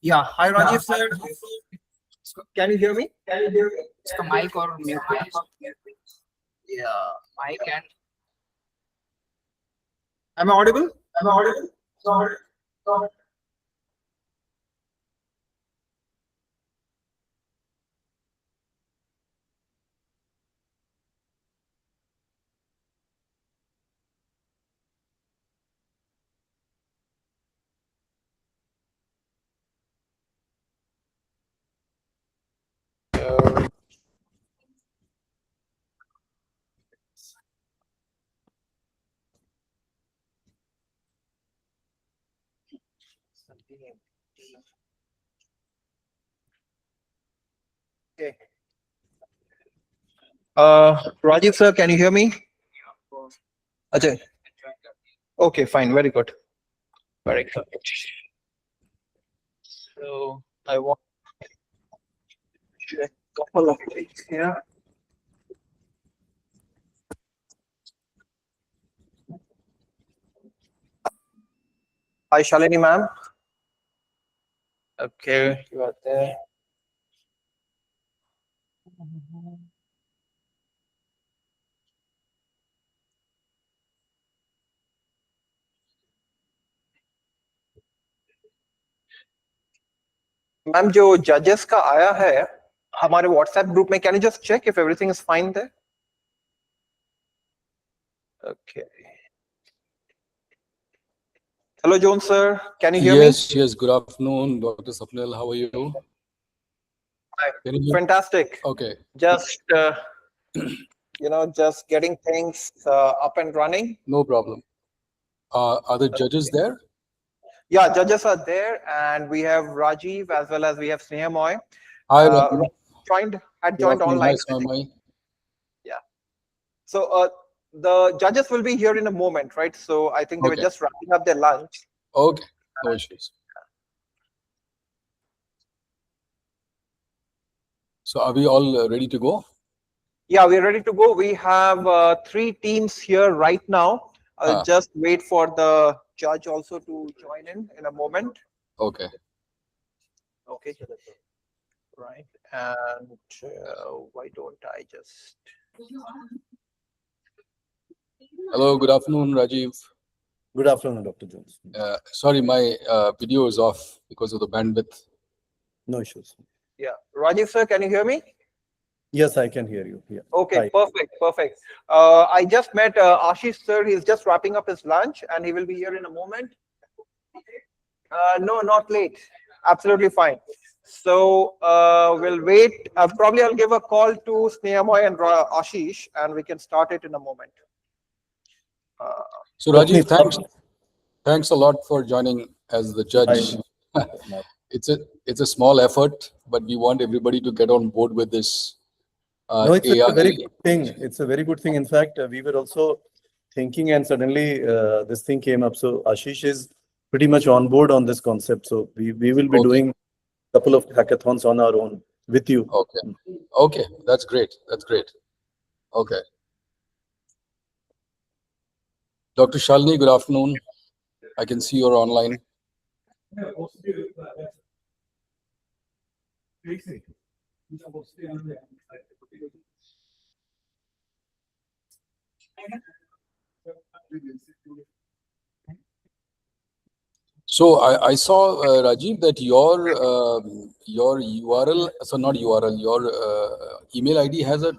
Yeah. Hi, Rajiv sir. Can you hear me? इसका mic और mute पे है. Yeah. Mic and Am I audible? Sorry. Okay. Rajiv sir, can you hear me? Ajay. Okay, fine. Very good. Very good. So I want to check a couple of things here. Hi, Shalini ma'am. Okay, you are there. Ma'am जो जजेस का आया है हमारे WhatsApp group में, can you just check if everything is fine there? Okay. Hello, Jones sir. Can you hear me? Yes. Good afternoon, Dr. Sapnil. How are you? Hi. Can you hear? Fantastic. Okay. Just just getting things up and running. No problem. Are the judges there? Yeah, judges are there, and we have Rajiv as well as we have Snehamoy. Hi, Rajiv. Joined Good afternoon. online. Hi, Snehamoy. Yeah. So the judges will be here in a moment, right? So I think they were Okay. just wrapping up their lunch. Okay. No issues. So are we all ready to go? Yeah, we're ready to go. We have three teams here right now. I'll just wait for the judge also to join in a moment. Okay. Okay. Right. And why don't I just. Hello, good afternoon, Rajiv. Good afternoon, Dr. Jones. Sorry, my video is off because of the bandwidth. No issues. Yeah. Rajiv sir, can you hear me? Yes, I can hear you. Yeah. Okay, Hi. perfect, perfect. I just met Ashish sir. He's just wrapping up his lunch and he will be here in a moment. No, not late. Absolutely fine. So we'll wait. Probably I'll give a call to Snehamoy and Ashish and we can start it in a moment. So Let me Rajiv, thanks a lot for joining as the judge. Hi. It's a small effort, but we want everybody to get on board with this No, it's AI. a very good thing. It's a very good thing. In fact, we were also thinking, and suddenly this thing came up. So Ashish is pretty much on board on this concept. So we will be Okay. doing a couple of hackathons on our own with you. Okay. Okay, that's great. That's great. Okay. Dr. Shalini, good afternoon. I can see you're online. So I saw Rajiv that your URL, so not URL, your email ID has a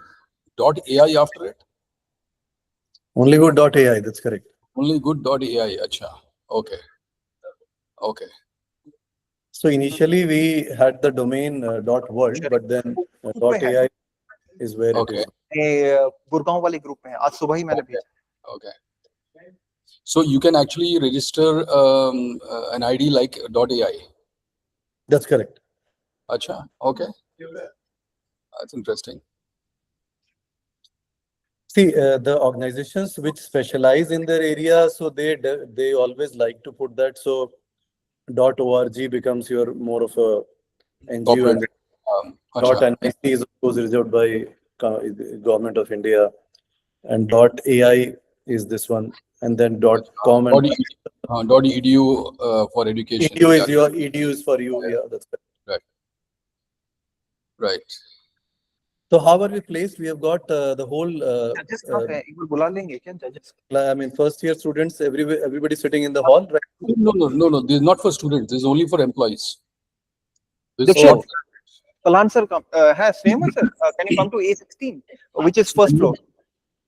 .ai after it. Onlygood.ai, that's correct. Only good.ai. Acha. Okay. Okay. So initially we had the domain .world, but then .ai is where it Okay. is. Gurgaon वाले group में आज सुबह ही मैंने भेजा. Okay. So you can actually register an ID like .ai. That's correct. Acha. Okay. That's interesting. See, the organizations which specialize in their area, so they always like to put that. So .org becomes your more of a NGO, and Acha. .nic is of course reserved by Government of India, and .ai is this one, and then .com and .edu for education. edu Yeah. is your edu is for you. Yeah, that's correct. Right. Right. So how are we placed? We have got the whole. Judges कहाँ पे हैं? एक बार बुला लेंगे क्या judges? I mean, first year students, everybody sitting in the hall, right? No. This is not for students. This is only for employees. Dikshit, Kalan sir, has Snehamoy sir, can you come to A16, which is first floor?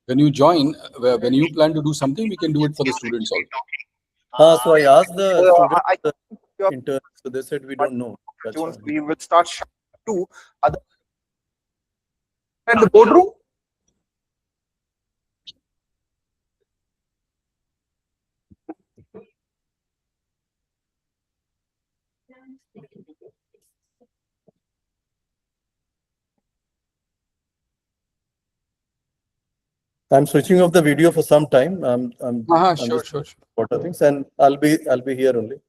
When you join, when you plan to do something, we can do it for the students also. So I asked the students, Your interns, so they said we don't know. That's Jones, why. we will start sharp 2. Other at the boardroom. I'm switching off the video for some time. I'm Sure. just water things, and I'll be here only.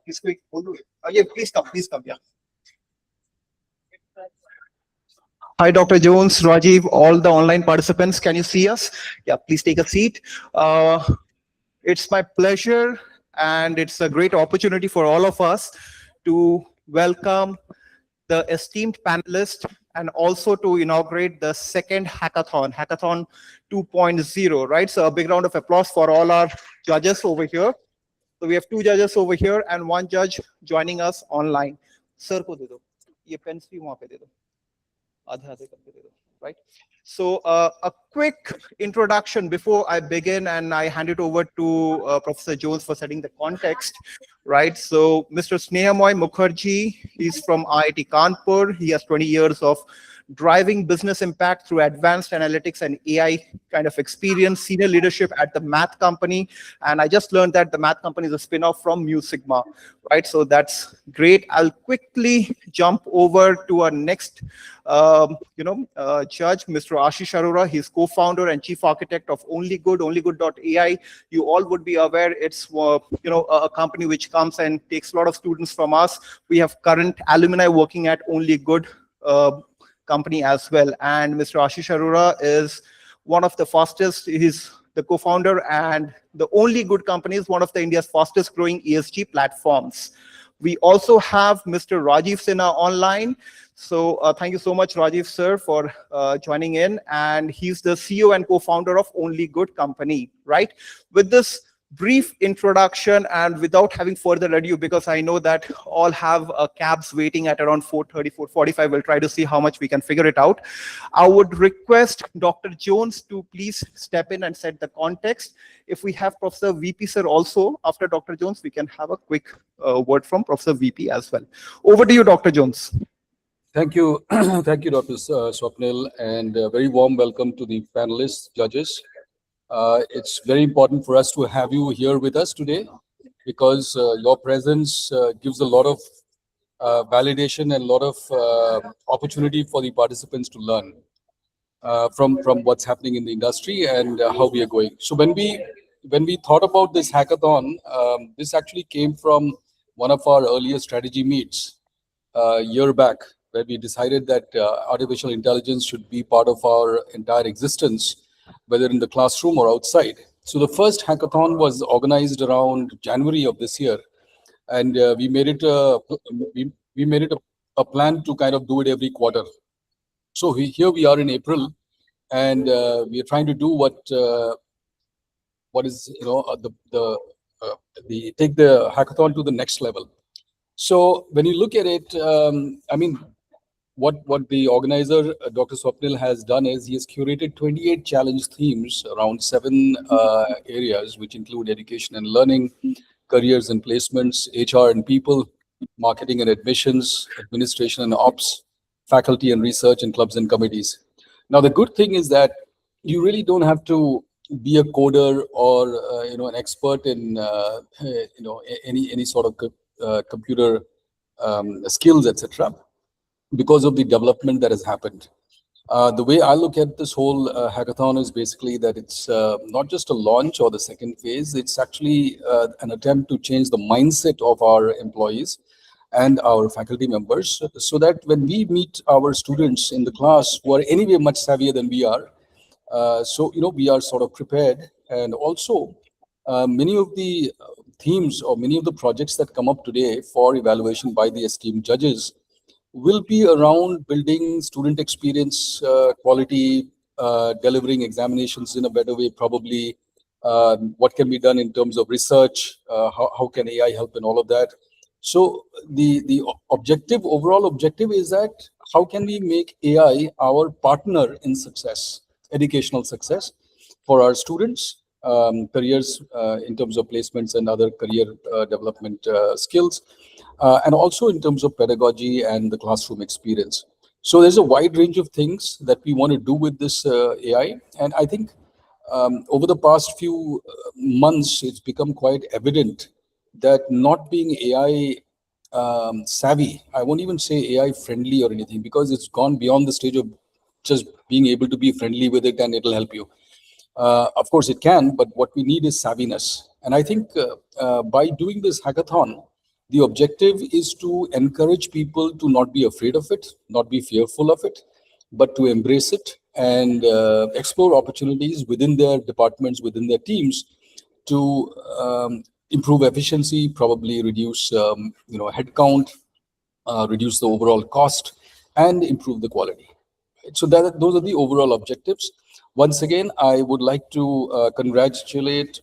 Please quick, yeah, please come, yeah. Hi, Dr. Jones, Rajiv, all the online participants. Can you see us? Yeah, please take a seat. It's my pleasure and it's a great opportunity for all of us to welcome the esteemed panelists and also to inaugurate the second hackathon, Hackathon 2.0, right? So a big round of applause for all our judges over here. So we have two judges over here and one judge joining us online. Sir को दे दो, ये pens भी वहाँ पे दे दो, आधे आधे करके दे दो, right? So a quick introduction before I begin and I hand it over to Professor Jones for setting the context, right? So Mr. Snehamoy Mukherjee, he's from IIT Kanpur. He has 20 years of driving business impact through advanced analytics and AI kind of experience, senior leadership at the Math Company. And I just learned that the Math Company is a spin-off from Mu Sigma, right? So that's great. I'll quickly jump over to our next judge, Mr. Ashish Arora. He's co-founder and chief architect of onlygood.ai. You all would be aware it's a company which comes and takes a lot of students from us. We have current alumni working at OnlyGood company as well. And Mr. Ashish Arora is one of the fastest, he's the co-founder, and the OnlyGood company is one of the India's fastest growing ESG platforms. We also have Mr. Rajiv Sinha online. So thank you so much, Rajiv sir, for joining in. And he's the CEO and co-founder of OnlyGood company, right? With this brief introduction and without having further ado, because I know that all have cabs waiting at around 4:30, 4:45, we'll try to see how much we can figure it out. I would request Dr. Jones to please step in and set the context. If we have Professor VP sir also after Dr. Jones, we can have a quick word from Professor VP as well. Over to you, Dr. Jones. Thank you. Thank you, Dr. Swapnil, and a very warm welcome to the panelists, judges. It's very important for us to have you here with us today because your presence gives a lot of validation and a lot of opportunity for the participants to learn from what's happening in the industry and how we are going. So when we thought about this hackathon, this actually came from one of our earlier strategy meets a year back, where we decided that artificial intelligence should be part of our entire existence, whether in the classroom or outside. So the first hackathon was organized around January of this year, and we made it a plan to kind of do it every quarter. So here we are in April, and we are trying to do what is take the hackathon to the next level. So when you look at it, I mean, what the organizer, Dr. Swapnil, has done is he has curated 28 challenge themes around 7 areas, which include education and learning, careers and placements, HR and people, marketing and admissions, administration and ops, faculty and research, and clubs and committees. Now, the good thing is that you really don't have to be a coder or an expert in any sort of computer skills, etc., because of the development that has happened. The way I look at this whole hackathon is basically that it's not just a launch or the second phase, it's actually an attempt to change the mindset of our employees and our faculty members, so that when we meet our students in the class who are anyway much savvier than we are, we are sort of prepared. And also many of the themes or many of the projects that come up today for evaluation by the esteemed judges will be around building student experience quality, delivering examinations in a better way, probably what can be done in terms of research, how can AI help in all of that. So the overall objective is that how can we make AI our partner in success, educational success for our students, careers in terms of placements and other career development skills, and also in terms of pedagogy and the classroom experience. So there's a wide range of things that we want to do with this AI. And I think over the past few months, it's become quite evident that not being AI savvy, I won't even say AI friendly or anything, because it's gone beyond the stage of just being able to be friendly with it and it'll help you. Of course it can, but what we need is savviness. And I think by doing this hackathon, the objective is to encourage people to not be afraid of it, not be fearful of it, but to embrace it and explore opportunities within their departments, within their teams, to improve efficiency, probably reduce headcount, reduce the overall cost, and improve the quality. So those are the overall objectives. Once again, I would like to congratulate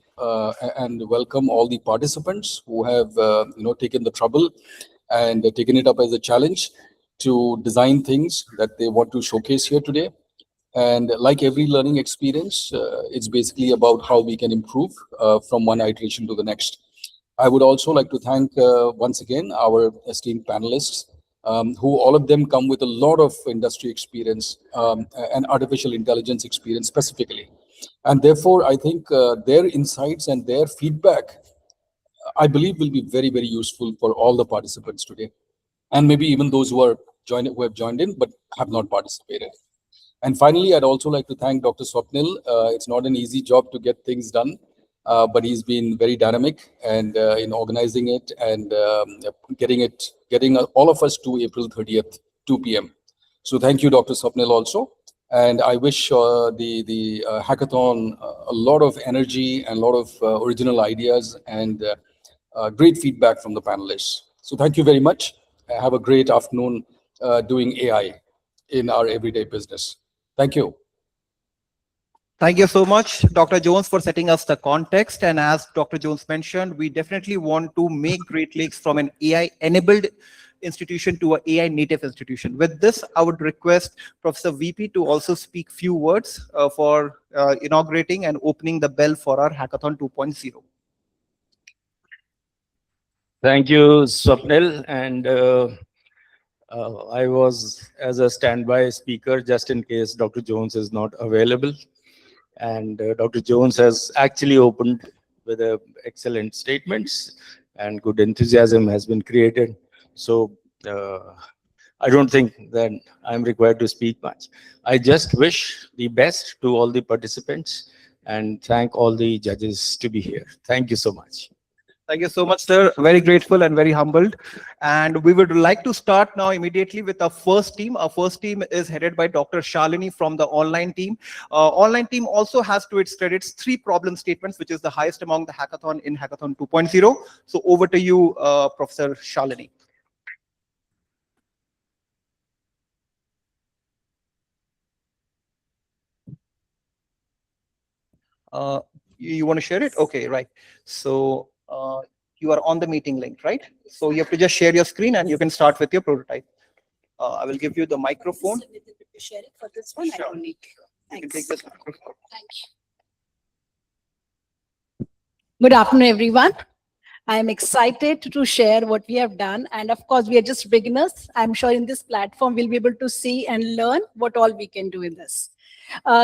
and welcome all the participants who have taken the trouble and taken it up as a challenge to design things that they want to showcase here today. And like every learning experience, it's basically about how we can improve from one iteration to the next. I would also like to thank once again our esteemed panelists, who all of them come with a lot of industry experience and artificial intelligence experience specifically. And therefore, I think their insights and their feedback, I believe, will be very, very useful for all the participants today. And maybe even those who have joined in but have not participated. And finally, I'd also like to thank Dr. Swapnil. It's not an easy job to get things done, but he's been very dynamic and in organizing it and getting all of us to April 30th, 2 p.m. So thank you, Dr. Swapnil, also. And I wish the hackathon a lot of energy and a lot of original ideas and great feedback from the panelists. So thank you very much. Have a great afternoon doing AI in our everyday business. Thank you. Thank you so much, Dr. Jones, for setting us the context. And as Dr. Jones mentioned, we definitely want to make Great Lakes from an AI-enabled institution to an AI-native institution. With this, I would request Professor VP to also speak few words for inaugurating and opening the bell for our Hackathon 2.0. Thank you, Swapnil. And I was as a standby speaker just in case Dr. Jones is not available. And Dr. Jones has actually opened with excellent statements and good enthusiasm has been created. So I don't think that I'm required to speak much. I just wish the best to all the participants and thank all the judges to be here. Thank you so much. Thank you so much, sir. Very grateful and very humbled. And we would like to start now immediately with our first team. Our first team is headed by Dr. Shalini from the online team. Online team also has to its credits 3 problem statements, which is the highest among the hackathon in Hackathon 2.0. So over to you, Professor Shalini. You want to share it? Okay, right. So you are on the meeting link, right? So you have to just share your screen and you can start with your prototype. I will give you the microphone. So share it for this one. Sure. I don't need. You can Thanks. take this microphone. Thank you. Good afternoon, everyone. I am excited to share what we have done. And of course, we are just beginners. I'm sure in this platform, we'll be able to see and learn what all we can do in this.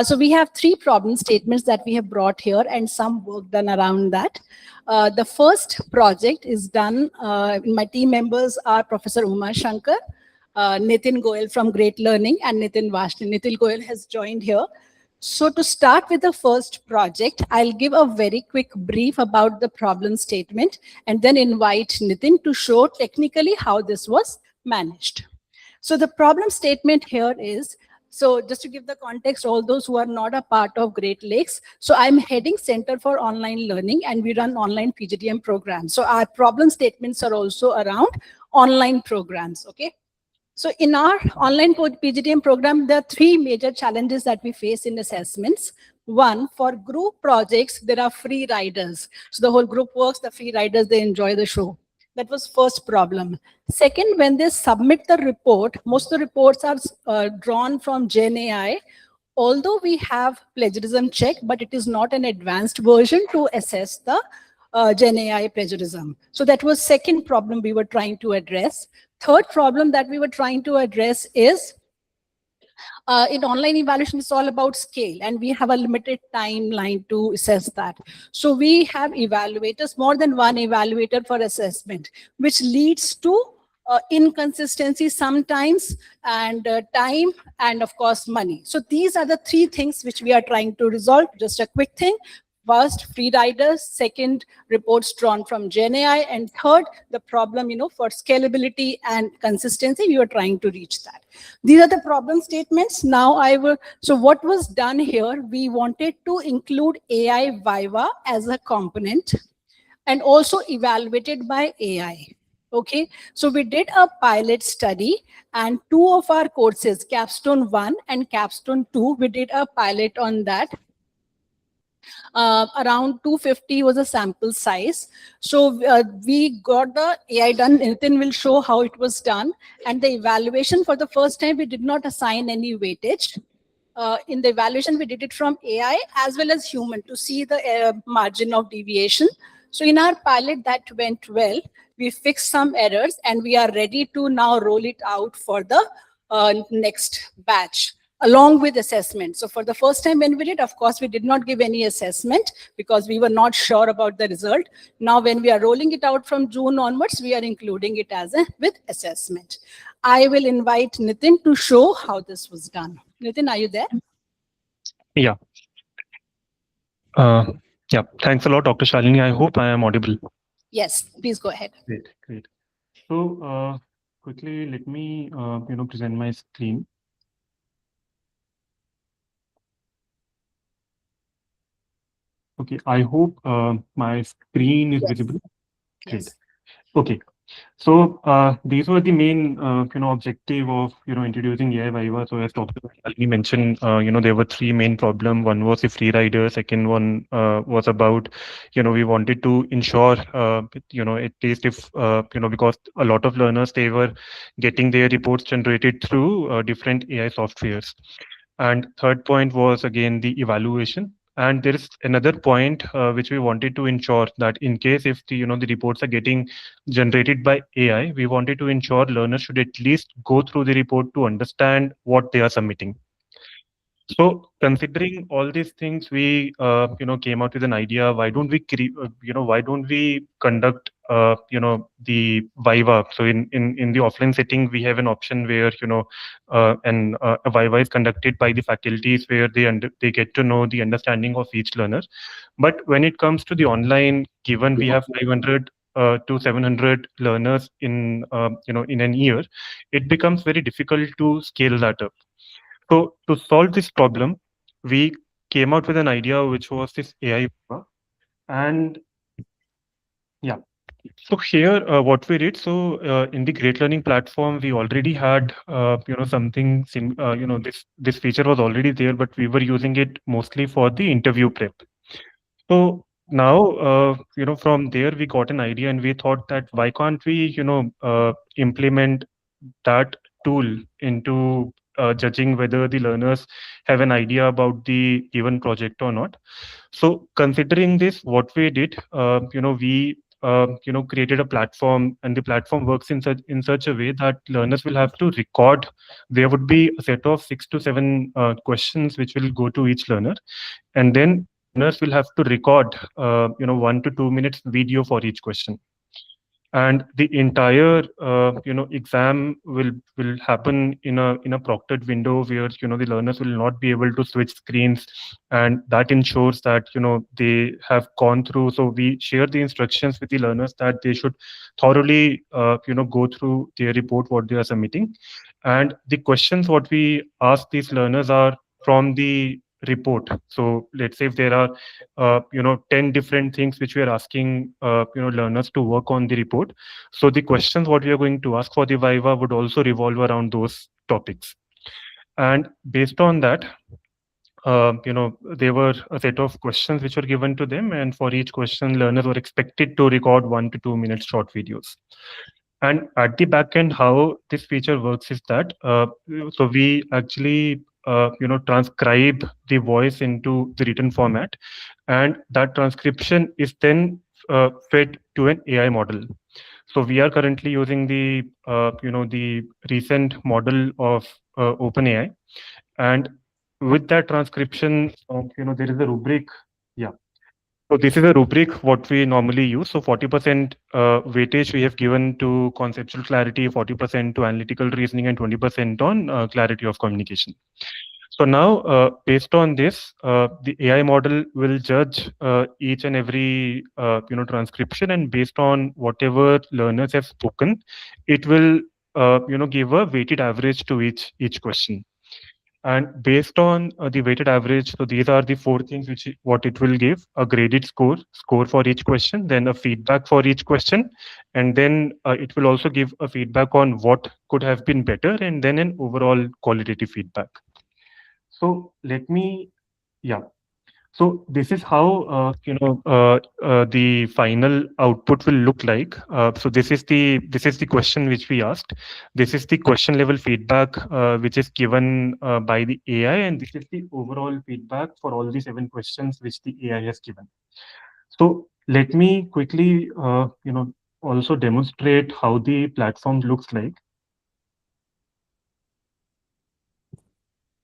So we have 3 problem statements that we have brought here and some work done around that. The first project is done, my team members are Professor Uma Shankar, Nitin Goyal from Great Learning, and Nitin Vashni. Nitin Goyal has joined here. So to start with the first project, I'll give a very quick brief about the problem statement and then invite Nitin to show technically how this was managed. So the problem statement here is, so just to give the context, all those who are not a part of Great Lakes, so I'm heading Center for Online Learning and we run online PGDM programs. So our problem statements are also around online programs, okay? So in our online PGDM program, there are 3 major challenges that we face in assessments. One, for group projects, there are free riders. So the whole group works, the free riders, they enjoy the show. That was first problem. Second, when they submit the report, most of the reports are drawn from GenAI. Although we have plagiarism check, but it is not an advanced version to assess the GenAI plagiarism. So that was second problem we were trying to address. Third problem that we were trying to address is in online evaluation, it's all about scale, and we have a limited timeline to assess that. So we have evaluators, more than one evaluator for assessment, which leads to inconsistency sometimes, and time, and of course money. So these are the three things which we are trying to resolve. Just a quick thing. First, free riders. Second, reports drawn from GenAI. And third, the problem, for scalability and consistency, we were trying to reach that. These are the problem statements. Now so what was done here, we wanted to include AI Viva as a component and also evaluated by AI. Okay, so we did a pilot study, and two of our courses, Capstone 1 and Capstone 2, we did a pilot on that. Around 250 was a sample size. So we got the AI done. Nitin will show how it was done. And the evaluation, for the first time, we did not assign any weightage. In the evaluation, we did it from AI as well as human to see the margin of deviation. So in our pilot, that went well. We fixed some errors, and we are ready to now roll it out for the next batch, along with assessment. So for the first time when we did, of course, we did not give any assessment because we were not sure about the result. Now, when we are rolling it out from June onwards, we are including it as with assessment. I will invite Nitin to show how this was done. Nitin, are you there? Yeah. Yeah. Thanks a lot, Dr. Shalini. I hope I am audible. Yes, please go ahead. Great, great. So quickly, let me present my screen. Okay, I hope my screen is visible. Great. Yes. Okay. So these were the main objective of introducing AI Viva. So as Dr. Shalini mentioned, there were three main problems. One was the free rider. Second one was about we wanted to ensure at least if because a lot of learners, they were getting their reports generated through different AI softwares. And third point was again the evaluation. And there is another point which we wanted to ensure that in case if the the reports are getting generated by AI, we wanted to ensure learners should at least go through the report to understand what they are submitting. So considering all these things, we came out with an idea. Why don't we why don't we conduct the Viva? So in the offline setting, we have an option where a Viva is conducted by the faculties where they get to know the understanding of each learner. But when it comes to the online, given we have 500 to 700 learners in in an year, it becomes very difficult to scale that up. So to solve this problem, we came out with an idea which was this AI Viva. And yeah, so here what we did. So in the Great Learning platform, we already had something this feature was already there, but we were using it mostly for the interview prep. So now, from there we got an idea and we thought that why can't we, implement that tool into judging whether the learners have an idea about the given project or not. So considering this, what we did, we created a platform, and the platform works in such a way that learners will have to record. There would be a set of 6 to 7 questions which will go to each learner, and then learners will have to record 1 to 2 minutes video for each question, and the entire exam will happen in a proctored window where the learners will not be able to switch screens, and that ensures that they have gone through. So we share the instructions with the learners that they should thoroughly go through their report what they are submitting, and the questions what we ask these learners are from the report. So let's say if there are 10 different things which we are asking learners to work on the report, so the questions what we are going to ask for the Viva would also revolve around those topics. And based on that, there were a set of questions which were given to them, and for each question learners were expected to record 1 to 2 minutes short videos. And at the back end, how this feature works is that so we actually transcribe the voice into the written format, and that transcription is then fed to an AI model. So we are currently using the the recent model of OpenAI, and with that transcription, there is a rubric. Yeah. So this is a rubric what we normally use. So 40% weightage we have given to conceptual clarity, 40% to analytical reasoning, and 20% on clarity of communication. So now, based on this, the AI model will judge each and every transcription, and based on whatever learners have spoken, it will give a weighted average to each question. And based on the weighted average, so these are the four things which what it will give: a graded score for each question, then a feedback for each question, and then it will also give a feedback on what could have been better, and then an overall qualitative feedback. So let me, yeah. So this is how the final output will look like. So this is the question which we asked. This is the question level feedback which is given by the AI, and this is the overall feedback for all the 7 questions which the AI has given. So let me quickly also demonstrate how the platform looks like.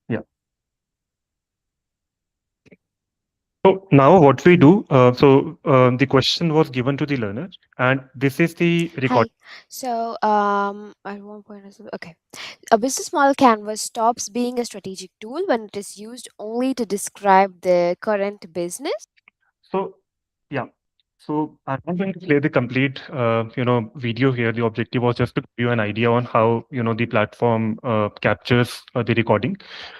Yeah. So now what we do, the question was given to the learner, and this is the record. Hi. So, at one point, okay, a business model canvas stops being a strategic tool when it is used only to describe the current business. So, yeah. So I'm not going to play the complete, video here. The objective was just to give you an idea on how, the platform captures the recording.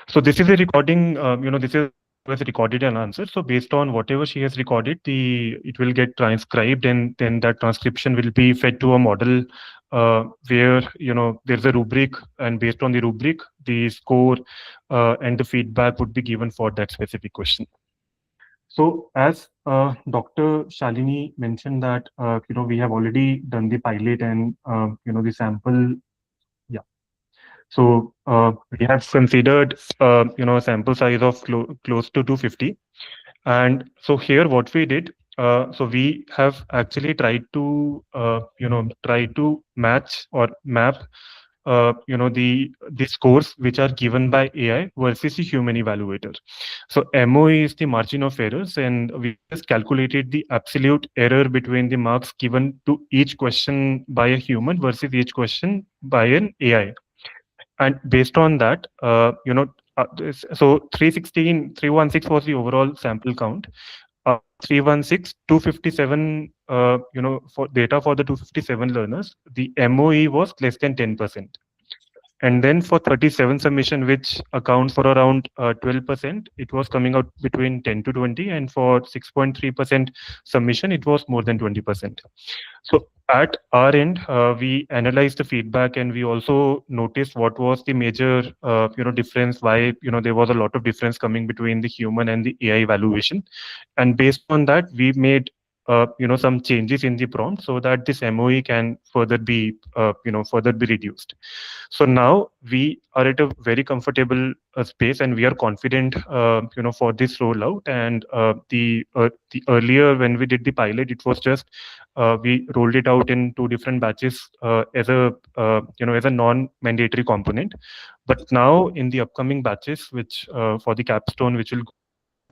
So this is a recording, this is was recorded an answer. So based on whatever she has recorded, it will get transcribed, and then that transcription will be fed to a model where, there's a rubric, and based on the rubric, the score and the feedback would be given for that specific question. So as Dr. Shalini mentioned that, we have already done the pilot, and, the sample. Yeah. So we have considered, a sample size of close to 250. And so here what we did, so we have actually tried to, try to match or map the scores which are given by AI versus the human evaluator. So MOE is the margin of errors, and we just calculated the absolute error between the marks given to each question by a human versus each question by an AI. And based on that, so 316 was the overall sample count. 316, 257, for data for the 257 learners, the MOE was less than 10%. And then for 37 submission, which accounts for around 12%, it was coming out between 10 to 20. And for 6.3% submission, it was more than 20%. So at our end, we analyzed the feedback, and we also noticed what was the major, difference, why, there was a lot of difference coming between the human and the AI evaluation. And based on that, we made some changes in the prompt so that this MOE can further be reduced. So now we are at a very comfortable space, and we are confident for this rollout. And the earlier when we did the pilot, it was just we rolled it out in 2 different batches as a as a non-mandatory component. But now in the upcoming batches, which for the capstone, which will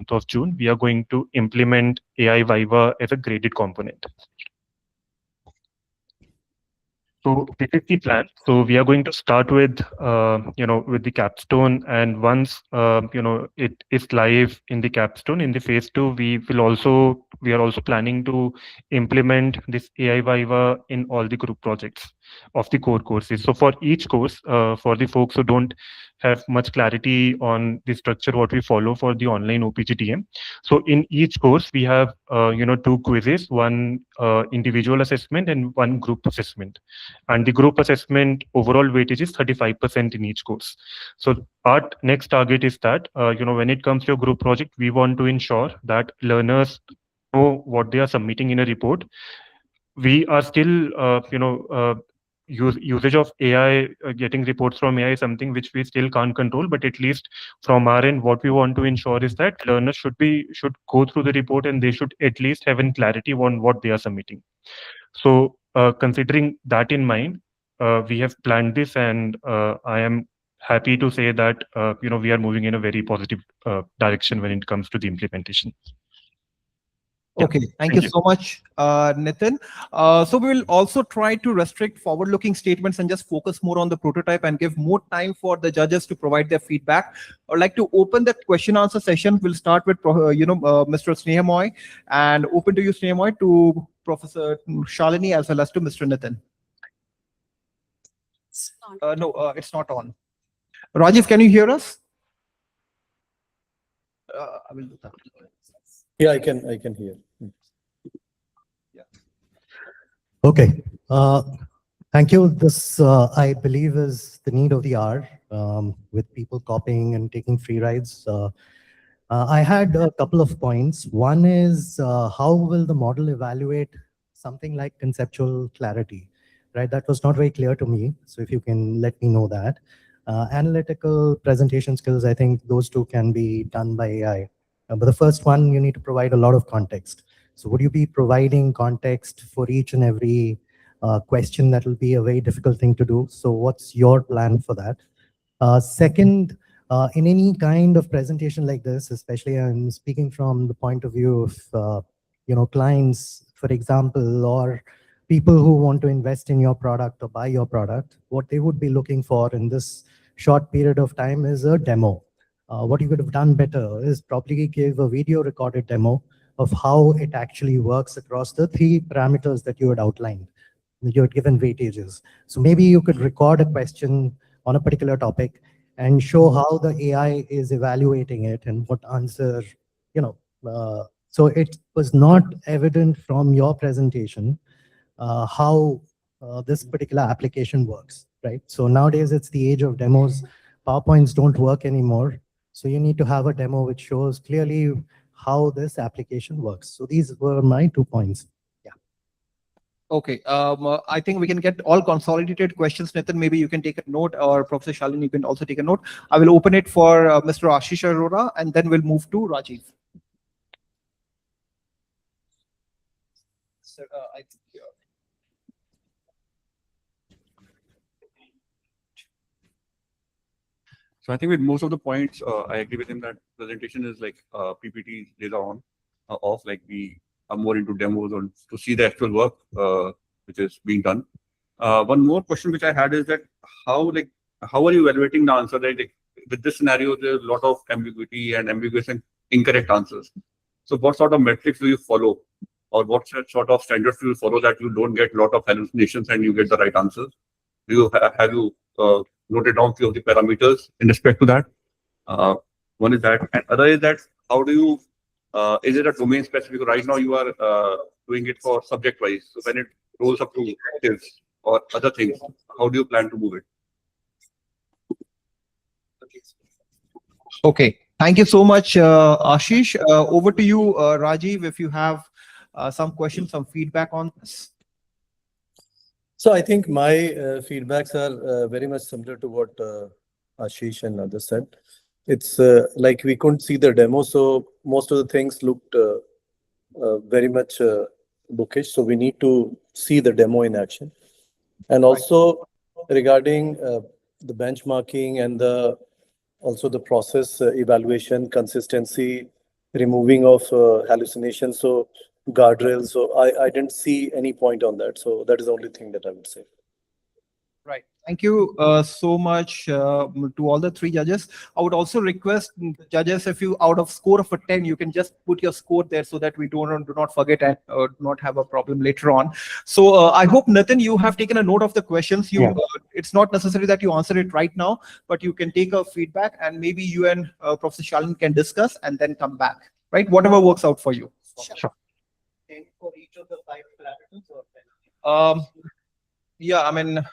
of June, we are going to implement AI Viva as a graded component. So this is the plan. So we are going to start with, with the capstone, and once it is live in the capstone in the phase 2, we are also planning to implement this AI Viva in all the group projects of the core courses. So for each course, for the folks who don't have much clarity on the structure what we follow for the online OPGTM. So in each course we have 2 quizzes, one individual assessment and one group assessment. And the group assessment overall weightage is 35% in each course. So our next target is that when it comes to a group project, we want to ensure that learners know what they are submitting in a report. We are still usage of AI, getting reports from AI is something which we still can't control, but at least from our end, what we want to ensure is that learners should go through the report, and they should at least have in clarity on what they are submitting. So considering that in mind, we have planned this, and I am happy to say that we are moving in a very positive direction when it comes to the implementation. Yeah. Okay, thank Thank you you. so much, Nitin. So we will also try to restrict forward-looking statements and just focus more on the prototype and give more time for the judges to provide their feedback. I'd like to open the question answer session. We'll start with Mr. Snehamoy, and open to you, Snehamoy, to Professor Shalini as well as to Mr. Nitin. No, it's not on. Rajiv, can you hear us? I will do that. Yeah, I can hear. Okay. Thank you. This, I believe, is the need of the hour, with people copying and taking free rides. I had a couple of points. One is, how will the model evaluate something like conceptual clarity? Right, that was not very clear to me. So if you can let me know that. Analytical presentation skills, I think those two can be done by AI. But the first one, you need to provide a lot of context. So would you be providing context for each and every question? That will be a very difficult thing to do. So what's your plan for that? Second, in any kind of presentation like this, especially I'm speaking from the point of view of clients, for example, or people who want to invest in your product or buy your product, what they would be looking for in this short period of time is a demo. What you could have done better is probably give a video recorded demo of how it actually works across the 3 parameters that you had outlined. You had given weightages. So maybe you could record a question on a particular topic and show how the AI is evaluating it and what answer, so it was not evident from your presentation how this particular application works, right? So nowadays it's the age of demos. PowerPoints don't work anymore. So you need to have a demo which shows clearly how this application works. So these were my 2 points. Okay, I think we can get all consolidated questions. Nitin, maybe you can take a note, or Professor Shalini, you can also take a note. I will open it for Mr. Ashish Arora, and then we'll move to Rajiv. Sir, I think So I think with most of the points, I agree with him that presentation is like PPT later on, off, like we are more into demos or to see the actual work which is being done. One more question which I had is that how are you evaluating the answer? Like with this scenario, there's a lot of ambiguity and ambiguous and incorrect answers. So what sort of metrics do you follow, or what sort of standards do you follow that you don't get a lot of hallucinations and you get the right answers? Do you have you noted down few of the parameters in respect to that? One is that, and other is that how do you is it a domain specific? Right now you are doing it for subject wise. So when it rolls up to electives or other things, how do you plan to move it? Okay, thank you so much, Ashish. Over to you, Rajiv, if you have some questions, some feedback on this. So I think my feedbacks are very much similar to what Ashish and others said. It's like we couldn't see the demo, so most of the things looked very much bookish. So we need to see the demo in action. And also regarding the benchmarking and also the process evaluation, consistency, removing of hallucinations, so guardrails. So I didn't see any point on that. So that is the only thing that I would say. Right. Thank you so much to all the 3 judges. I would also request the judges, if you out of score of a 10, you can just put your score there so that we do not forget and do not have a problem later on. So I hope, Nitin, you have taken a note of the questions. It's not necessary that you answer it right now, but you can take a feedback and maybe you and Professor Shalin can discuss and then come back, right? Whatever works out for you. Sure. For each of the 5 parameters? Yeah, I mean,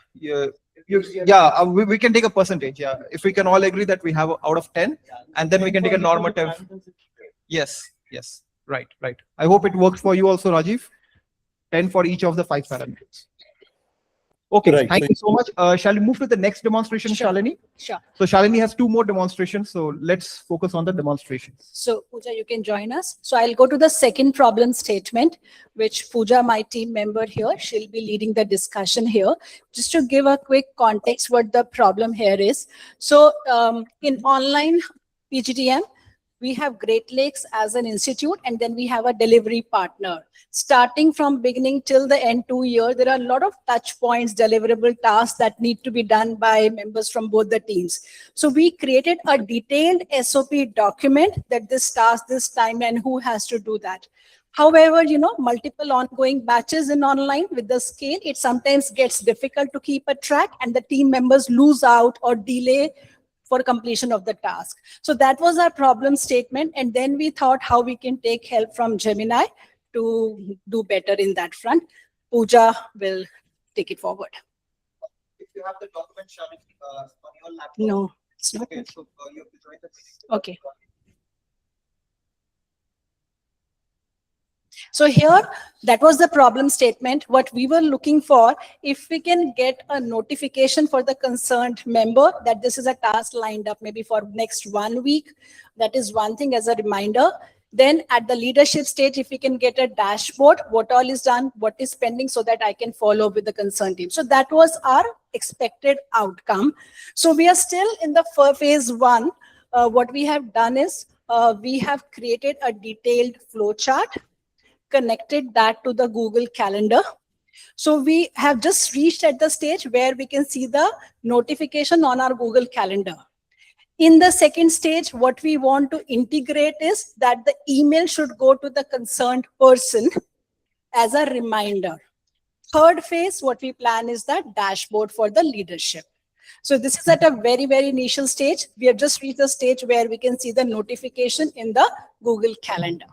we can take a percentage. Yeah, if we can all agree that we have out of 10, and then we can take a normative. Yes, right. I hope it works for you also, Rajiv. 10 for each of the 5 parameters. Okay, right. Thank you so much. Shall we move to the next demonstration, Sure. Shalini? Sure. So Shalini has 2 more demonstrations. So let's focus on the demonstrations. So Pooja, you can join us. So I'll go to the second problem statement, which Pooja, my team member here, she'll be leading the discussion here. Just to give a quick context what the problem here is. So in online PGTM, we have Great Lakes as an institute, and then we have a delivery partner. Starting from beginning till the end 2 years, there are a lot of touch points, deliverable tasks that need to be done by members from both the teams. So we created a detailed SOP document that this task, this time, and who has to do that. However, multiple ongoing batches in online with the scale, it sometimes gets difficult to keep a track, and the team members lose out or delay for completion of the task. So that was our problem statement. And then we thought how we can take help from Gemini to do better in that front. Pooja will take it forward. If you have the document, Shamini, on your laptop. No, it's not. Okay, so you have to join the. Okay. So here, that was the problem statement. What we were looking for, if we can get a notification for the concerned member that this is a task lined up maybe for next 1 week, that is one thing as a reminder. Then at the leadership stage, if we can get a dashboard, what all is done, what is pending, so that I can follow with the concerned team. So that was our expected outcome. So we are still in the phase 1. What we have done is we have created a detailed flow chart, connected that to the Google Calendar. So we have just reached at the stage where we can see the notification on our Google Calendar. In the second stage, what we want to integrate is that the email should go to the concerned person as a reminder. Third phase, what we plan is that dashboard for the leadership. So this is at a very, very initial stage. We have just reached the stage where we can see the notification in the Google Calendar.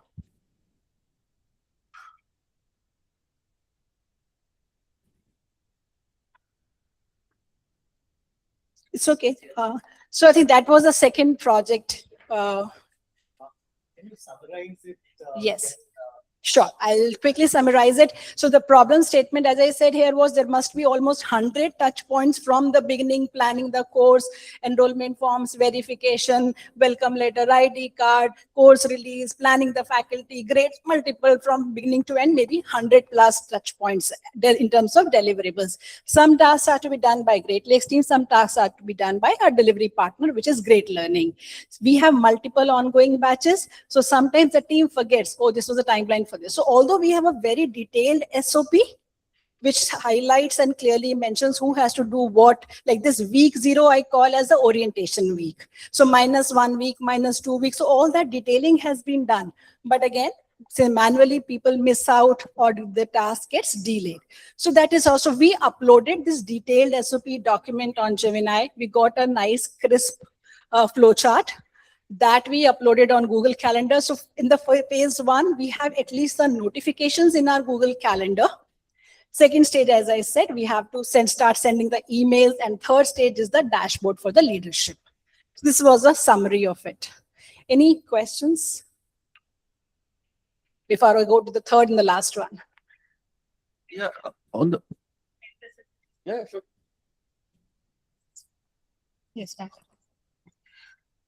It's okay. So I think that was the second project. Can you summarize it? Yes. Sure, I'll quickly summarize it. So the problem statement, as I said here, was there must be almost 100 touch points from the beginning, planning the course, enrollment forms, verification, welcome letter, ID card, course release, planning the faculty, grades, multiple from beginning to end, maybe 100 plus touch points in terms of deliverables. Some tasks are to be done by Great Lakes team, some tasks are to be done by our delivery partner, which is Great Learning. We have multiple ongoing batches, so sometimes the team forgets, oh, this was a timeline for this. So although we have a very detailed SOP, which highlights and clearly mentions who has to do what, like this week 0, I call as the orientation week. So -1 week, -2 weeks. So all that detailing has been done. But again, say manually people miss out or the task gets delayed. So that is also, we uploaded this detailed SOP document on Gemini. We got a nice crisp flow chart that we uploaded on Google Calendar. So in the phase 1, we have at least the notifications in our Google Calendar. Second stage, as I said, we have to start sending the emails. And third stage is the dashboard for the leadership. So this was a summary of it. Any questions before I go to the third and the last one? Yeah, on the. Yeah, sure. Yes, ma'am.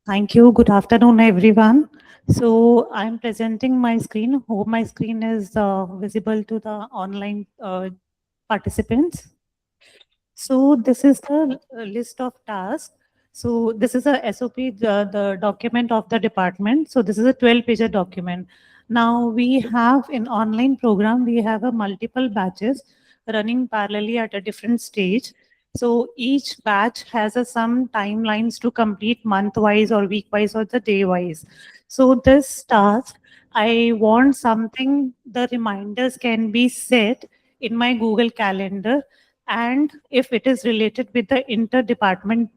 Thank you. Good afternoon, everyone. So I'm presenting my screen. Hope my screen is visible to the online participants. So this is the list of tasks. So this is a SOP, the document of the department. So this is a 12-page document. Now we have in online program, we have a multiple batches running parallelly at a different stage. So each batch has some timelines to complete month-wise or week-wise or the day-wise. So this task, I want something, the reminders can be set in my Google Calendar. And if it is related with the inter-department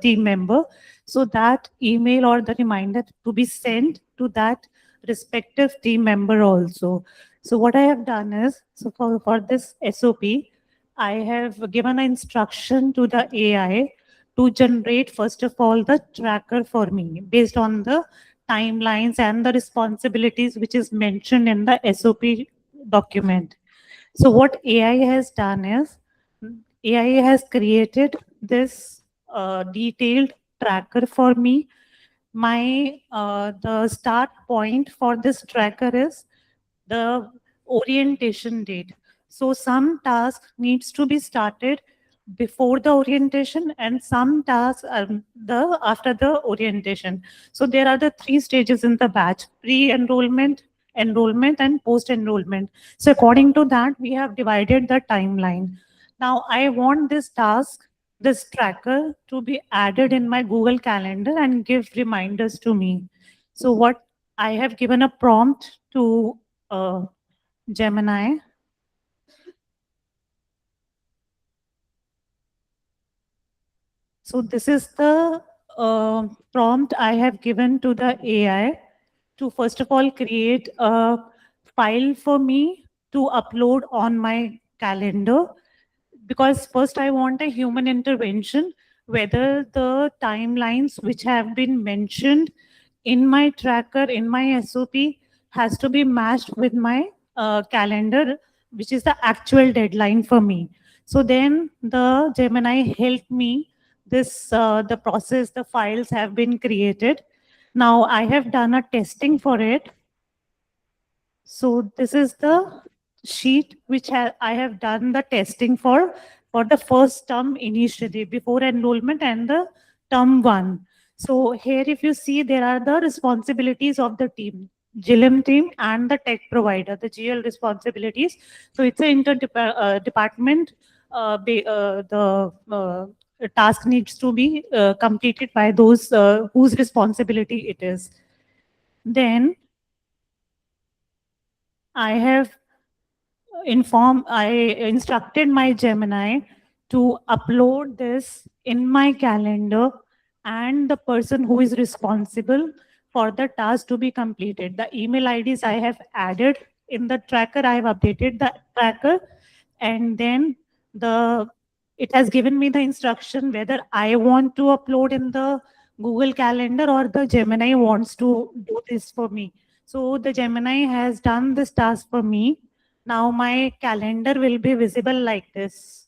team member, so that email or the reminder to be sent to that respective team member also. So what I have done is, so for this SOP, I have given an instruction to the AI to generate, first of all, the tracker for me based on the timelines and the responsibilities which is mentioned in the SOP document. So what AI has done is, AI has created this detailed tracker for me. The start point for this tracker is the orientation date. So some task needs to be started before the orientation and some tasks are after the orientation. So there are the 3 stages in the batch: pre-enrollment, enrollment, and post-enrollment. So according to that, we have divided the timeline. Now I want this tracker to be added in my Google Calendar and give reminders to me. So what I have given a prompt to Gemini. So this is the prompt I have given to the AI to first of all create a file for me to upload on my calendar, because first I want a human intervention, whether the timelines which have been mentioned in my tracker, in my SOP, has to be matched with my calendar, which is the actual deadline for me. So then the Gemini helped me. The process, the files have been created. Now I have done a testing for it. So this is the sheet which I have done the testing for the first term initially, before enrollment, and the term 1. So here if you see, there are the responsibilities of the team, GLM team and the tech provider, the GL responsibilities. So it's an interdepartment. The task needs to be completed by those whose responsibility it is. Then I instructed my Gemini to upload this in my calendar and the person who is responsible for the task to be completed. The email IDs I have added in the tracker, I have updated the tracker, and then it has given me the instruction whether I want to upload in the Google Calendar or the Gemini wants to do this for me. So the Gemini has done this task for me. Now my calendar will be visible like this.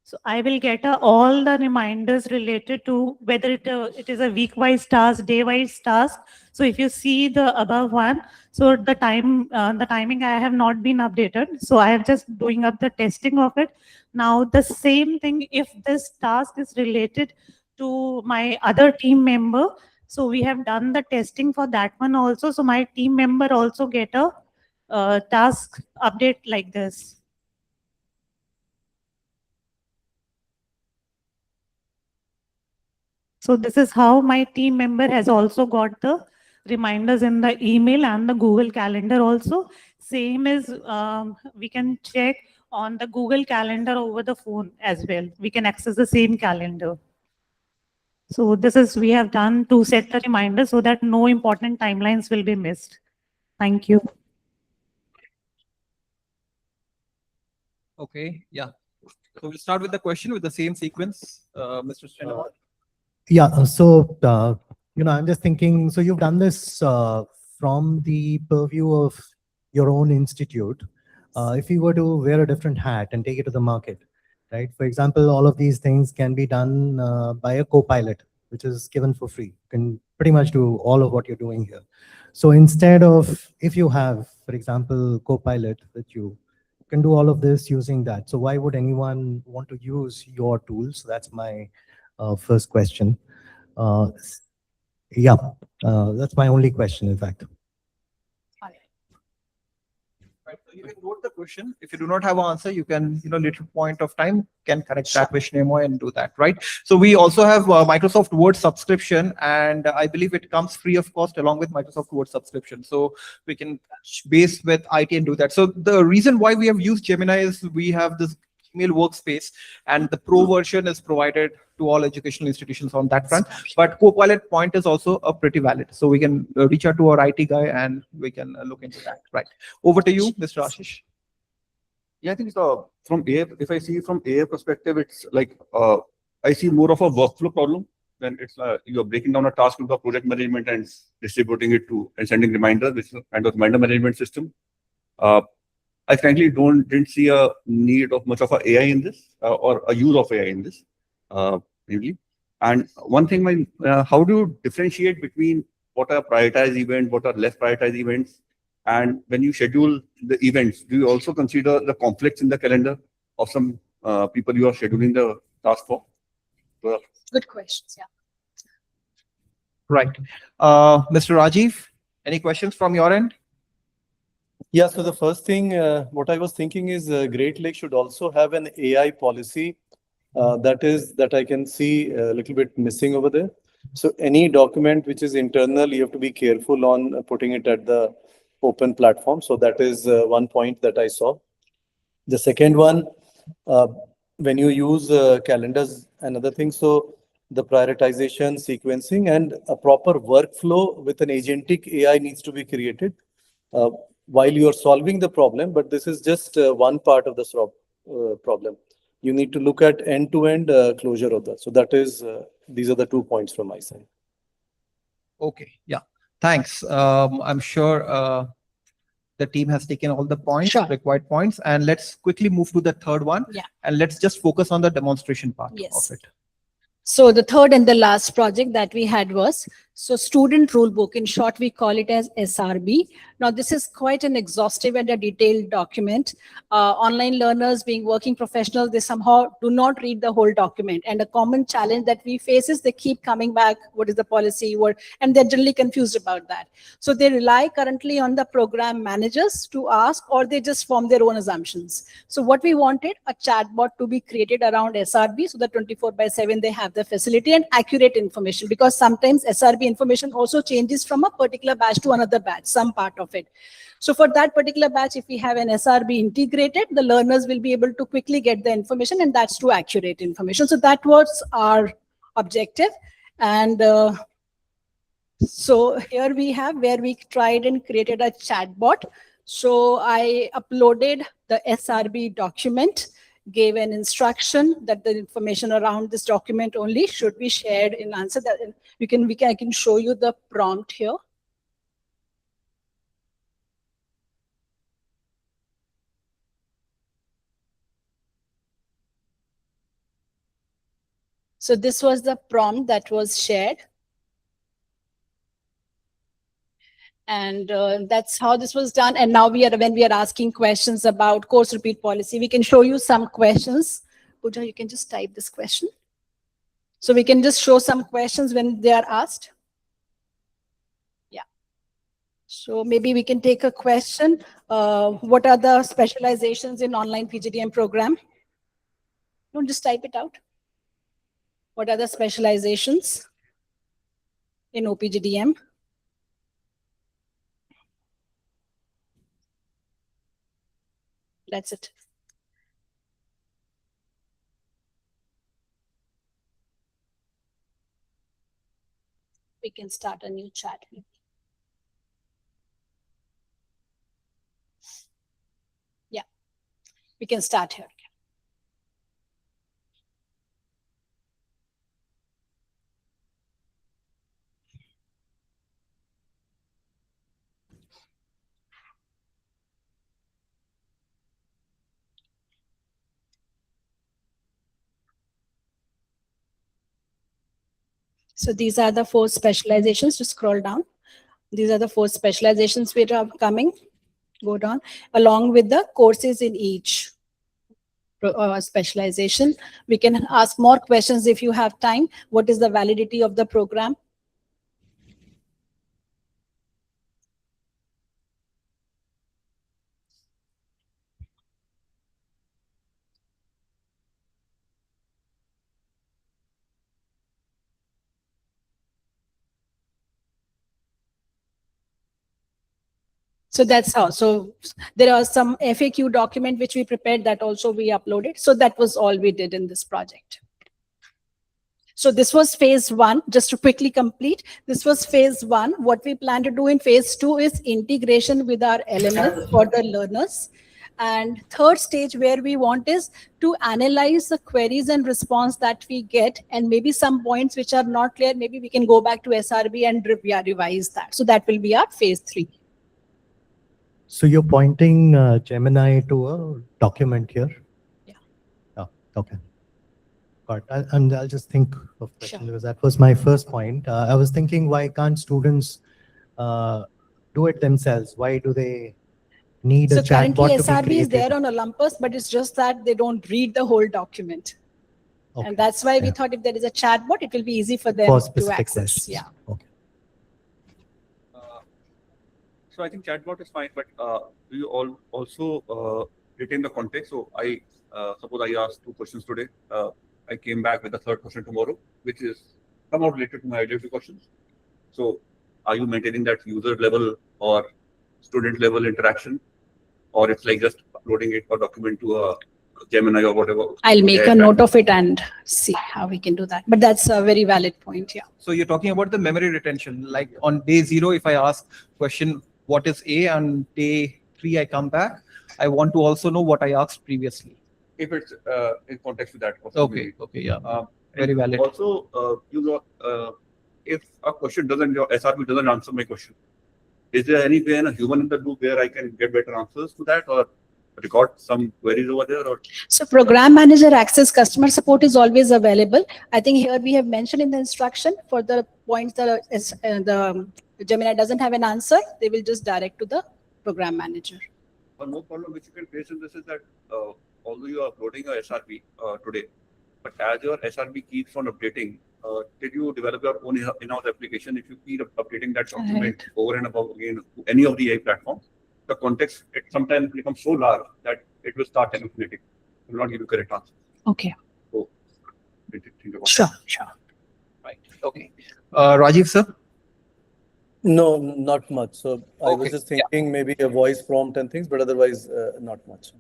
So I will get all the reminders related to whether it is a week-wise task, day-wise task. So if you see the above one, so the timing I have not been updated. So I am just doing up the testing of it. Now the same thing, if this task is related to my other team member, so we have done the testing for that one also. So my team member also get a task update like this. So this is how my team member has also got the reminders in the email and the Google Calendar also. Same as we can check on the Google Calendar over the phone as well. We can access the same calendar. So this is we have done to set the reminder so that no important timelines will be missed. Thank you. Okay, yeah. So we'll start with the question with the same sequence, Mr. Srinivas. Yeah, so, I'm just thinking, so you've done this from the purview of your own institute. If you were to wear a different hat and take it to the market, right? For example, all of these things can be done by a co-pilot, which is given for free. You can pretty much do all of what you're doing here. So instead of, if you have, for example, co-pilot that you can do all of this using that. So why would anyone want to use your tools? That's my first question. Yeah, that's my only question, in fact. Right, so you can note the question. If you do not have an answer, you can, little point of time, can correct that question and do that, right? So we also have Microsoft Word subscription, and I believe it comes free of cost along with Microsoft Word subscription. So we can base with IT and do that. So the reason why we have used Gemini is we have this email workspace, and the pro version is provided to all educational institutions on that front. But Copilot point is also a pretty valid. So we can reach out to our IT guy and we can look into that. Right. Over to you, Mr. Ashish. Yeah, I think from AI, if I see from AI perspective, it's like I see more of a workflow problem. Then it's you're breaking down a task into the project management and distributing it to and sending reminders, which is a kind of reminder management system. I frankly didn't see a need of much of a AI in this or a use of AI in this, really. And one thing, how do you differentiate between what are prioritized events, what are less prioritized events? And when you schedule the events, do you also consider the conflicts in the calendar of some people you are scheduling the task for? Good questions. Yeah. Right. Mr. Rajiv, any questions from your end? Yeah, so the first thing, what I was thinking is Great Lake should also have an AI policy that I can see a little bit missing over there. So any document which is internal, you have to be careful on putting it at the open platform. So that is one point that I saw. The second one, when you use calendars and other things, so the prioritization, sequencing, and a proper workflow with an agentic AI needs to be created while you are solving the problem. But this is just one part of the problem. You need to look at end-to-end closure of that. So that is, these are the 2 points from my side. Okay, yeah, thanks. I'm sure the team has taken all the points, Sure. required points, and let's quickly move to the third one. Yeah. And let's just focus on the demonstration part Yes. of it. So the third and the last project that we had was, so student rule book. In short, we call it as SRB. Now, this is quite an exhaustive and a detailed document. Online learners, being working professionals, they somehow do not read the whole document. And a common challenge that we face is they keep coming back, what is the policy, and they're generally confused about that. So they rely currently on the program managers to ask, or they just form their own assumptions. So what we wanted, a chatbot to be created around SRB, so that 24/7 they have the facility and accurate information, because sometimes SRB information also changes from a particular batch to another batch, some part of it. So for that particular batch, if we have an SRB integrated, the learners will be able to quickly get the information, and that's true accurate information. So that was our objective. And so here we have where we tried and created a chatbot. So I uploaded the SRB document, gave an instruction that the information around this document only should be shared in answer. That I can show you the prompt here. So this was the prompt that was shared. And that's how this was done. And now when we are asking questions about course repeat policy, we can show you some questions. Pooja, you can just type this question. So we can just show some questions when they are asked. Yeah. So maybe we can take a question. What are the specializations in online PGDM program? Don't just type it out. What are the specializations in OPGDM? That's it. We can start a new chat. Yeah, we can start here. So these are the 4 specializations. To scroll down. These are the 4 specializations which are coming. Go down along with the courses in each specialization. We can ask more questions if you have time. What is the validity of the program? So that's how. So there are some FAQ document which we prepared that also we uploaded. So that was all we did in this project. So this was phase 1. Just to quickly complete, this was phase 1. What we plan to do in phase 2 is integration with our LMS for the learners. And third stage where we want is to analyze the queries and response that we get, and maybe some points which are not clear, maybe we can go back to SRB and revise that. So that will be our phase 3. So you're pointing Gemini to a document here? Yeah. Oh, okay. Got it. And I'll just think of question Sure. because that was my first point. I was thinking, why can't students do it themselves? Why do they need a So currently chatbot to be SRB is created? there on Olympus, but it's just that they don't read the whole document. Okay. And that's why we Yeah. thought if there is a chatbot, it will be easy for them For to specific access. questions. Yeah. Okay. So I think chatbot is fine, but do you all also retain the context? So I suppose I asked 2 questions today. I came back with the 3rd question tomorrow, which is somewhat related to my earlier 2 questions. So are you maintaining that user level or student level interaction, or it's like just uploading it or document to a Gemini or whatever? I'll make AI a note platform? of it and see how we can do that. But that's a very valid point. Yeah. So you're talking about the memory retention. Like on day 0, if I ask question, what is A, and day 3, I come back, I want to also know what I asked previously. If it's in context with that. Okay. Okay. Yeah. Very And valid. Also, if a question your SRB doesn't answer my question, is there any way in a human in the loop where I can get better answers to that, or record some queries over there? Or So program manager access customer support is always available. I think here we have mentioned in the instruction for the points that the Gemini doesn't have an answer, they will just direct to the program manager. one more problem which you can face in this is that although you are uploading a SRB today, but as your SRB keeps on updating, did you develop your own in-house application? If you keep updating that document over and above again to any of the AI platforms, the context it sometimes becomes so large that it will start hallucinating. It will not give you correct answers. Okay. So, think about Sure. Sure. Right. Okay. Rajiv sir. No, not much. So I was Okay, just thinking maybe a voice prompt and things, but otherwise not much.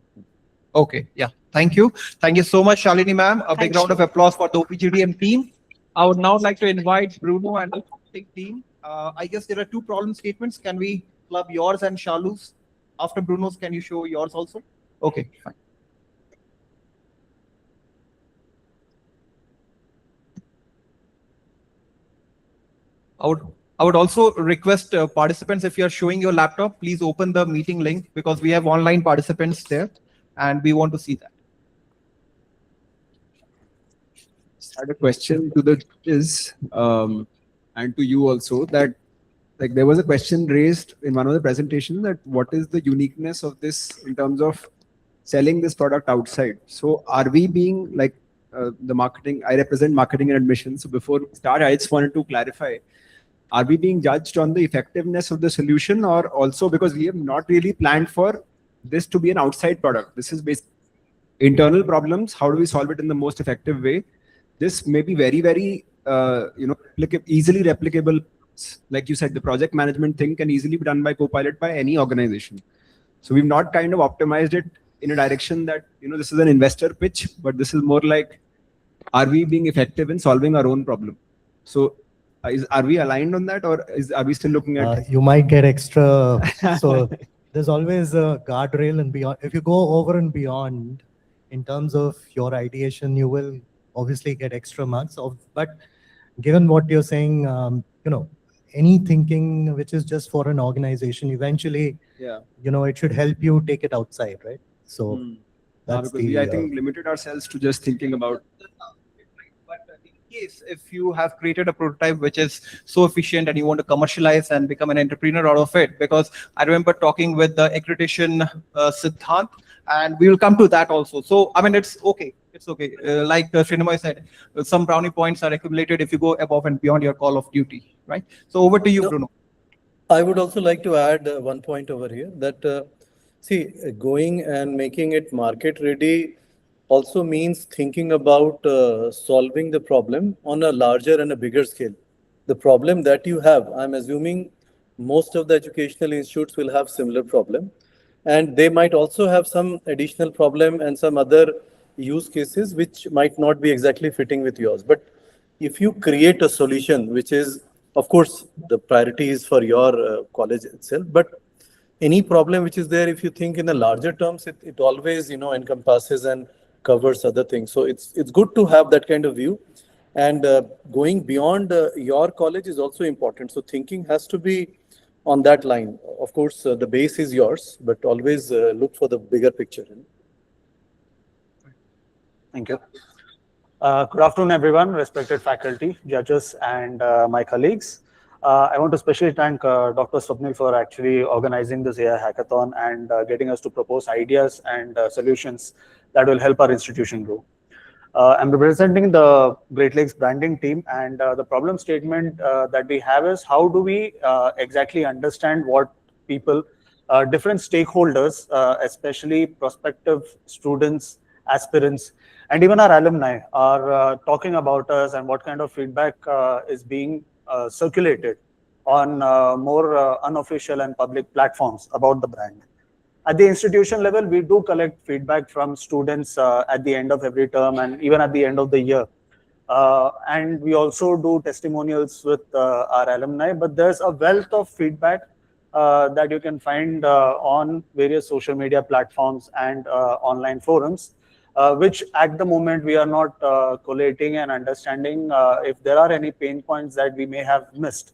Okay. Yeah. Thank you. Thank you so much, Shalini ma'am. A big Thank round you. of applause for the OPGDM team. I would now like to invite Bruno and the big team. I guess there are 2 problem statements. Can we club yours and Shalu's? After Bruno's, can you show yours also? Okay, fine. I would also request participants, if you are showing your laptop, please open the meeting link because we have online participants there and we want to see that. I had a question to the judges and to you also, that like there was a question raised in one of the presentations that what is the uniqueness of this in terms of selling this product outside. So are we being like the marketing, I represent marketing and admissions. So before we start, I just wanted to clarify, are we being judged on the effectiveness of the solution, or also because we have not really planned for this to be an outside product? This is basically internal problems. How do we solve it in the most effective way? This may be very, very, easily replicable. Like you said, the project management thing can easily be done by Copilot by any organization. So we've not kind of optimized it in a direction that, this is an investor pitch, but this is more like, are we being effective in solving our own problem? So are we aligned on that, or are we still looking at? You might get extra. So there's always a guardrail and beyond. If you go over and beyond in terms of your ideation, you will obviously get extra marks. But given what you're saying, any thinking which is just for an organization, eventually, it should help you take it outside, right? So that's because we, I think, limited ourselves to just thinking about. But in case if you have created a prototype which is so efficient and you want to commercialize and become an entrepreneur out of it, because I remember talking with the accreditation Siddhant, and we will come to that also. So I mean, it's okay. It's okay. Like Srinivas said, some brownie points are accumulated if you go above and beyond your call of duty, right? So over to you, Bruno. I would also like to add one point over here that, going and making it market ready also means thinking about solving the problem on a larger and a bigger scale. The problem that you have, I'm assuming most of the educational institutes will have similar problem, and they might also have some additional problem and some other use cases which might not be exactly fitting with yours. But if you create a solution which is, of course, the priority is for your college itself, but any problem which is there, if you think in the larger terms, it always encompasses and covers other things. So it's good to have that kind of view, and going beyond your college is also important. So thinking has to be on that line. Of course, the base is yours, but always look for the bigger picture. Thank you. Good afternoon, everyone, respected faculty, judges, and my colleagues. I want to especially thank Dr. Swapnil for actually organizing this AI hackathon and getting us to propose ideas and solutions that will help our institution grow. I'm representing the Great Lakes branding team, and the problem statement that we have is how do we exactly understand what people, different stakeholders, especially prospective students, aspirants, and even our alumni are talking about us, and what kind of feedback is being circulated on more unofficial and public platforms about the brand. At the institution level, we do collect feedback from students at the end of every term and even at the end of the year. And we also do testimonials with our alumni, but there's a wealth of feedback that you can find on various social media platforms and online forums, which at the moment we are not collating and understanding if there are any pain points that we may have missed.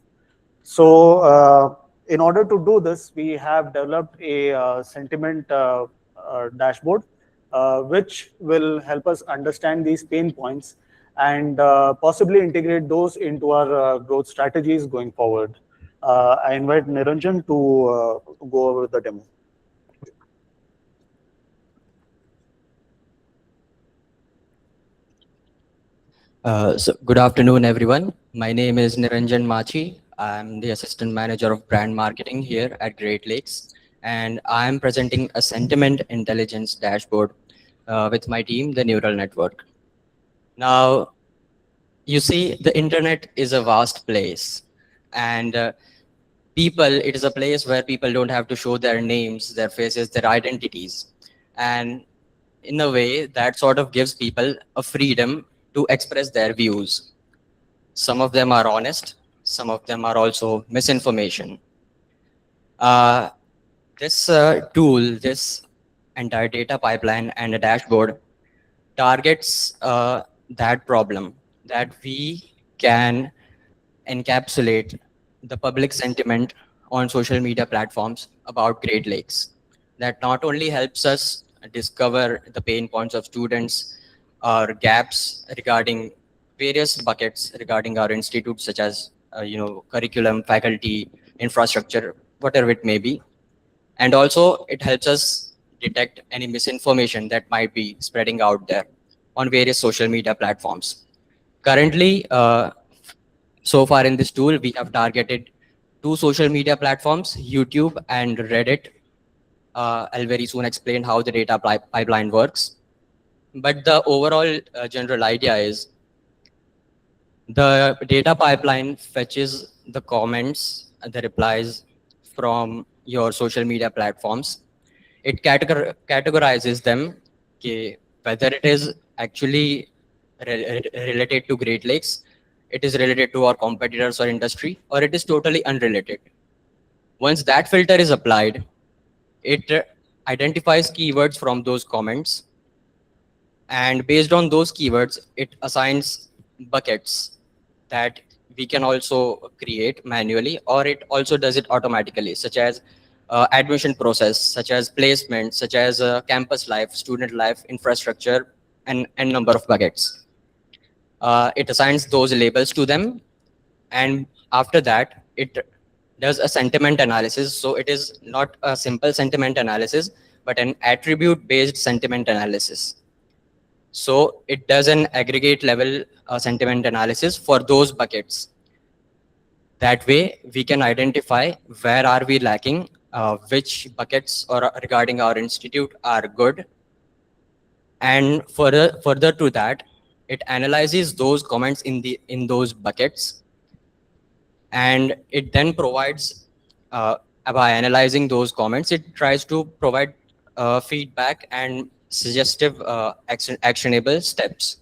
So in order to do this, we have developed a sentiment dashboard, which will help us understand these pain points and possibly integrate those into our growth strategies going forward. I invite Niranjan to go over the demo. So good afternoon, everyone. My name is Niranjan Machi. I'm the assistant manager of brand marketing here at Great Lakes, and I'm presenting a sentiment intelligence dashboard with my team, the Neural Network. Now, you see, the internet is a vast place, and it is a place where people don't have to show their names, their faces, their identities. And in a way, that sort of gives people a freedom to express their views. Some of them are honest, some of them are also misinformation. This tool, this entire data pipeline and a dashboard targets that problem, that we can encapsulate the public sentiment on social media platforms about Great Lakes. That not only helps us discover the pain points of students or gaps regarding various buckets regarding our institute, such as curriculum, faculty, infrastructure, whatever it may be, and also it helps us detect any misinformation that might be spreading out there on various social media platforms. Currently, so far in this tool, we have targeted 2 social media platforms, YouTube and Reddit. I'll very soon explain how the data pipeline works. But the overall general idea is the data pipeline fetches the comments, the replies from your social media platforms. It categorizes them, whether it is actually related to Great Lakes, it is related to our competitors or industry, or it is totally unrelated. Once that filter is applied, it identifies keywords from those comments, and based on those keywords, it assigns buckets that we can also create manually, or it also does it automatically, such as admission process, such as placement, such as campus life, student life, infrastructure, and number of buckets. It assigns those labels to them, and after that, it does a sentiment analysis. So it is not a simple sentiment analysis, but an attribute-based sentiment analysis. So it does an aggregate level sentiment analysis for those buckets. That way, we can identify where are we lacking, which buckets or regarding our institute are good. And further to that, it analyzes those comments in those buckets, and it then provides, by analyzing those comments, it tries to provide feedback and suggestive actionable steps.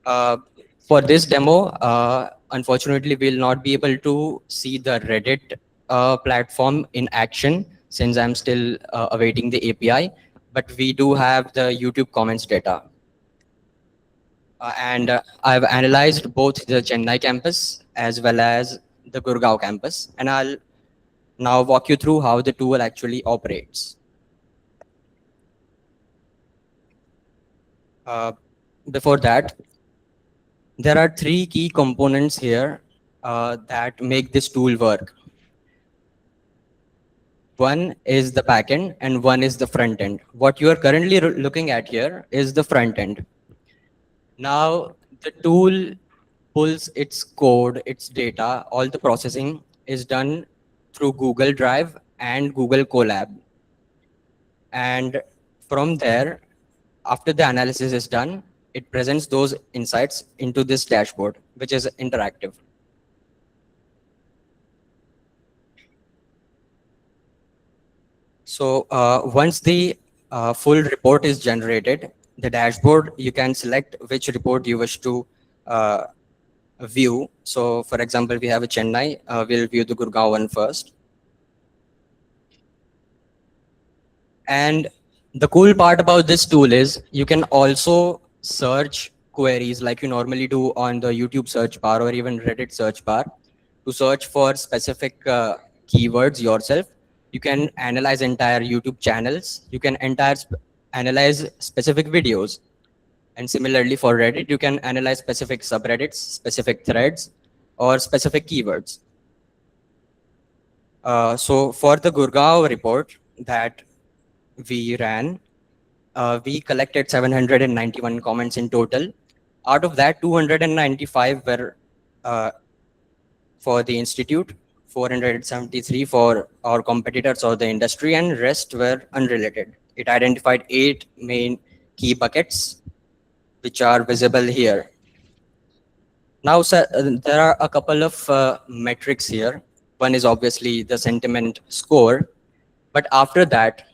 For this demo, unfortunately, we'll not be able to see the Reddit platform in action since I'm still awaiting the API, but we do have the YouTube comments data. And I've analyzed both the Chennai campus as well as the Gurgaon campus, and I'll now walk you through how the tool actually operates. Before that, there are 3 key components here that make this tool work. One is the back end and one is the front end. What you are currently looking at here is the front end. Now, the tool pulls its code, its data, all the processing is done through Google Drive and Google Colab. And from there, after the analysis is done, it presents those insights into this dashboard, which is interactive. So once the full report is generated, the dashboard, you can select which report you wish to view. So for example, we have a Chennai, we'll view the Gurgaon one first. And the cool part about this tool is you can also search queries like you normally do on the YouTube search bar or even Reddit search bar to search for specific keywords yourself. You can analyze entire YouTube channels. You can analyze specific videos. And similarly for Reddit, you can analyze specific subreddits, specific threads, or specific keywords. So for the Gurgaon report that we ran, we collected 791 comments in total. Out of that, 295 were for the institute, 473 for our competitors or the industry, and rest were unrelated. It identified 8 main key buckets, which are visible here. Now, sir, there are a couple of metrics here. One is obviously the sentiment score, but after that,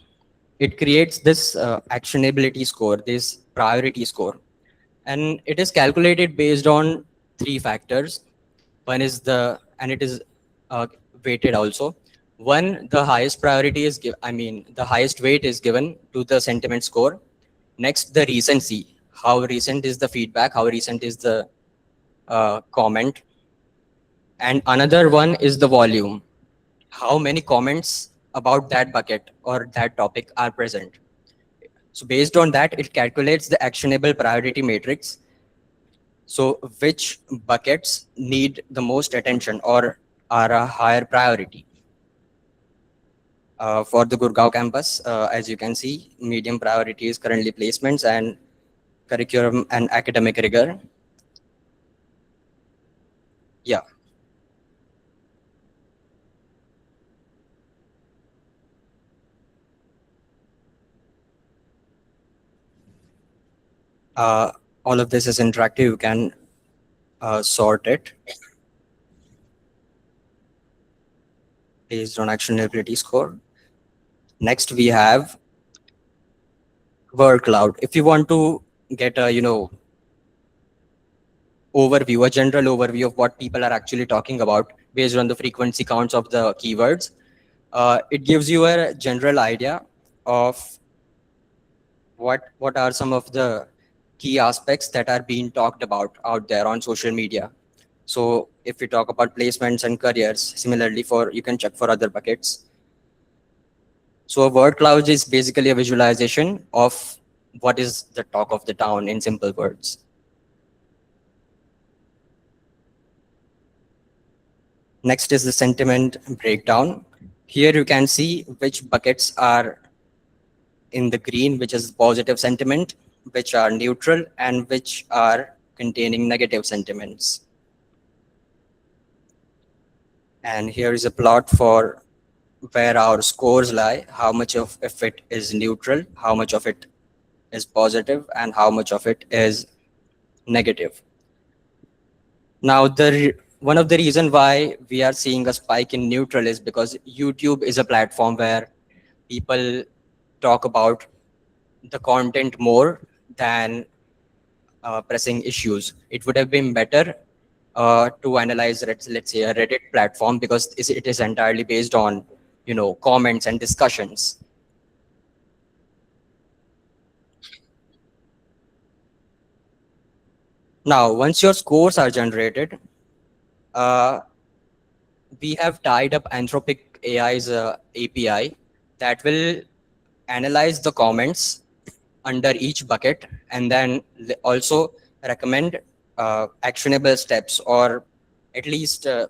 it creates this actionability score, this priority score. And it is calculated based on 3 factors. One is and it is weighted also. One, the highest priority is, the highest weight is given to the sentiment score. Next, the recency. How recent is the feedback? How recent is the comment? And another one is the volume. How many comments about that bucket or that topic are present? So based on that, it calculates the actionable priority matrix. So which buckets need the most attention or are a higher priority? For the Gurgaon campus, as you can see, medium priority is currently placements and curriculum and academic rigor. Yeah. All of this is interactive. You can sort it based on actionability score. Next, we have word cloud. If you want to get a overview, a general overview of what people are actually talking about based on the frequency counts of the keywords, it gives you a general idea of what are some of the key aspects that are being talked about out there on social media. So if we talk about placements and careers, similarly you can check for other buckets. So a word cloud is basically a visualization of what is the talk of the town in simple words. Next is the sentiment breakdown. Here you can see which buckets are in the green, which is positive sentiment, which are neutral, and which are containing negative sentiments. And here is a plot for where our scores lie, how much of it is neutral, how much of it is positive, and how much of it is negative. Now, one of the reasons why we are seeing a spike in neutral is because YouTube is a platform where people talk about the content more than pressing issues. It would have been better to analyze, let's say, a Reddit platform, because it is entirely based on comments and discussions. Now, once your scores are generated, we have tied up Anthropic AI's API that will analyze the comments under each bucket and then also recommend actionable steps or at least a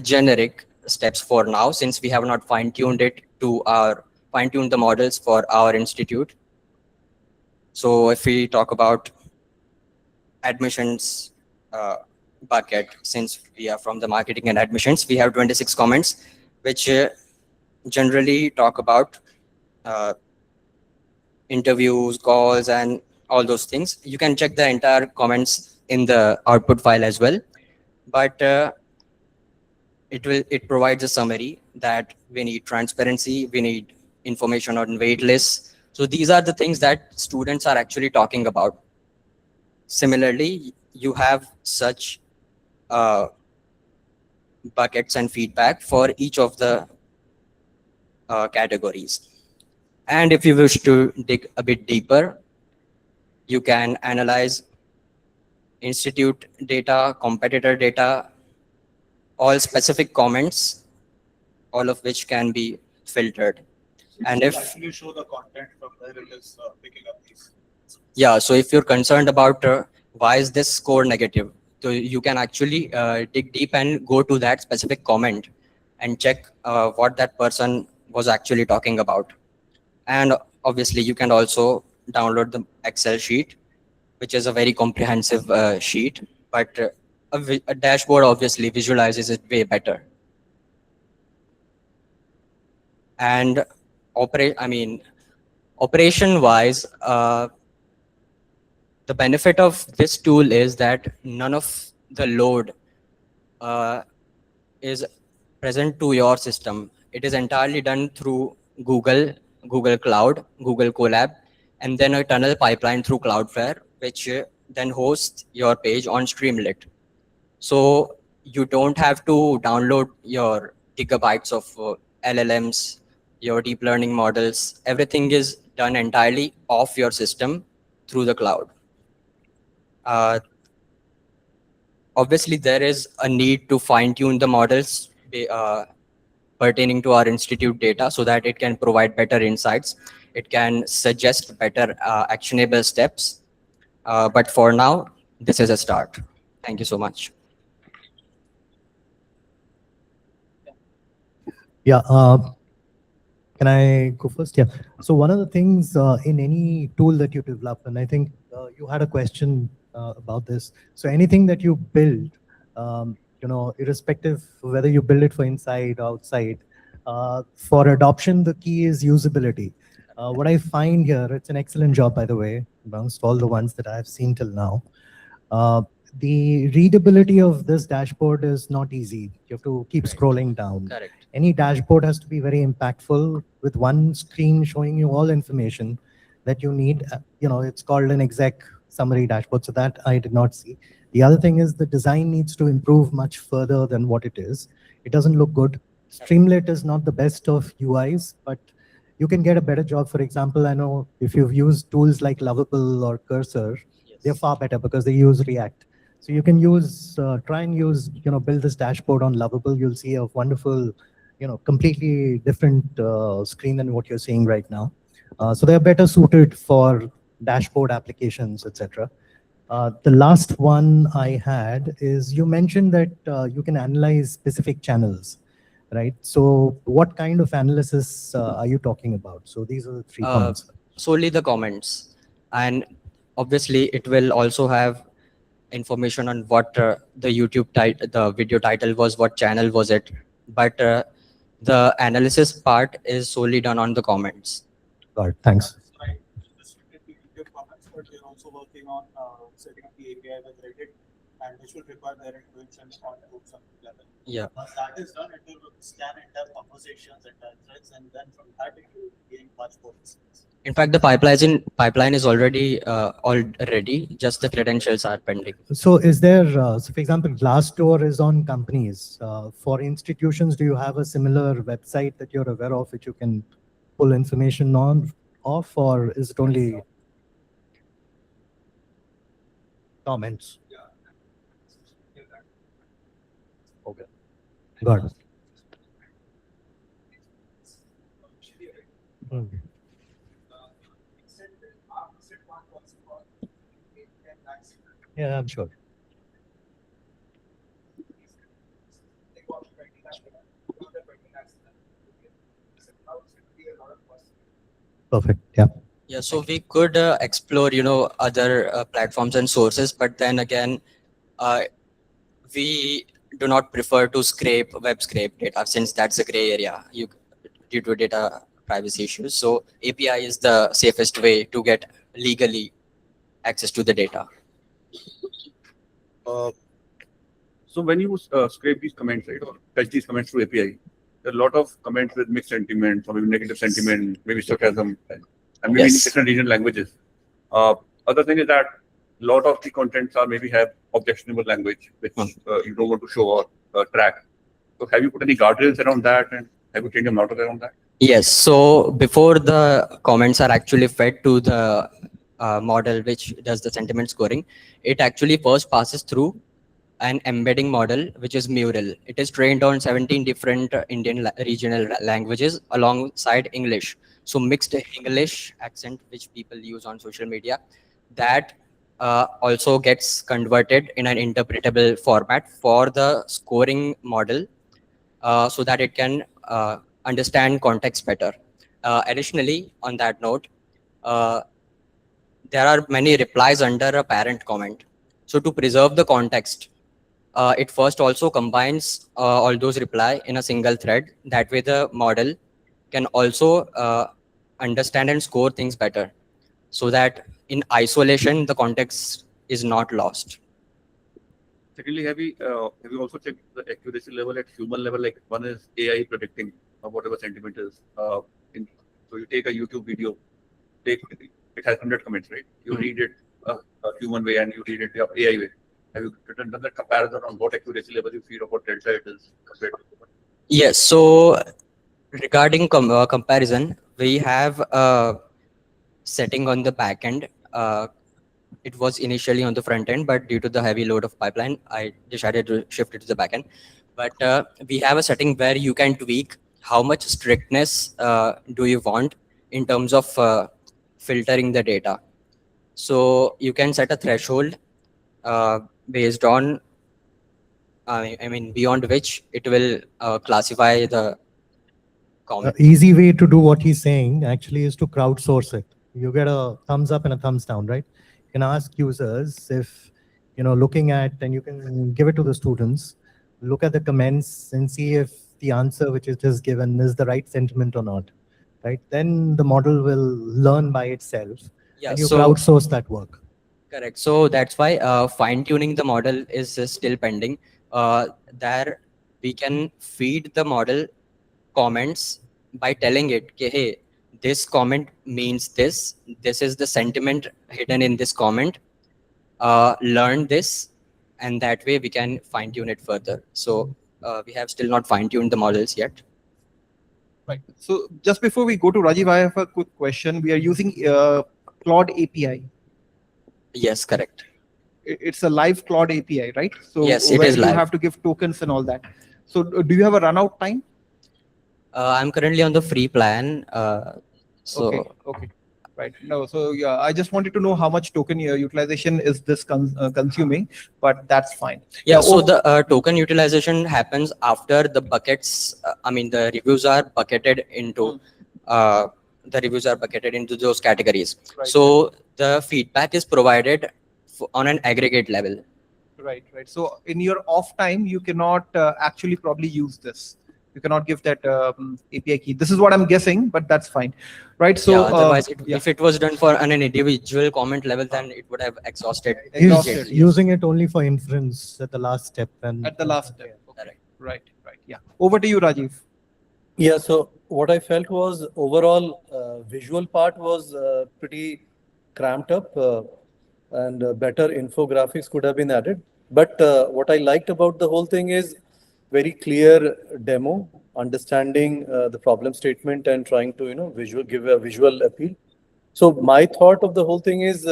generic steps for now, since we have not fine-tuned the models for our institute. So if we talk about admissions bucket, since we are from the marketing and admissions, we have 26 comments, which generally talk about uh, interviews, calls, and all those things. You can check the entire comments in the output file as well. But it provides a summary that we need transparency, we need information on wait lists. So these are the things that students are actually talking about. Similarly, you have such buckets and feedback for each of the categories. And if you wish to dig a bit deeper, you can analyze institute data, competitor data, all specific comments, all of which can be filtered. And if actually show the content from where it is picking up these. yeah, so if you're concerned about why is this score negative, so you can actually dig deep and go to that specific comment and check what that person was actually talking about. And obviously you can also download the Excel sheet, which is a very comprehensive sheet, but a dashboard obviously visualizes it way better. And operation wise, the benefit of this tool is that none of the load is present to your system. It is entirely done through Google Cloud, Google Colab, and then a tunnel pipeline through Cloudflare, which then hosts your page on Streamlit. So you don't have to download your gigabytes of LLMs, your deep learning models. Everything is done entirely off your system through the cloud. Obviously, there is a need to fine-tune the models pertaining to our institute data so that it can provide better insights. It can suggest better actionable steps. But for now, this is a start. Thank you so much. Yeah. Can I go first? Yeah. So one of the things in any tool that you develop, and I think you had a question about this. So anything that you build, irrespective of whether you build it for inside or outside, for adoption, the key is usability. What I find here, it's an excellent job, by the way, amongst all the ones that I've seen till now. The readability of this dashboard is not easy. You have to keep scrolling down. Correct. Any dashboard has to be very impactful with one screen showing you all information that you need. It's called an exec summary dashboard. So that I did not see. The other thing is the design needs to improve much further than what it is. It doesn't look good. Streamlit is not the best of UIs, but you can get a better job. For example, I know if you've used tools like Lovable or Cursor, they're far better because they use React. So you can try and use, build this dashboard on Lovable. You'll see a wonderful, completely different screen than what you're seeing right now. So they're better suited for dashboard applications, etc. The last one I had is you mentioned that you can analyze specific channels, right? So what kind of analysis are you talking about? So these are the 3 points. Solely the comments. And obviously it will also have information on what the video title was, what channel was it. But the analysis part is solely done on the comments. Got it. Thanks. Right. Your comments, but we're also working on setting up the API with Reddit, and which will require their intervention on some level. Yeah. Once that is done, it will scan entire conversations, entire threads, and then from that it will gain much more insights. In fact, the pipeline is already ready. Just the credentials are pending. So is there, so for example, Glassdoor is on companies. For institutions, do you have a similar website that you're aware of which you can pull information off, or is it only comments? Okay. Got it. Yeah, I'm sure. Perfect. Yeah. Yeah, so we could explore, other platforms and sources, but then again, we do not prefer to web scrape data since that's a gray area due to data privacy issues. So API is the safest way to get legally access to the data. So when you scrape these comments, right, or fetch these comments through API, there are a lot of comments with mixed sentiments or maybe negative sentiment, maybe sarcasm, and maybe in Yes. different regional languages. Other thing is that a lot of the contents are maybe have objectionable language, which you don't want to show or track. So have you put any guardrails around that, and have you changed your model around that? Yes, so before the comments are actually fed to the model which does the sentiment scoring, it actually first passes through an embedding model, which is Mural. It is trained on 17 different Indian regional languages alongside English. So mixed English accent, which people use on social media, that also gets converted in an interpretable format for the scoring model so that it can understand context better. Additionally, on that note, there are many replies under a parent comment. So to preserve the context, it first also combines all those reply in a single thread. That way the model can also understand and score things better so that in isolation, the context is not lost. Secondly, have you also checked the accuracy level at human level? Like one is AI predicting whatever sentiment is. So you take a YouTube video, it has 100 comments, right? You read it a human way and you read it the AI way. Have you done that comparison on what accuracy level you feel or what delta it is compared to human? Yes. So regarding comparison, we have a setting on the back end. It was initially on the front end, but due to the heavy load of pipeline, I decided to shift it to the back end. But we have a setting where you can tweak how much strictness do you want in terms of filtering the data. So you can set a threshold based on, I mean, beyond which it will classify the comment. Easy way to do what he's saying actually is to crowdsource it. You get a thumbs up and a thumbs down, right? You can ask users if, looking at, and you can give it to the students, look at the comments and see if the answer which is just given is the right sentiment or not, right? Then the model will learn by itself Yeah, and you so crowdsource that work. correct. So that's why fine-tuning the model is still pending. There we can feed the model comments by telling it, okay, hey, this comment means this. This is the sentiment hidden in this comment. Learn this, and that way we can fine-tune it further. So we have still not fine-tuned the models yet. Right. So just before we go to Rajiv, I have a quick question. We are using Claude API. Yes, correct. It's a live Claude API, right? So Yes, it where is you live. have to give tokens and all that. So do you have a run out time? I'm currently on the free plan. Okay. Right. No, so yeah, I just wanted to know how much token utilization is this consuming, but that's fine. Yeah, so the token utilization happens after the buckets. I mean, the reviews are bucketed into those categories. Right. So the feedback is provided on an aggregate level. Right. So in your off time, you cannot actually probably use this. You cannot give that API key. This is what I'm guessing, but that's fine. Right. So yeah, otherwise, if it was done for an individual comment level, then it would have exhausted. Using it only for inference at the last step. And at the last step. Okay. Right. Yeah. Over to you, Rajiv. Yeah, so what I felt was overall visual part was pretty cramped up and better infographics could have been added. But what I liked about the whole thing is very clear demo, understanding the problem statement and trying to give a visual appeal. So my thought of the whole thing is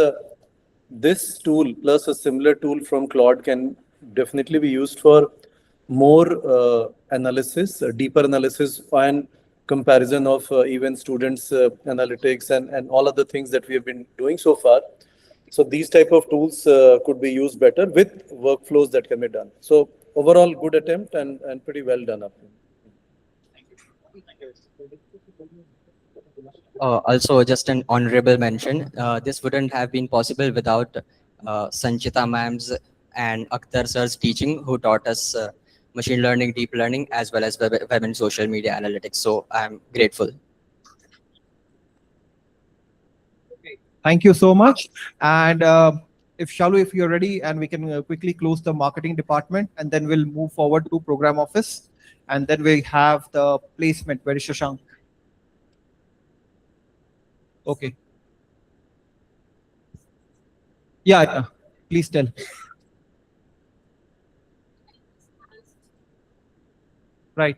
this tool plus a similar tool from Claude can definitely be used for more analysis, deeper analysis and comparison of even students' analytics and all other things that we have been doing so far. So these type of tools could be used better with workflows that can be done. So overall, good attempt and pretty well done up. Thank you. Also, just an honorable mention. This wouldn't have been possible without Sanchita ma'am's and Akhtar sir's teaching, who taught us machine learning, deep learning, as well as web and social media analytics. So I'm grateful. Thank you so much. And if Shalu, if you're ready, and we can quickly close the marketing department, and then we'll move forward to program office, and then we have the placement. Where is Shashank? Okay. Yeah, please tell. Right.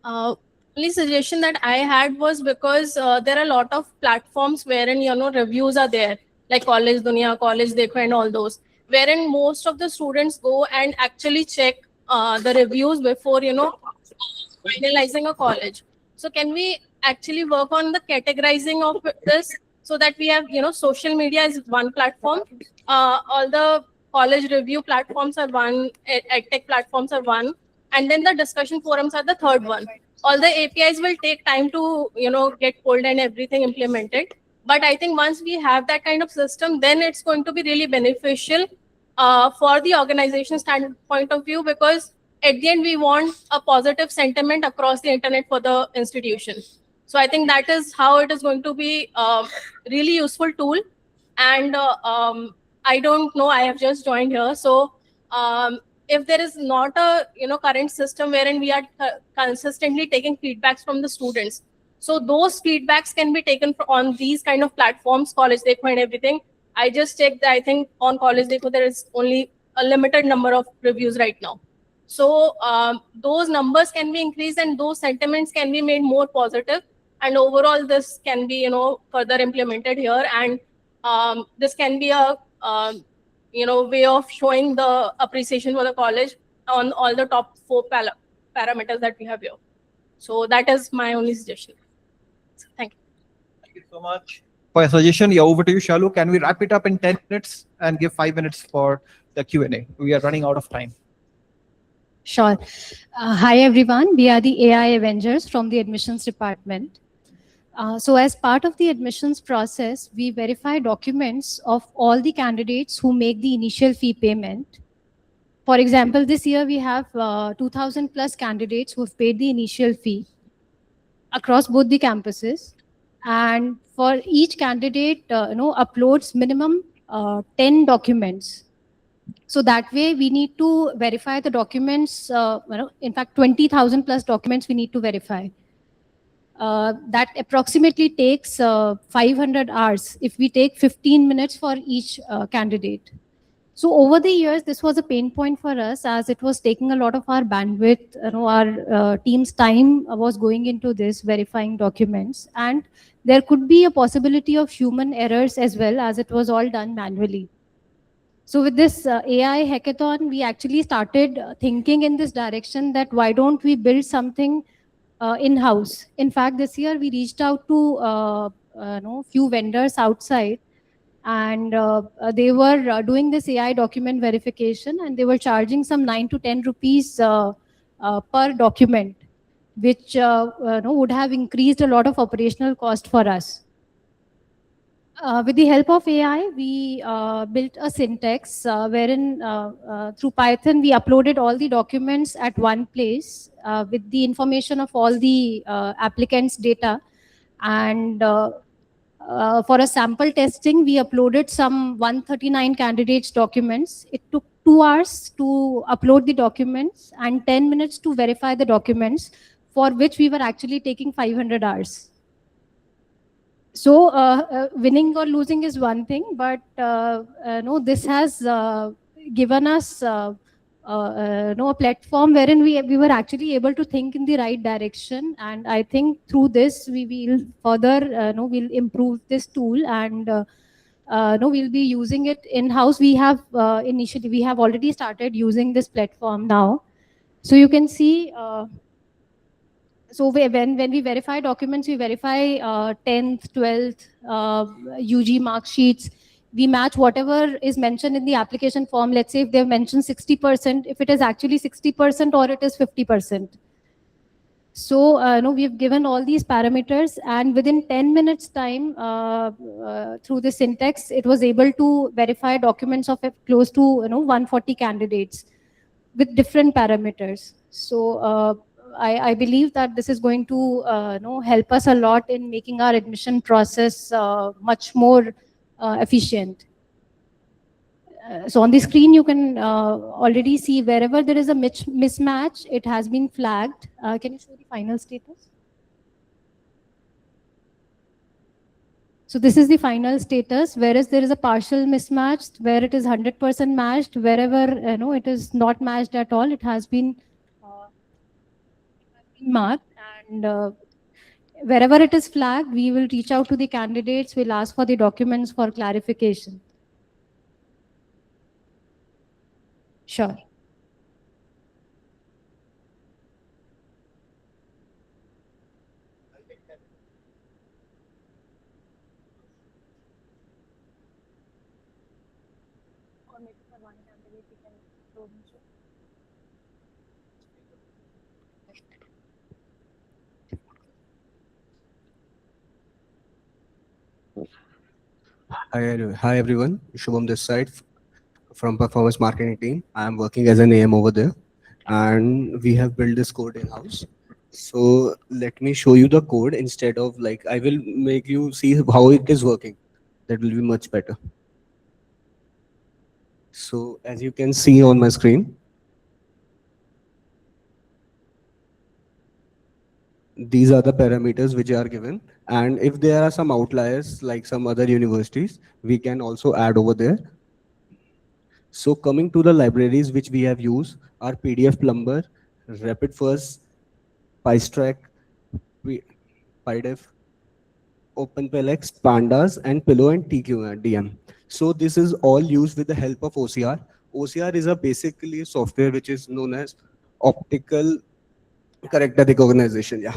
Only suggestion that I had was because there are a lot of platforms wherein reviews are there, like College Dunia, College Dekho, and all those, wherein most of the students go and actually check the reviews before finalizing a college. So can we actually work on the categorizing of this so that we have social media is one platform, all the college review platforms are one, edtech platforms are one, and then the discussion forums are the third one. All the APIs will take time to get pulled and everything implemented. But I think once we have that kind of system, then it's going to be really beneficial for the organization standpoint of view, because at the end we want a positive sentiment across the internet for the institution. So I think that is how it is going to be a really useful tool. And I don't know, I have just joined here, so if there is not a current system wherein we are consistently taking feedbacks from the students, so those feedbacks can be taken on these kind of platforms, College Dekho and everything. I just checked, I think on College Dekho there is only a limited number of reviews right now. So those numbers can be increased and those sentiments can be made more positive, and overall this can be further implemented here, and this can be a way of showing the appreciation for the college on all the top 4 parameters that we have here. So that is my only suggestion. So, thank you. Thank you so much for your suggestion. Yeah, over to you, Shalu. Can we wrap it up in 10 minutes and give 5 minutes for the Q&A? We are running out of time. Sure. Hi, everyone. We are the AI Avengers from the admissions department. So as part of the admissions process, we verify documents of all the candidates who make the initial fee payment. For example, this year we have 2,000 plus candidates who have paid the initial fee across both the campuses. And for each candidate, uploads minimum 10 documents. So that way we need to verify the documents, in fact, 20,000 plus documents we need to verify. That approximately takes 500 hours if we take 15 minutes for each candidate. So over the years, this was a pain point for us as it was taking a lot of our bandwidth. Our team's time was going into this verifying documents, and there could be a possibility of human errors as well, as it was all done manually. So with this AI hackathon, we actually started thinking in this direction that why don't we build something in-house. In fact, this year we reached out to few vendors outside, and they were doing this AI document verification, and they were charging some 9 to 10 rupees per document, which would have increased a lot of operational cost for us. With the help of AI, we built a syntax wherein through Python, we uploaded all the documents at one place with the information of all the applicants' data. And for a sample testing, we uploaded some 139 candidates' documents. It took 2 hours to upload the documents and 10 minutes to verify the documents, for which we were actually taking 500 hours. So winning or losing is one thing, but this has given us a platform wherein we were actually able to think in the right direction. And I think through this, we will further, we'll improve this tool, and we'll be using it in-house. We have we have already started using this platform now. So you can see, so when we verify documents, we verify 10th, 12th, UG mark sheets. we match whatever is mentioned in the application form. Let's say if they've mentioned 60%, if it is actually 60% or it is 50%. So, we've given all these parameters, and within 10 minutes time, through the syntax, it was able to verify documents of close to 140 candidates with different parameters. So, I believe that this is going to help us a lot in making our admission process much more efficient. So on the screen, you can already see wherever there is a mismatch, it has been flagged. Can you show the final status? So this is the final status, whereas there is a partial mismatch, where it is 100% matched, wherever it is not matched at all, it has been marked, and wherever it is flagged, we will reach out to the candidates, we'll ask for the documents for clarification. Sure. Hi everyone. Shubham this side from performance marketing team. I am working as an AM over there, and we have built this code in house. So let me show you the code instead of like I will make you see how it is working. That will be much better. So as you can see on my screen, these are the parameters which are given, and if there are some outliers like some other universities, we can also add over there. So coming to the libraries which we have used are PDF Plumber, Rapid First, PyStrack, PyDef, OpenPLX, Pandas, and Pillow and TQDM. So this is all used with the help of OCR. OCR is a basically software which is known as optical character recognition. Yeah.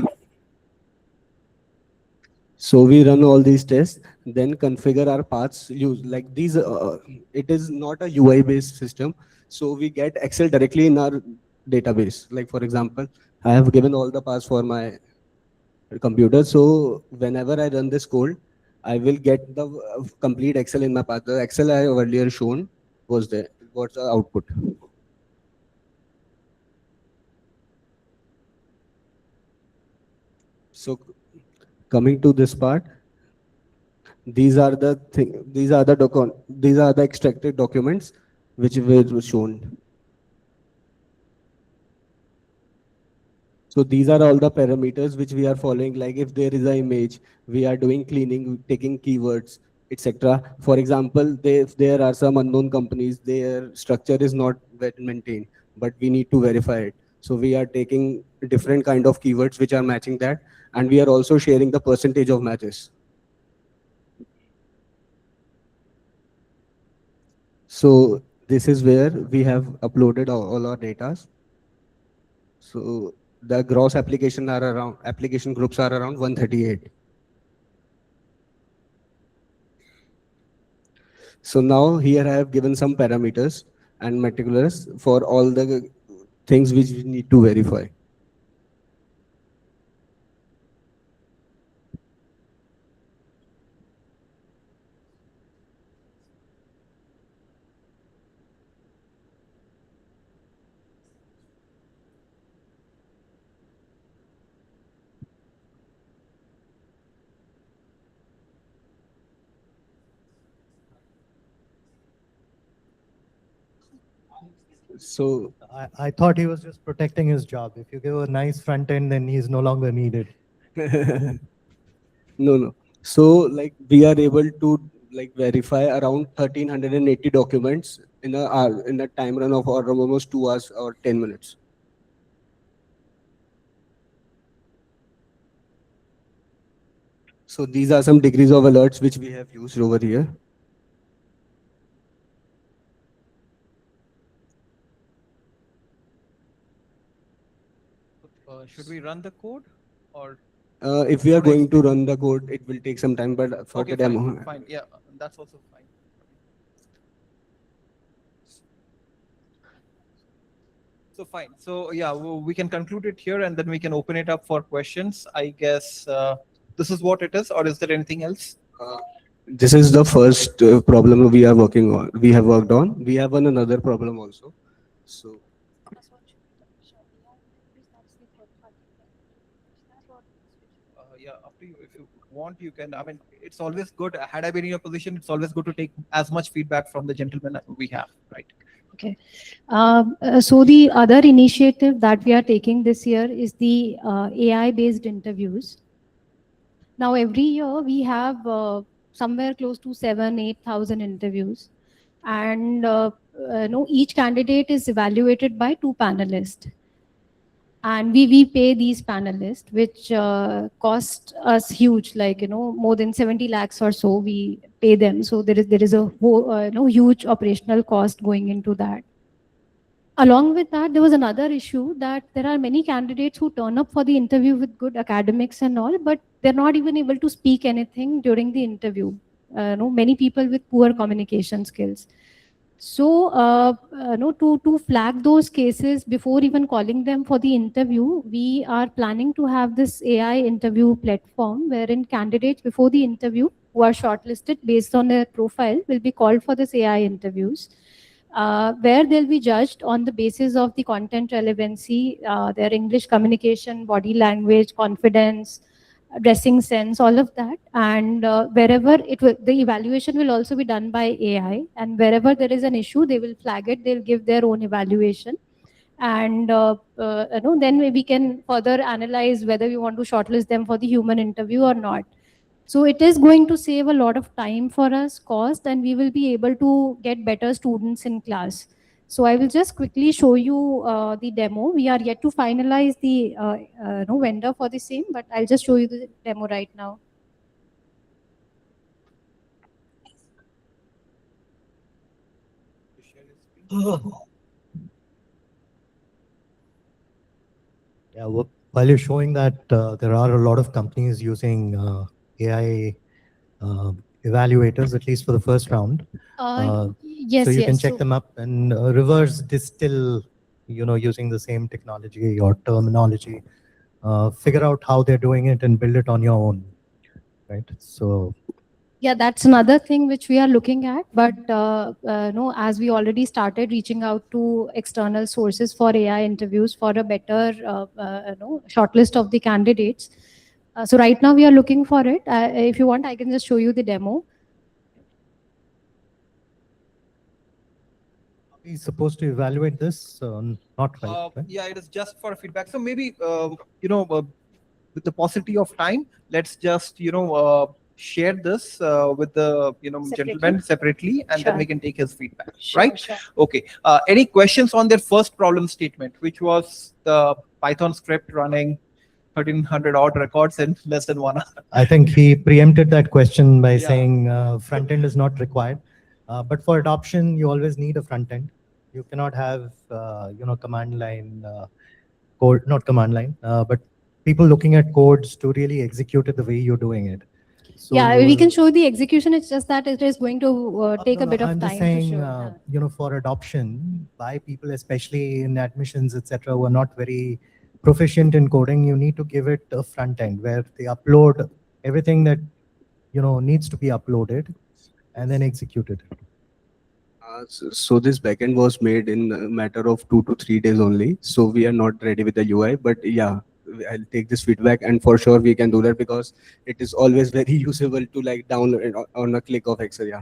So we run all these tests, then configure our paths. Use like these. It is not a UI based system, so we get Excel directly in our database. Like for example, I have given all the paths for my computer. So whenever I run this code, I will get the complete Excel in my path. The Excel I have earlier shown was there. What's the output? So coming to this part, these are the these are the extracted documents which were shown. So these are all the parameters which we are following. Like if there is an image, we are doing cleaning, taking keywords, etc. For example, if there are some unknown companies, their structure is not well maintained, but we need to verify it. So we are taking different kind of keywords which are matching that, and we are also sharing the percentage of matches. So this is where we have uploaded all our data. So the gross application groups are around 138. So now here I have given some parameters and particulars for all the things which we need to verify. So I thought he was just protecting his job. If you give a nice front end, then he's no longer needed. No. So like we are able to like verify around 1380 documents in a time run of almost 2 hours or 10 minutes. So these are some degrees of alerts which we have used over here. Should we run the code or? If we are going to run the code, it will take some time, but for Okay, the demo. fine. Yeah, that's also fine. So fine. So yeah, we can conclude it here and then we can open it up for questions. I guess this is what it is, or is there anything else? This is the first problem we are working on. We have worked on. We have another problem also. So Yeah, up to you. If you want, you can. I mean, it's always good. Had I been in your position, it's always good to take as much feedback from the gentleman we have, right? Okay. So the other initiative that we are taking this year is the AI-based interviews. Now, every year we have somewhere close to 8,000 interviews, and no, each candidate is evaluated by 2 panelists, and we pay these panelists, which cost us huge, like more than 70 lakhs or so. We pay them, so there is a huge operational cost going into that. Along with that, there was another issue that there are many candidates who turn up for the interview with good academics and all, but they're not even able to speak anything during the interview. Many people with poor communication skills. So, to flag those cases before even calling them for the interview, we are planning to have this AI interview platform wherein candidates before the interview who are shortlisted based on their profile will be called for this AI interviews. Where they'll be judged on the basis of the content relevancy, their English communication, body language, confidence, dressing sense, all of that. And wherever the evaluation will also be done by AI. And wherever there is an issue, they will flag it. They'll give their own evaluation. And then we can further analyze whether we want to shortlist them for the human interview or not. So it is going to save a lot of time for us, cost, and we will be able to get better students in class. So I will just quickly show you the demo. We are yet to finalize the vendor for the same, but I'll just show you the demo right now. Yeah, while you're showing that, there are a lot of companies using AI evaluators, at least for the first round. Yes, so you can yes. check them up and reverse distill, using the same technology or terminology. Figure out how they're doing it and build it on your own, right? So yeah, that's another thing which we are looking at. But as we already started reaching out to external sources for AI interviews for a better shortlist of the candidates. So right now we are looking for it. If you want, I can just show you the demo. are we supposed to evaluate this? Not right, right? Yeah, it is just for feedback. So maybe with the paucity of time, let's just share this with the gentleman separately, and then we can take his feedback. Right? Sure. Okay. Any questions on their first problem statement, which was the Python script running 1,300 odd records in less than 1 hour? I think he preempted that question by saying front end is not required. But for adoption, you always need a front end. You cannot have, command line code, not command line, but people looking at codes to really execute it the way you're doing it. So yeah, we can show the execution. It's just that it is going to take a bit of I'm time just saying, to show. for adoption by people, especially in admissions, etc., who are not very proficient in coding, you need to give it a front end where they upload everything that needs to be uploaded and then executed. So this backend was made in a matter of 2 to 3 days only. So we are not ready with the UI, but yeah, I'll take this feedback and for sure we can do that because it is always very usable to like download it on a click of Excel. Yeah.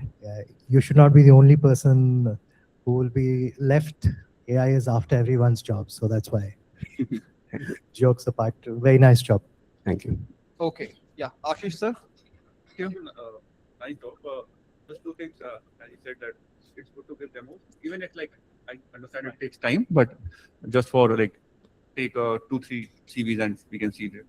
You should not be the only person who will be left. AI is after everyone's job, so that's why. Jokes apart, very nice job. Thank you. Okay. Yeah. Ashish, sir? Thank you. Nice job. Just two things. As you said that it's good to give demos, even if like I understand it takes time, but just for like take 2-3 CVs and we can see there.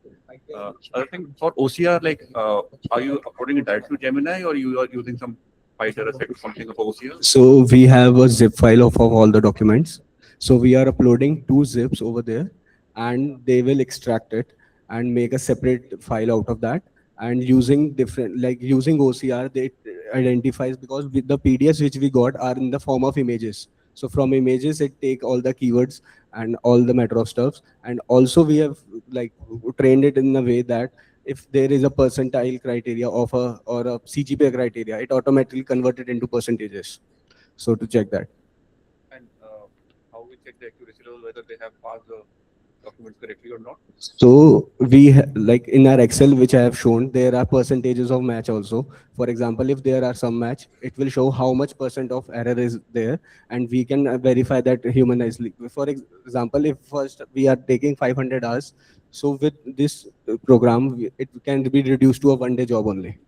Other thing for OCR, like are you uploading it directly to Gemini or you are using some Python or something of OCR? So we have a zip file of all the documents. So we are uploading 2 zips over there and they will extract it and make a separate file out of that. And using different, like using OCR, they identifies because with the PDFs which we got are in the form of images. So from images, it take all the keywords and all the matter of stuffs. And also we have like trained it in a way that if there is a percentile criteria of a or a CGPA criteria, it automatically converted into percentages. So to check that. And how we check the accuracy level, whether they have passed the documents correctly or not? So like in our Excel, which I have shown, there are percentages of match also. For example, if there are some match, it will show how much percent of error is there, and we can verify that humanizedly. For example, if first we are taking 500 hours, so with this program, it can be reduced to a 1-day job only.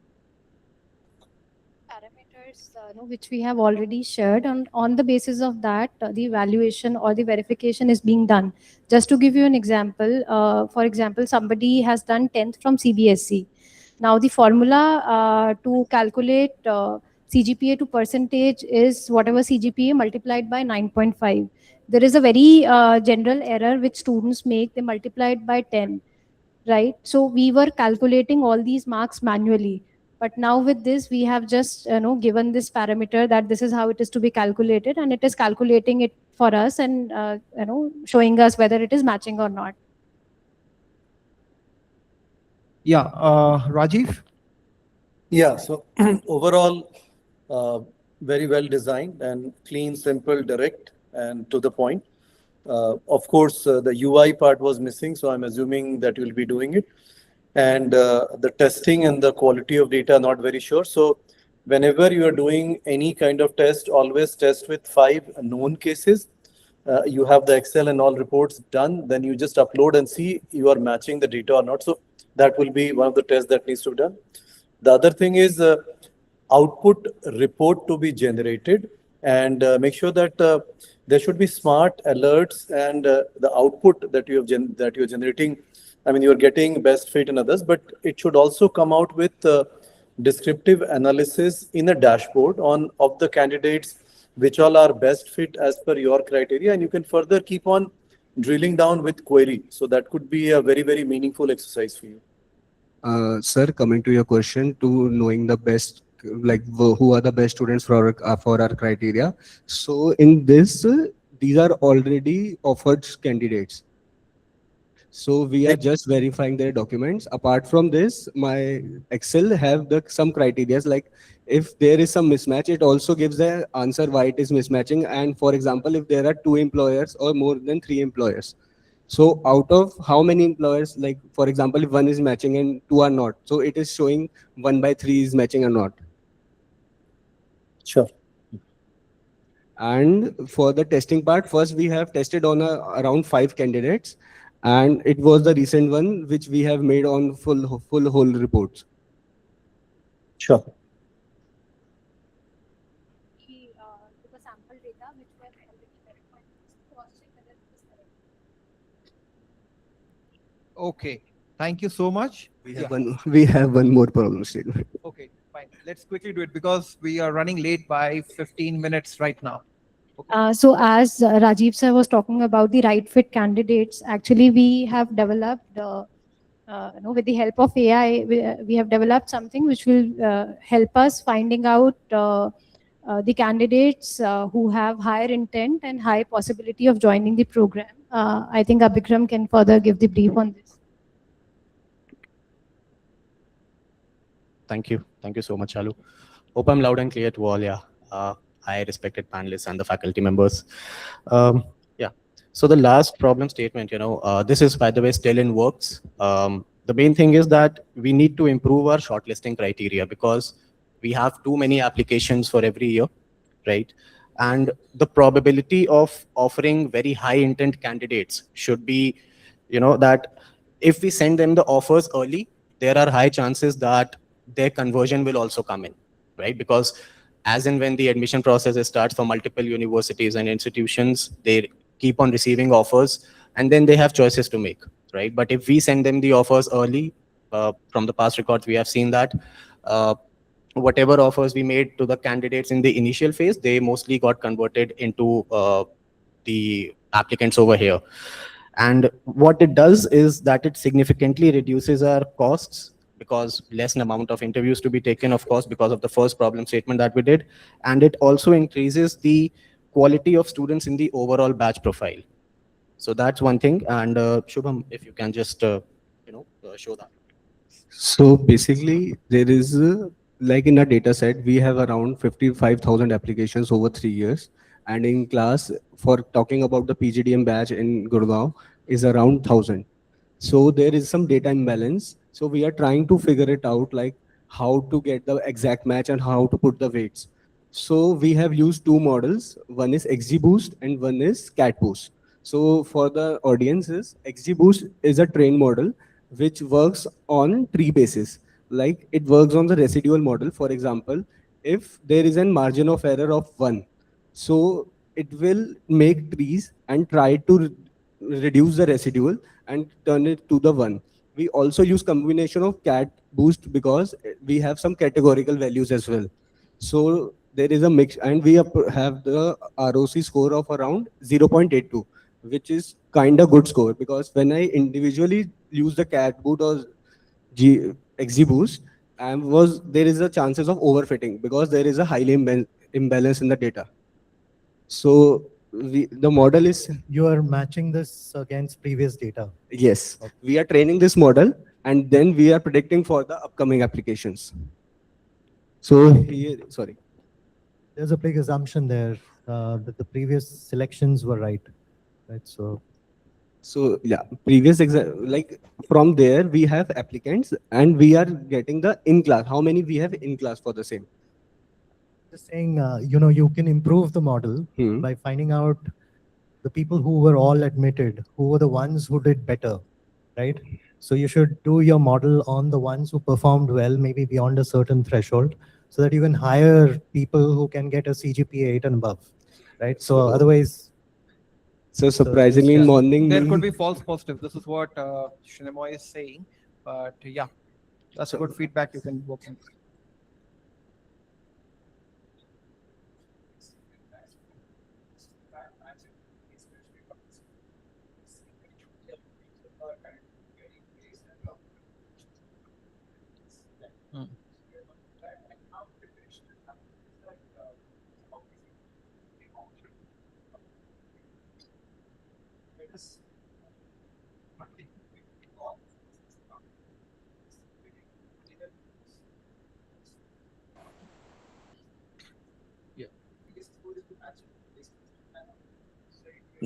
Which we have already shared. On the basis of that, the evaluation or the verification is being done. Just to give you an example, for example, somebody has done 10th from CBSE. Now the formula to calculate CGPA to percentage is whatever CGPA multiplied by 9.5. There is a very general error which students make. They multiply it by 10, right? So we were calculating all these marks manually. But now with this, we have just given this parameter that this is how it is to be calculated, and it is calculating it for us and showing us whether it is matching or not. Yeah, Rajiv? Yeah, so overall, very well designed and clean, simple, direct, and to the point. Of course, the UI part was missing, so I'm assuming that you'll be doing it. And the testing and the quality of data, not very sure. So whenever you are doing any kind of test, always test with 5 known cases. You have the Excel and all reports done, then you just upload and see you are matching the data or not. So that will be one of the tests that needs to be done. The other thing is output report to be generated, and make sure that there should be smart alerts, and the output that you have that you're generating. I mean, you're getting best fit and others, but it should also come out with descriptive analysis in a dashboard of the candidates, which all are best fit as per your criteria, and you can further keep on drilling down with query. So that could be a very, very meaningful exercise for you. Sir, coming to your question, to knowing the best, like who are the best students for our criteria. So in this, these are already offered candidates. So we are just verifying their documents. Apart from this, my Excel have some criteria, like if there is some mismatch, it also gives the answer why it is mismatching. And for example, if there are 2 employers or more than 3 employers, so out of how many employers, like for example, if 1 is matching and 2 are not, so it is showing 1/3 is matching or not. Sure. And for the testing part, first we have tested on around 5 candidates, and it was the recent one which we have made on full whole reports. Sure. Okay, thank you so much. We have one more problem statement. Okay, fine. Let's quickly do it because we are running late by 15 minutes right now. So as Rajiv sir was talking about the right fit candidates, actually we have developed, with the help of AI, we have developed something which will help us finding out the candidates who have higher intent and high possibility of joining the program. I think Abhikram can further give the brief on this. Thank you. Thank you so much, Chalu. Hope I'm loud and clear to all, yeah. Hi, respected panelists and the faculty members. Yeah. So the last problem statement, this is, by the way, still in works. The main thing is that we need to improve our shortlisting criteria because we have too many applications for every year, right? And the probability of offering very high intent candidates should be, that if we send them the offers early, there are high chances that their conversion will also come in, right? Because as and when the admission process starts for multiple universities and institutions, they keep on receiving offers and then they have choices to make, right? But if we send them the offers early, from the past records, we have seen that whatever offers we made to the candidates in the initial phase, they mostly got converted into the applicants over here. And what it does is that it significantly reduces our costs because less amount of interviews to be taken, of course, because of the first problem statement that we did. And it also increases the quality of students in the overall batch profile. So that's one thing. And Shubham, if you can just show that. So basically, there is like in a data set, we have around 55,000 applications over 3 years. And in class, for talking about the PGDM batch in Gurgaon, is around 1,000. So there is some data imbalance. So we are trying to figure it out, like how to get the exact match and how to put the weights. So we have used two models. One is XGBoost and one is CatBoost. So for the audiences, XGBoost is a trained model which works on tree basis. Like it works on the residual model. For example, if there is a margin of error of 1, so it will make trees and try to reduce the residual and turn it to the 1. We also use combination of cat boost because we have some categorical values as well. So there is a mix, and we have the ROC score of around 0.82, which is kind of good score, because when I individually use the cat boot or XGBoost, there is a chances of overfitting because there is a highly imbalance in the data. So the model is, You are matching this against previous data. yes, we are training this model and then we are predicting for the upcoming applications. So here, sorry. There's a big assumption there that the previous selections were right? So yeah, previous exam, like from there we have applicants and we are getting the in class. How many we have in class for the same? Just saying, you can improve the model by finding out the people who were all admitted, who were the ones who did better, right? So you should do your model on the ones who performed well, maybe beyond a certain threshold, so that you can hire people who can get a CGPA 8 and above, right? So otherwise. So surprisingly, in morning, There could be false positive. This is what Shinamoy is saying. But yeah, that's good feedback you can work on.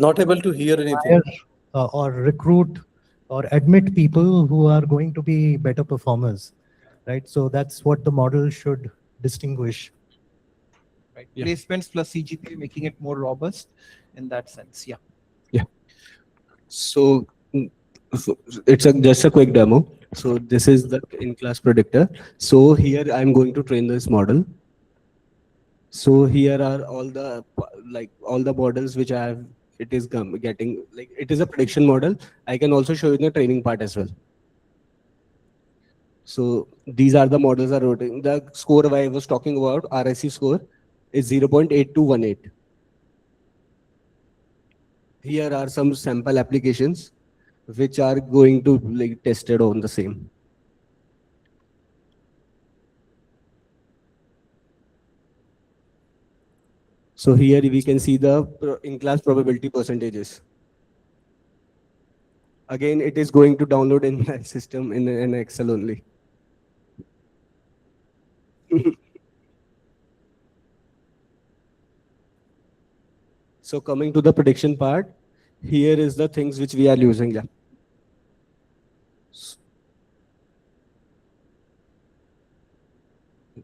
Not able to hear anything. Hire, or recruit or admit people who are going to be better performers, right? So that's what the model should distinguish. Right? Yeah. Placements plus CGPA, making it more robust in that sense. Yeah. Yeah. So it's just a quick demo. So this is the in-class predictor. So here I'm going to train this model. So here are all the models which I have. It is getting, like, it is a prediction model. I can also show you the training part as well. So these are the models are routing. The score I was talking about, RSC score, is 0.8218. Here are some sample applications which are going to like tested on the same. So here we can see the in-class probability percentages. Again, it is going to download in my system in an Excel only. So coming to the prediction part, here is the things which we are using. Yeah.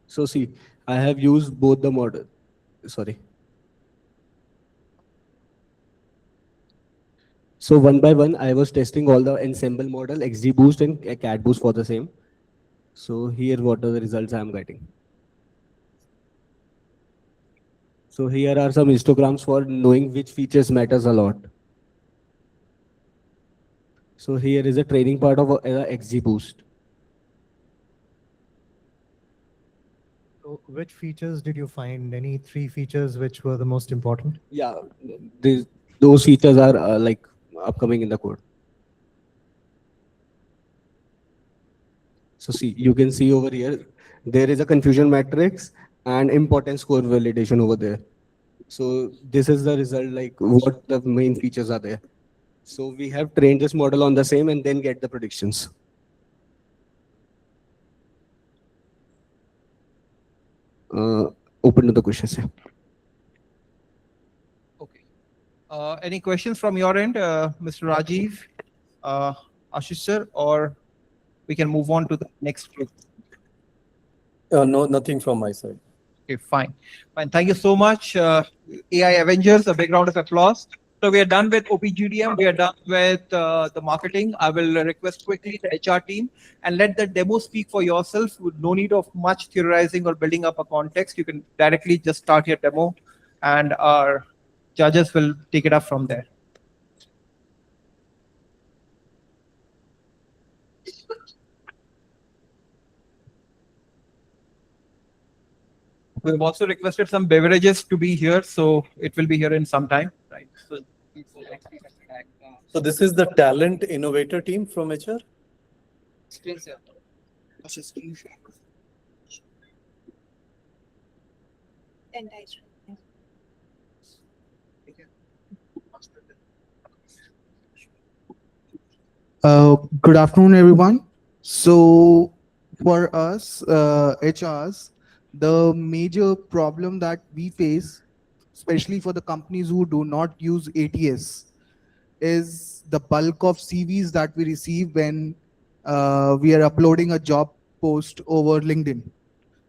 So see, I have used both the model. Sorry. So one by one, I was testing all the ensemble model, XGBoost and CatBoost for the same. So here, what are the results I am getting? So here are some histograms for knowing which features matters a lot. So here is a training part of XGBoost. So which features did you find? Any 3 features which were the most important? Yeah, those features are like upcoming in the code. So see, you can see over here, there is a confusion matrix and importance score validation over there. So this is the result, like what the main features are there. So we have trained this model on the same and then get the predictions. Open to the questions. Yeah. Any questions from your end, Mr. Rajiv, Ashish sir, or we can move on to the next group? No, nothing from my side. Okay, fine. Fine. Thank you so much, AI Avengers. A big round of applause. So we are done with OPGDM. We are done with the marketing. I will request quickly the HR team and let the demo speak for yourself with no need of much theorizing or building up a context. You can directly just start your demo and our judges will take it up from there. We've also requested some beverages to be here, so it will be here in some time. Right. So this is the talent innovator team from HR? Good afternoon, everyone. So for us, HRs, the major problem that we face, especially for the companies who do not use ATS, is the bulk of CVs that we receive when we are uploading a job post over LinkedIn.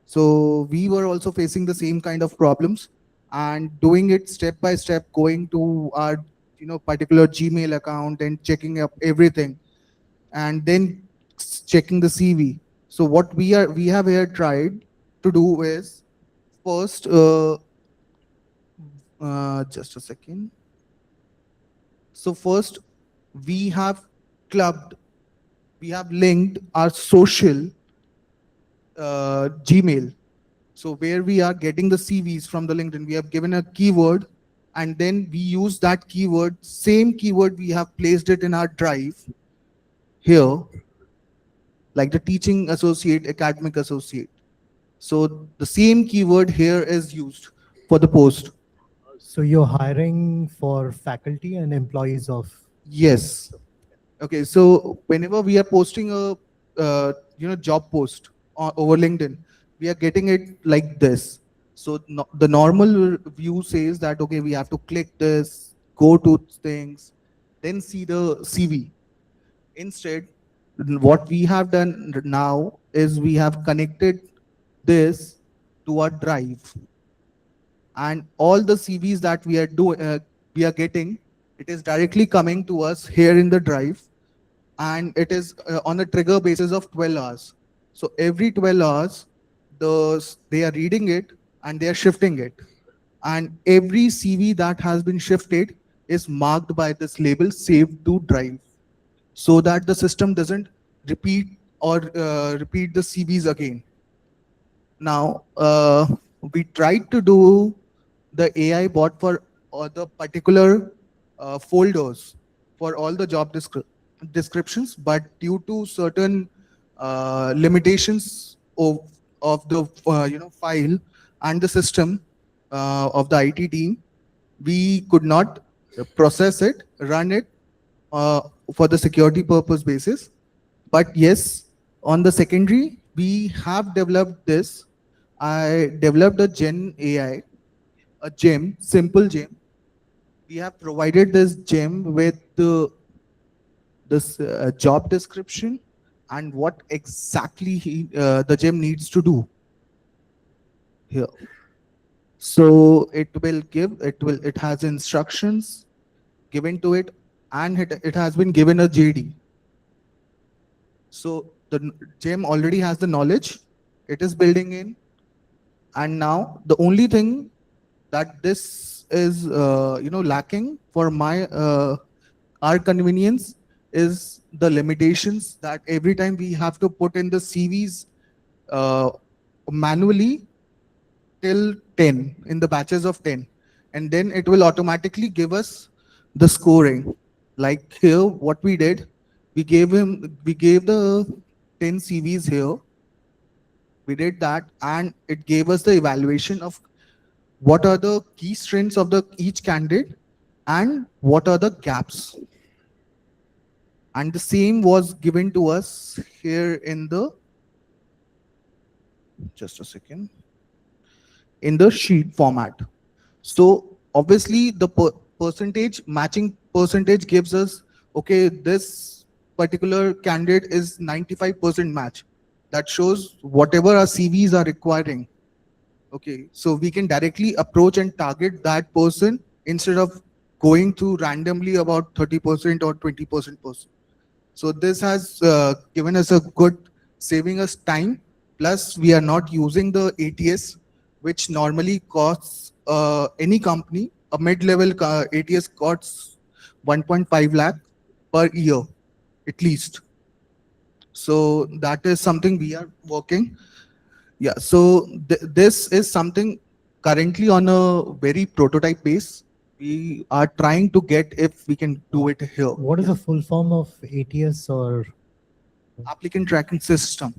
So we were also facing the same kind of problems and doing it step by step, going to our particular Gmail account and checking up everything and then checking the CV. So what we have here tried to do is first, just a second. So first, we have linked our social Gmail. So where we are getting the CVs from the LinkedIn, we have given a keyword and then we use that keyword, same keyword, we have placed it in our drive here, like the teaching associate, academic associate. So the same keyword here is used for the post. So you're hiring for faculty and employees of? Yes. Okay. So whenever we are posting a job post over LinkedIn, we are getting it like this. So the normal view says that okay, we have to click this, go to things, then see the CV. Instead, what we have done now is we have connected this to our drive, and all the CVs that we are getting, it is directly coming to us here in the drive, and it is on a trigger basis of 12 hours. So every 12 hours, they are reading it and they are shifting it, and every CV that has been shifted is marked by this label saved to drive, so that the system doesn't repeat repeat the CVs again. Now, we tried to do the AI bot for the particular folders for all the job descriptions, but due to certain limitations of the file and the system of the IT team, we could not process it, run it for the security purpose basis. But yes, on the secondary, we have developed this. I developed a Gen AI, a gem, simple gem. We have provided this gem with this job description and what exactly the gem needs to do here. So it has instructions given to it, and it has been given a JD. So the gem already has the knowledge, it is building in. And now the only thing that this is lacking for our convenience is the limitations that every time we have to put in the CVs manually till 10 in the batches of 10, and then it will automatically give us the scoring. Like here, what we did, we gave the 10 CVs here. We did that, and it gave us the evaluation of what are the key strengths of the each candidate, and what are the gaps. And the same was given to us here in the, just a second, in the sheet format. So obviously the percentage, matching percentage gives us, okay, this particular candidate is 95% match. That shows whatever our CVs are requiring. Okay, so we can directly approach and target that person instead of going through randomly about 30% or 20% person. So this has given us a good, saving us time. Plus, we are not using the ATS, which normally costs any company, a mid-level ATS costs 1.5 lakh per year, at least. So that is something we are working. Yeah, so this is something currently on a very prototype base. We are trying to get if we can do it here. What is the full form of ATS or applicant tracking system?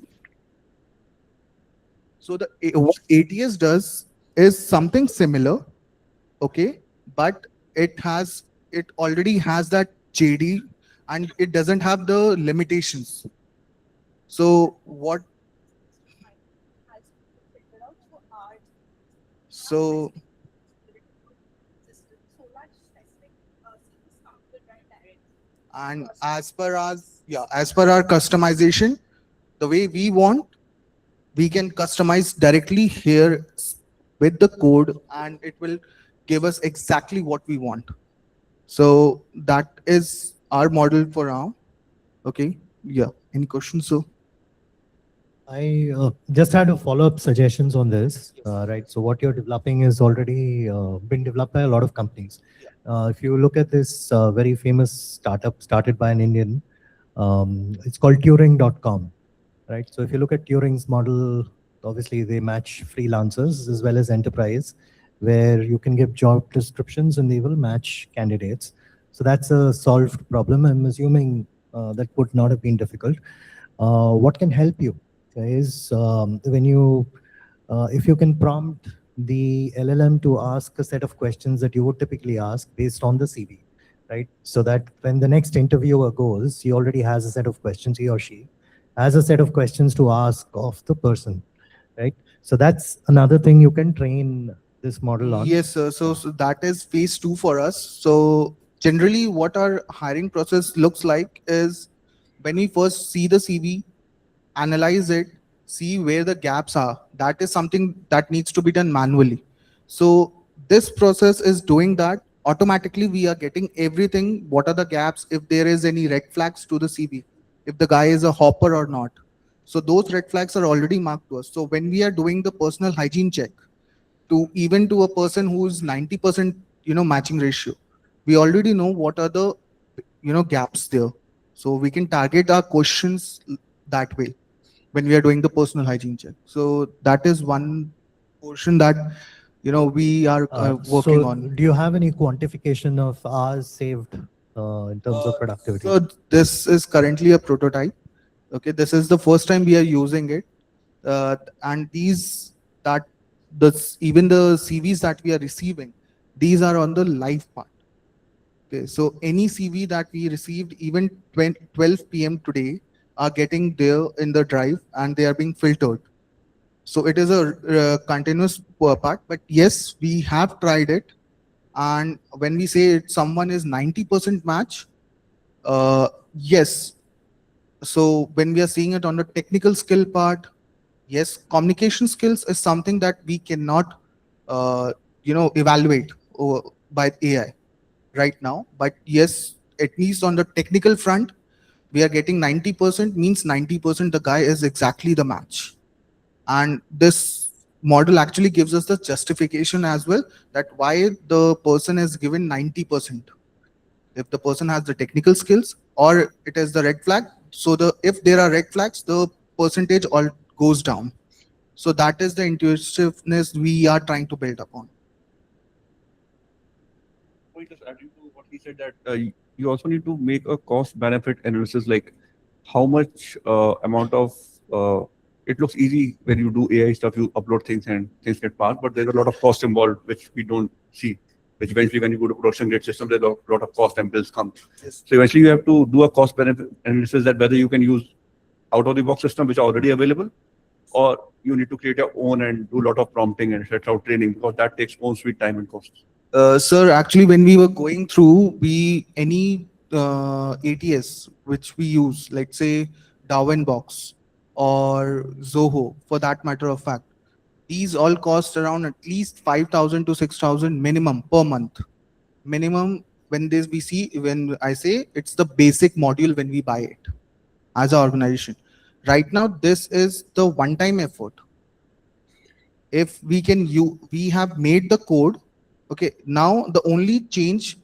So the what ATS does is something similar, okay, but it already has that JD and it doesn't have the limitations. So what? So and as per our customization, the way we want, we can customize directly here with the code, and it will give us exactly what we want. So that is our model for now. Okay. Yeah. Any questions? So I just had a follow-up suggestions on this, right? So what you're developing is already been developed by a lot of companies. If you look at this very famous startup started by an Indian, it's called Turing.com, right? So if you look at Turing's model, obviously they match freelancers as well as enterprise, where you can give job descriptions and they will match candidates. So that's a solved problem. I'm assuming that would not have been difficult. What can help you is when you, if you can prompt the LLM to ask a set of questions that you would typically ask based on the CV, right? So that when the next interviewer goes, he already has a set of questions, he or she has a set of questions to ask of the person, right? So that's another thing you can train this model on. yes, sir. So that is phase 2 for us. So generally what our hiring process looks like is when we first see the CV, analyze it, see where the gaps are. That is something that needs to be done manually. So this process is doing that. Automatically, we are getting everything. What are the gaps? If there is any red flags to the CV, if the guy is a hopper or not. So those red flags are already marked to us. So when we are doing the personal hygiene check, to even to a person who's 90%, matching ratio, we already know what are the, gaps there. So we can target our questions that way when we are doing the personal hygiene check. So that is one portion that we are working so on. do you have any quantification of hours saved in terms of productivity? So this is currently a prototype. Okay, this is the first time we are using it, and these that even the CVs that we are receiving, these are on the live part. Okay, so any CV that we received even 12 p.m. today are getting there in the drive and they are being filtered. So it is a continuous part, but yes, we have tried it. And when we say someone is 90% match, yes. So when we are seeing it on the technical skill part, yes, communication skills is something that we cannot, evaluate by AI right now. But yes, at least on the technical front, we are getting 90%, means 90% the guy is exactly the match. And this model actually gives us the justification as well that why the person is given 90%. If the person has the technical skills or it is the red flag. So if there are red flags, the percentage all goes down. So that is the intuitiveness we are trying to build upon. Just adding to what he said, that you also need to make a cost benefit analysis, like how much amount of it looks easy when you do AI stuff, you upload things and things get passed, but there's a lot of cost involved, which we don't see, which eventually when you go to production grade system, there's a lot of cost and bills come. Yes. So eventually you have to do a cost benefit analysis that whether you can use out of the box system, which are already available, or you need to create your own and do a lot of prompting and set out training, because that takes own sweet time and costs. Sir, actually, when we were going through, any ATS which we use, let's say Darwinbox or Zoho, for that matter of fact, these all cost around at least 5,000 to 6,000 minimum per month. Minimum when when I say it's the basic module when we buy it as an organization. Right now, this is the one-time effort. If we have made the code. Okay, now the only change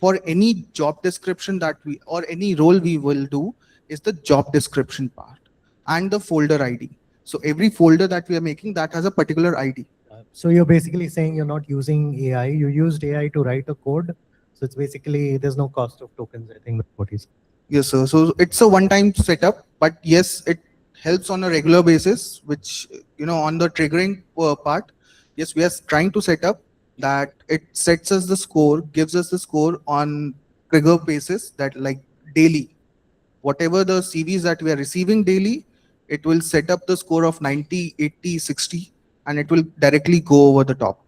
for any job description or any role we will do is the job description part and the folder ID. So every folder that we are making, that has a particular ID. So you're basically saying you're not using AI, you used AI to write a code. So it's basically, there's no cost of tokens, I think that's what he's saying. Yes, sir. So it's a one-time setup, but yes, it helps on a regular basis, which, on the triggering part, yes, we are trying to set up that it sets us the score, gives us the score on trigger basis, that like daily, whatever the CVs that we are receiving daily, it will set up the score of 90, 80, 60, and it will directly go over the top.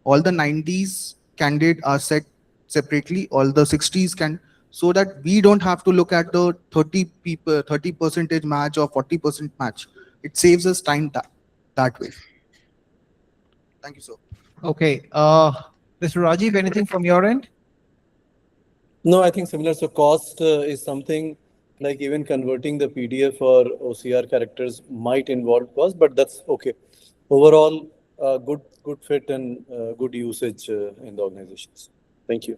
All the 90s candidate are set separately, all the 60s so that we don't have to look at the 30% match or 40% match. It saves us time that way. Thank you, sir. Okay. Mr. Rajiv, anything from your end? No, I think similar. So cost is something like even converting the PDF or OCR characters might involve cost, but that's okay. Overall, good fit and good usage in the organizations. Thank you.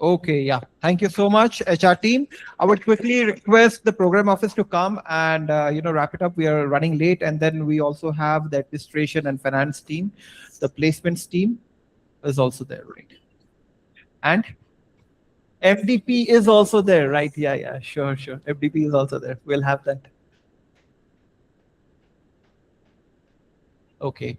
Okay, yeah. Thank you so much, HR team. I would quickly request the program office to come and wrap it up. We are running late, and then we also have the administration and finance team. The placements team is also there, right? And FDP is also there, right? Yeah, sure. FDP is also there. We'll have that. Okay.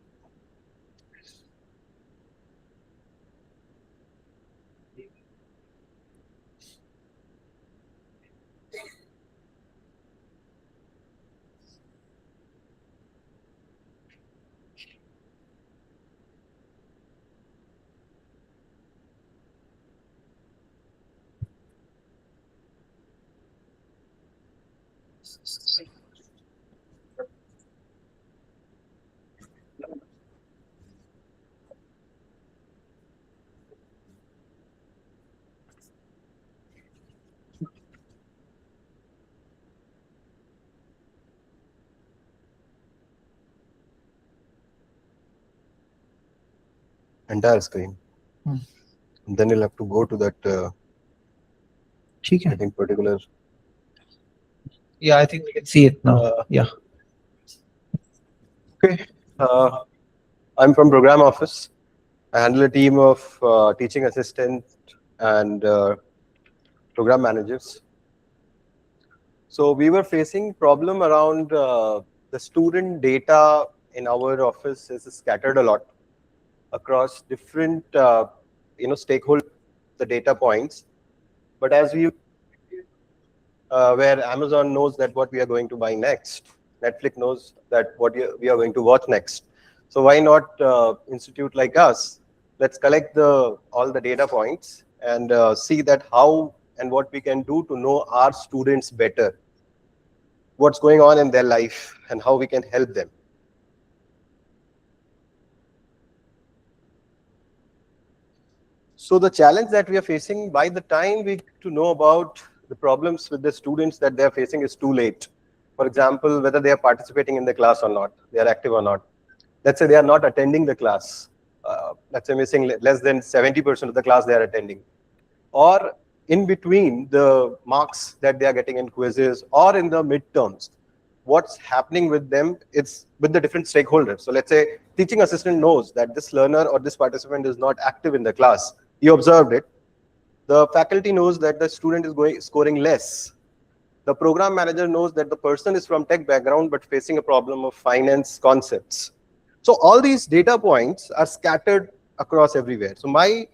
Entire screen. Hmm. And then you'll have to go to that I think particular. Yeah, I think we can see it now. Yeah. Okay. I'm from program office. I handle a team of teaching assistant and program managers. So we were facing problem around the student data in our office is scattered a lot across different stakeholder the data points. But as we where Amazon knows that what we are going to buy next, Netflix knows that what we are going to watch next. So why not institute like us? Let's collect all the data points and see that how and what we can do to know our students better, what's going on in their life and how we can help them. So the challenge that we are facing, by the time we to know about the problems with the students that they are facing, is too late. For example, whether they are participating in the class or not, they are active or not. Let's say they are not attending the class. Let's say missing less than 70% of the class they are attending. Or in between the marks that they are getting in quizzes or in the midterms, what's happening with them, it's with the different stakeholders. So let's say teaching assistant knows that this learner or this participant is not active in the class. You observed it. The faculty knows that the student is scoring less. The program manager knows that the person is from tech background but facing a problem of finance concepts. So all these data points are scattered across everywhere. So my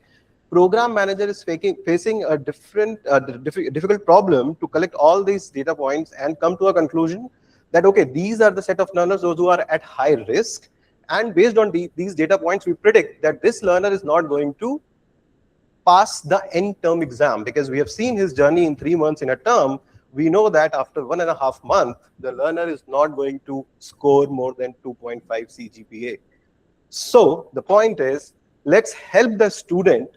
program manager is facing a difficult problem to collect all these data points and come to a conclusion that, okay, these are the set of learners, those who are at high risk. And based on these data points, we predict that this learner is not going to pass the end term exam, because we have seen his journey in 3 months in a term. We know that after 1.5 months, the learner is not going to score more than 2.5 CGPA. So the point is, let's help the student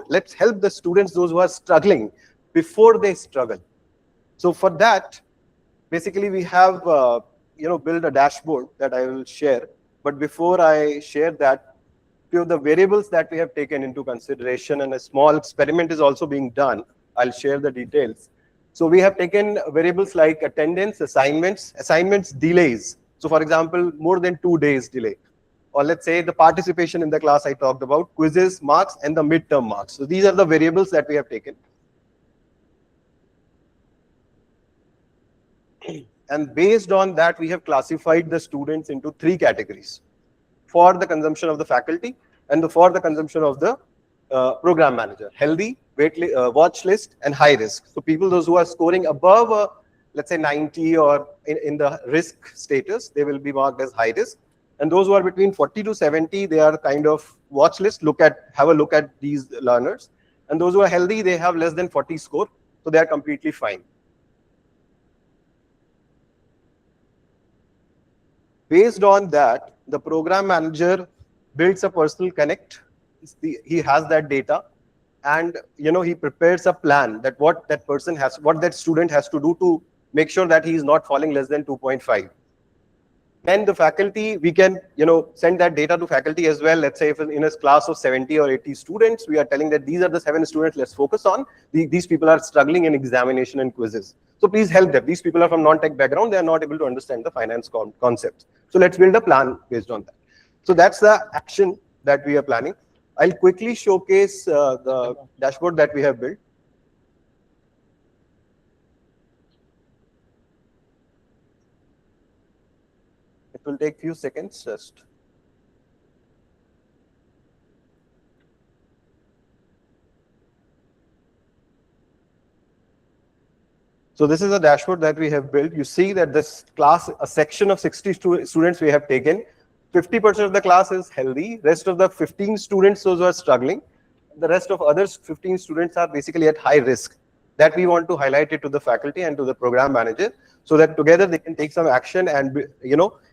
let's help the students, those who are struggling, before they struggle. So for that, basically we have built a dashboard that I will share. But before I share that, few of the variables that we have taken into consideration, and a small experiment is also being done. I'll share the details. So we have taken variables like attendance, assignments delays. So for example, more than 2 days delay. Or let's say the participation in the class I talked about, quizzes, marks, and the midterm marks. So these are the variables that we have taken. And based on that, we have classified the students into 3 categories: for the consumption of the faculty and for the consumption of the program manager: healthy, watch list, and high risk. So people, those who are scoring above, let's say 90 or in the risk status, they will be marked as high risk. And those who are between 40 to 70, they are kind of watch list, have a look at these learners. And those who are healthy, they have less than 40 score, so they are completely fine. Based on that, the program manager builds a personal connect. He has that data, and he prepares a plan that what that student has to do to make sure that he is not falling less than 2.5. Then the faculty, we can send that data to faculty as well. Let's say if in a class of 70 or 80 students, we are telling that these are the 7 students let's focus on. These people are struggling in examination and quizzes. So please help them. These people are from non-tech background. They are not able to understand the finance concepts. So let's build a plan based on that. So that's the action that we are planning. I'll quickly showcase the dashboard that we have built. It will take few seconds just. So this is a dashboard that we have built. You see that this class, a section of 60 students we have taken. 50% of the class is healthy. Rest of the 15 students, those who are struggling. The rest of others 15 students are basically at high risk. That we want to highlight it to the faculty and to the program manager, so that together they can take some action and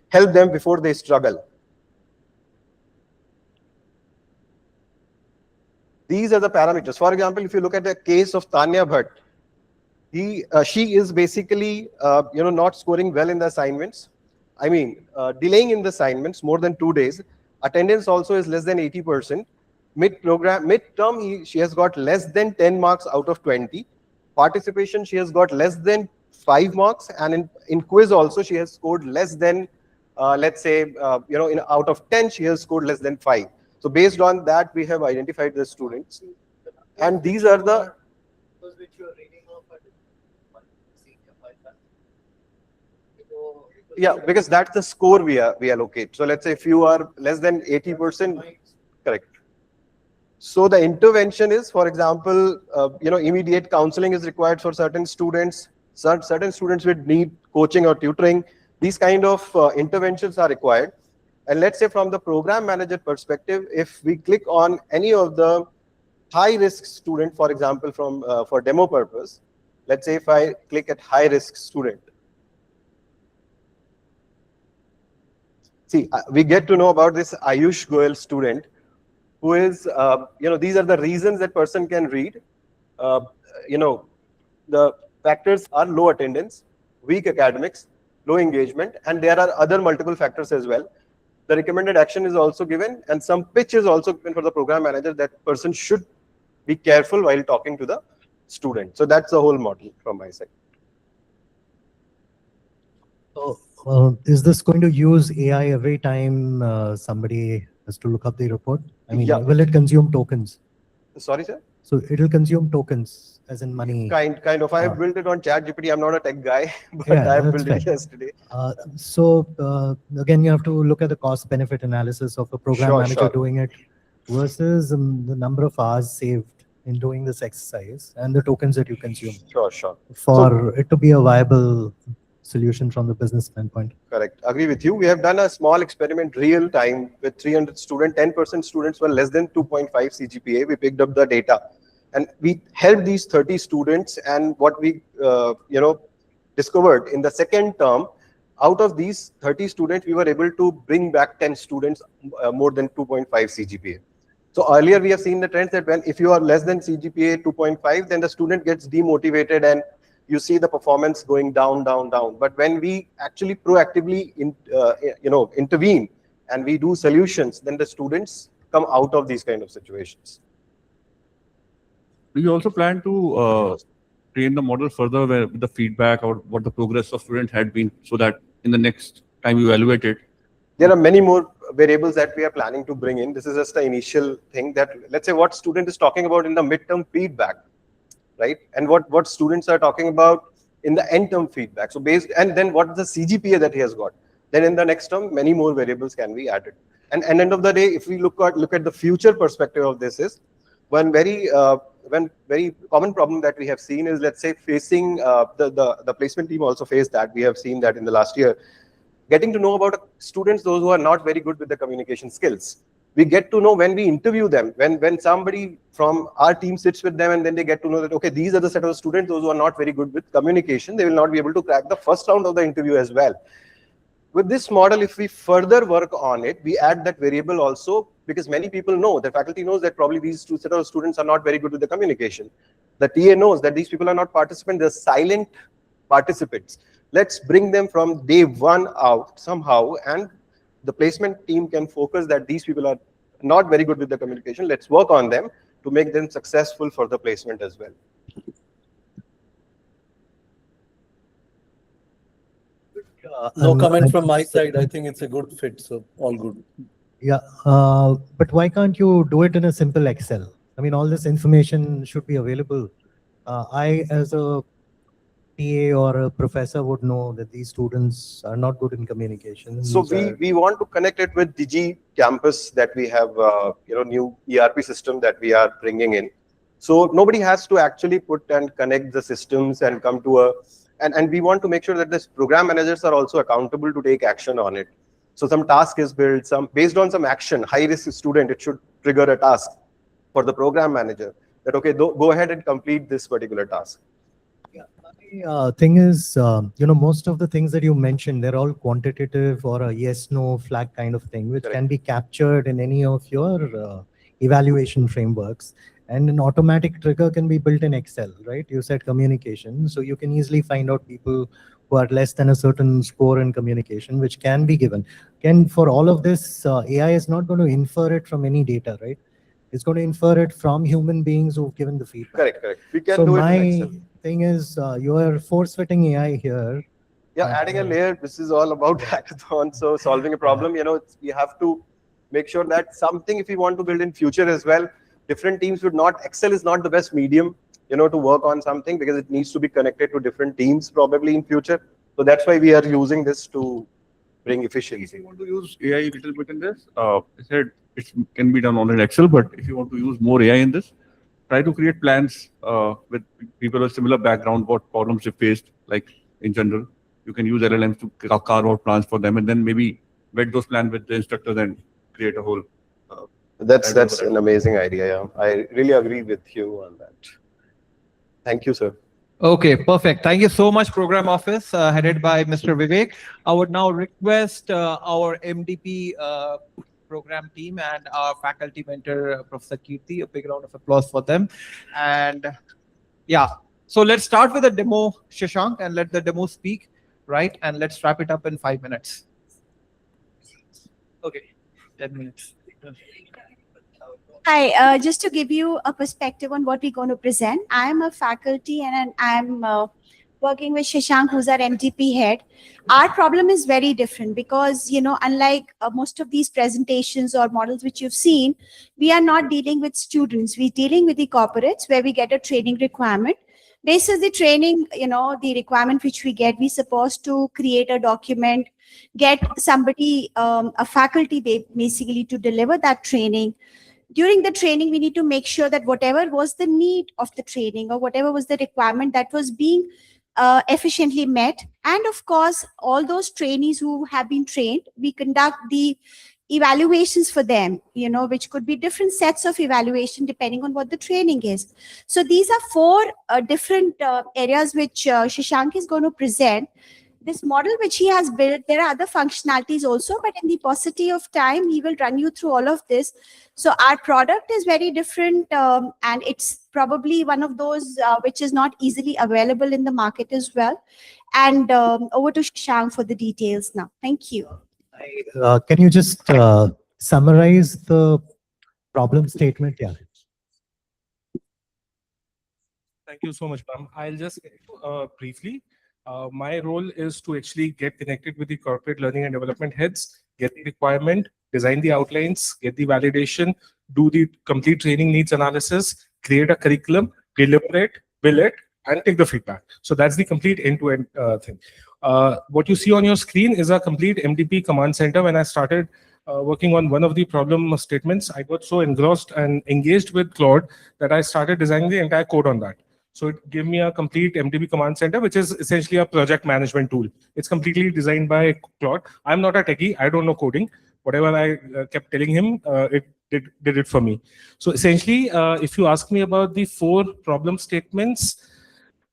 help them before they struggle. These are the parameters. For example, if you look at the case of Tanya Bhatt, she is basically not scoring well in the assignments. I mean, delaying in the assignments more than 2 days. Attendance also is less than 80%. Midterm, she has got less than 10 marks out of 20. Participation, she has got less than 5 marks, and in quiz also she has scored less than, let's say, out of 10 she has scored less than 5. So based on that, we have identified the students, and these are the. Yeah, because that's the score we allocate. So let's say if you are less than 80%, correct. So the intervention is, for example, immediate counseling is required for certain students. Certain students would need coaching or tutoring. These kind of interventions are required. And let's say from the program manager perspective, if we click on any of the high risk student, for example, for demo purpose, let's say if I click at high risk student, see, we get to know about this Ayush Goel student, who is, these are the reasons that person can read. The factors are low attendance, weak academics, low engagement, and there are other multiple factors as well. The recommended action is also given, and some pitch is also given for the program manager that person should be careful while talking to the student. So that's the whole model from my side. So is this going to use AI every time somebody has to look up the report? I mean, Yeah. will it consume tokens? Sorry, sir? So it will consume tokens. as in money? Kind of. I have built it on ChatGPT. I'm not a tech guy, but Yeah, I have that's built it fine. yesterday. Again, you have to look at the cost benefit analysis of a program manager doing it versus the number of hours saved in doing this exercise and the tokens that you consume. Sure. For it to be a viable solution from the business standpoint. Correct. Agree with you. We have done a small experiment real time with 300 students. 10% students were less than 2.5 CGPA. We picked up the data and we helped these 30 students. And what we discovered in the second term, out of these 30 students, we were able to bring back 10 students more than 2.5 CGPA. So earlier we have seen the trends that if you are less than CGPA 2.5, then the student gets demotivated and you see the performance going down. But when we actually proactively intervene and we do solutions, then the students come out of these kind of situations. Do you also plan to train the model further with the feedback or what the progress of students had been, so that in the next time you evaluate it? There are many more variables that we are planning to bring in. This is just the initial thing that, let's say, what student is talking about in the midterm feedback, right? And what students are talking about in the end term feedback. So and then what is the CGPA that he has got? Then in the next term, many more variables can be added. And end of the day, if we look at the future perspective of this, is one very common problem that we have seen is, let's say, facing the placement team also faced that. We have seen that in the last year. Getting to know about students, those who are not very good with the communication skills. We get to know when we interview them, when somebody from our team sits with them and then they get to know that, okay, these are the set of students, those who are not very good with communication, they will not be able to crack the first round of the interview as well. With this model, if we further work on it, we add that variable also, because many people know, the faculty knows that probably these two set of students are not very good with the communication. The TA knows that these people are not participants, they're silent participants. Let's bring them from day one out somehow, and the placement team can focus that these people are not very good with the communication. Let's work on them to make them successful for the placement as well. No comment from my side. I think it's a good fit, so all good. Yeah, but why can't you do it in a simple Excel? I mean, all this information should be available. I, as a TA or a professor, would know that these students are not good in communication. So we want to connect it with Digi Campus that we have, new ERP system that we are bringing in. So nobody has to actually put and connect the systems and come to and we want to make sure that this program managers are also accountable to take action on it. So some task is built, based on some action, high risk student, it should trigger a task for the program manager that, okay, go ahead and complete this particular task. Thing is, most of the things that you mentioned, they're all quantitative or a yes, no flag kind of thing, which can be captured in any of your evaluation frameworks. And an automatic trigger can be built in Excel, right? You said communication. So you can easily find out people who are less than a certain score in communication, which can be given. Again, for all of this, AI is not going to infer it from any data, right? It's going to infer it from human beings who've given the feedback. Correct. We can do it in Excel. Thing is, you are force-fitting AI here. Yeah, adding a layer. This is all about hackathon. So solving a problem, we have to make sure that something, if we want to build in future as well, different teams would not, Excel is not the best medium, to work on something, because it needs to be connected to different teams probably in future. So that's why we are using this to bring efficiency. If you want to use AI a little bit in this, I said it can be done only in Excel, but if you want to use more AI in this, try to create plans with people with similar background, what problems they faced, like in general. You can use LLMs to carve out plans for them, and then maybe vet those plans with the instructors and create a whole. That's an amazing idea. Yeah, I really agree with you on that. Thank you, sir. Okay, perfect. Thank you so much, Program Office, headed by Mr. Vivek. I would now request our MDP program team and our faculty mentor, Professor Kirti, a big round of applause for them. And yeah, so let's start with a demo, Shashank, and let the demo speak, right? And let's wrap it up in 5 minutes. Okay, 10 minutes. Hi, just to give you a perspective on what we're going to present, I'm a faculty and I'm working with Shashank, who's our MTP head, our problem is very different because, unlike most of these presentations or models which you've seen, we are not dealing with students. We're dealing with the corporates where we get a training requirement. Based on the training, the requirement which we get, we're supposed to create a document, get somebody, a faculty basically to deliver that training. During the training, we need to make sure that whatever was the need of the training or whatever was the requirement that was being efficiently met. And of course, all those trainees who have been trained, we conduct the evaluations for them, which could be different sets of evaluation depending on what the training is. So these are four different areas which Shashank is going to present. This model which he has built, there are other functionalities also, but in the paucity of time, he will run you through all of this. So our product is very different, and it's probably one of those which is not easily available in the market as well. And over to Shashank for the details now. Thank you. Can you just summarize the problem statement? Yeah. Thank you so much, ma'am. I'll just briefly. My role is to actually get connected with the corporate learning and development heads, get the requirement, design the outlines, get the validation, do the complete training needs analysis, create a curriculum, deliver it, bill it, and take the feedback. So that's the complete end-to-end thing. What you see on your screen is a complete MDP command center. When I started working on one of the problem statements, I got so engrossed and engaged with Claude that I started designing the entire code on that. So it gave me a complete MDP command center, which is essentially a project management tool. It's completely designed by Claude. I'm not a techie. I don't know coding. Whatever I kept telling him, it did it for me. So essentially, if you ask me about the 4 problem statements,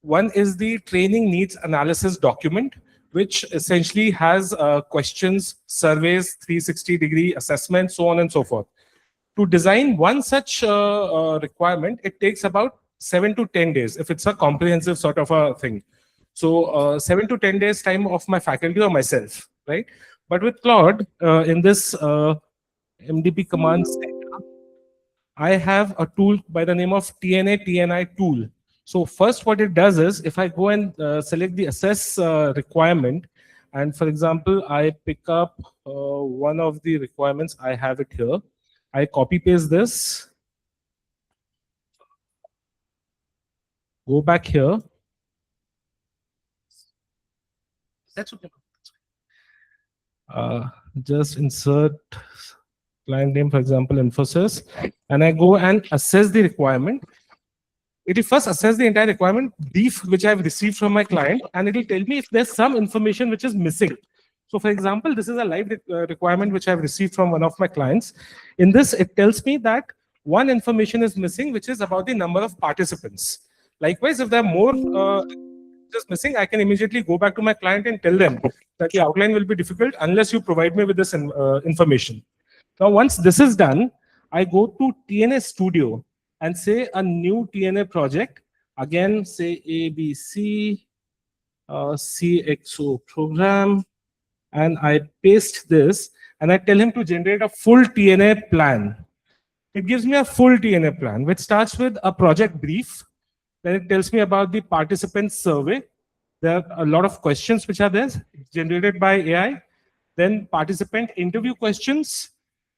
one is the training needs analysis document, which essentially has questions, surveys, 360-degree assessment, so on and so forth. To design one such requirement, it takes about 7 to 10 days if it's a comprehensive sort of a thing. So 7 to 10 days time of my faculty or myself, right? But with Claude, in this MDP command center, I have a tool by the name of TNI tool. So first what it does is, if I go and select the assess requirement, and for example, I pick up one of the requirements, I have it here. I copy paste this, go back here. That's okay. Just insert client name, for example, Infosys, and I go and assess the requirement. It will first assess the entire requirement brief which I've received from my client, and it will tell me if there's some information which is missing. So for example, this is a live requirement which I've received from one of my clients. In this, it tells me that one information is missing, which is about the number of participants. Likewise, if there are more just missing, I can immediately go back to my client and tell them that the outline will be difficult unless you provide me with this information. Now, once this is done, I go to TNA Studio and say a new TNA project. Again, say ABC CXO program, and I paste this, and I tell him to generate a full TNA plan. It gives me a full TNA plan, which starts with a project brief. Then it tells me about the participant survey. There are a lot of questions which are there, generated by AI. Then participant interview questions,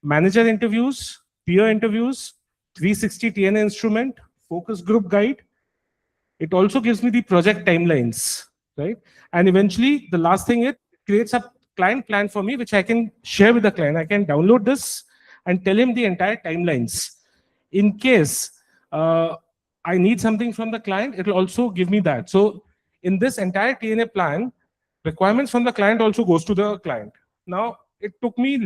manager interviews, peer interviews, 360 TNA instrument, focus group guide. It also gives me the project timelines, right? And eventually, the last thing, it creates a client plan for me, which I can share with the client. I can download this and tell him the entire timelines. In case I need something from the client, it will also give me that. So in this entire TNA plan, requirements from the client also goes to the client. Now, it will take me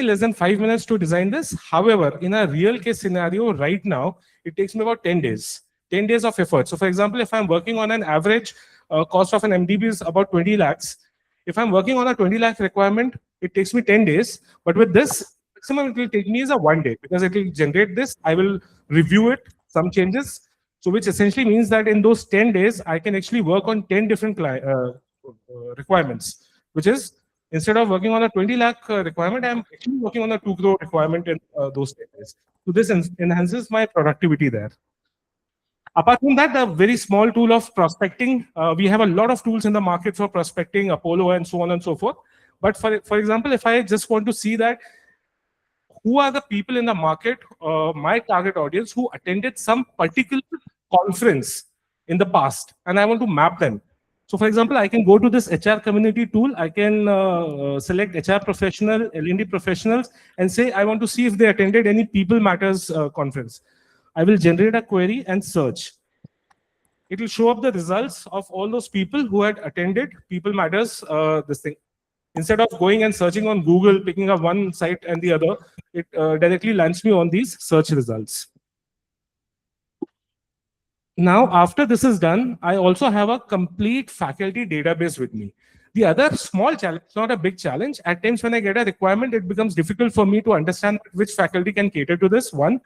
less than 5 minutes to design this. However, in a real case scenario right now, it takes me about 10 days. 10 days of effort. So for example, if I'm working on an average cost of an MDB is about 20 lakhs. If I'm working on a 20 lakh requirement, it takes me 10 days. But with this, maximum it will take me is a 1 day, because it will generate this. I will review it, some changes. So which essentially means that in those 10 days, I can actually work on 10 different requirements, which is instead of working on a 20 lakh requirement, I'm actually working on a 2 crore requirement in those 10 days. So this enhances my productivity there. Apart from that, the very small tool of prospecting, we have a lot of tools in the market for prospecting, Apollo and so on and so forth. But for example, if I just want to see that who are the people in the market, my target audience, who attended some particular conference in the past, and I want to map them. So for example, I can go to this HR community tool. I can select HR professional, L&D professionals, and say, I want to see if they attended any People Matters conference. I will generate a query and search. It will show up the results of all those people who had attended People Matters, this thing. Instead of going and searching on Google, picking up one site and the other, it directly lands me on these search results. Now, after this is done, I also have a complete faculty database with me. The other small challenge, not a big challenge, at times when I get a requirement, it becomes difficult for me to understand which faculty can cater to this. One,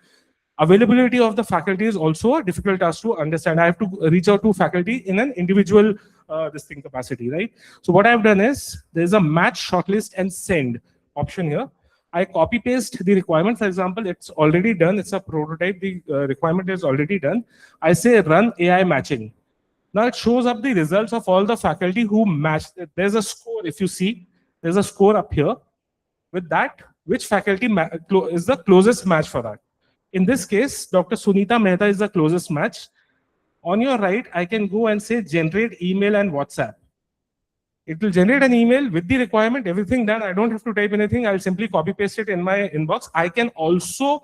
availability of the faculty is also a difficult task to understand. I have to reach out to faculty in an individual capacity, right? So what I've done is, there's a match, shortlist, and send option here. I copy paste the requirement. For example, it's already done. It's a prototype. The requirement is already done. I say run AI matching. Now it shows up the results of all the faculty who matched. There's a score. If you see, there's a score up here. With that, which faculty is the closest match for that? In this case, Dr. Sunita Mehta is the closest match. On your right, I can go and say generate email and WhatsApp. It will generate an email with the requirement, everything done. I don't have to type anything. I'll simply copy paste it in my inbox. I can also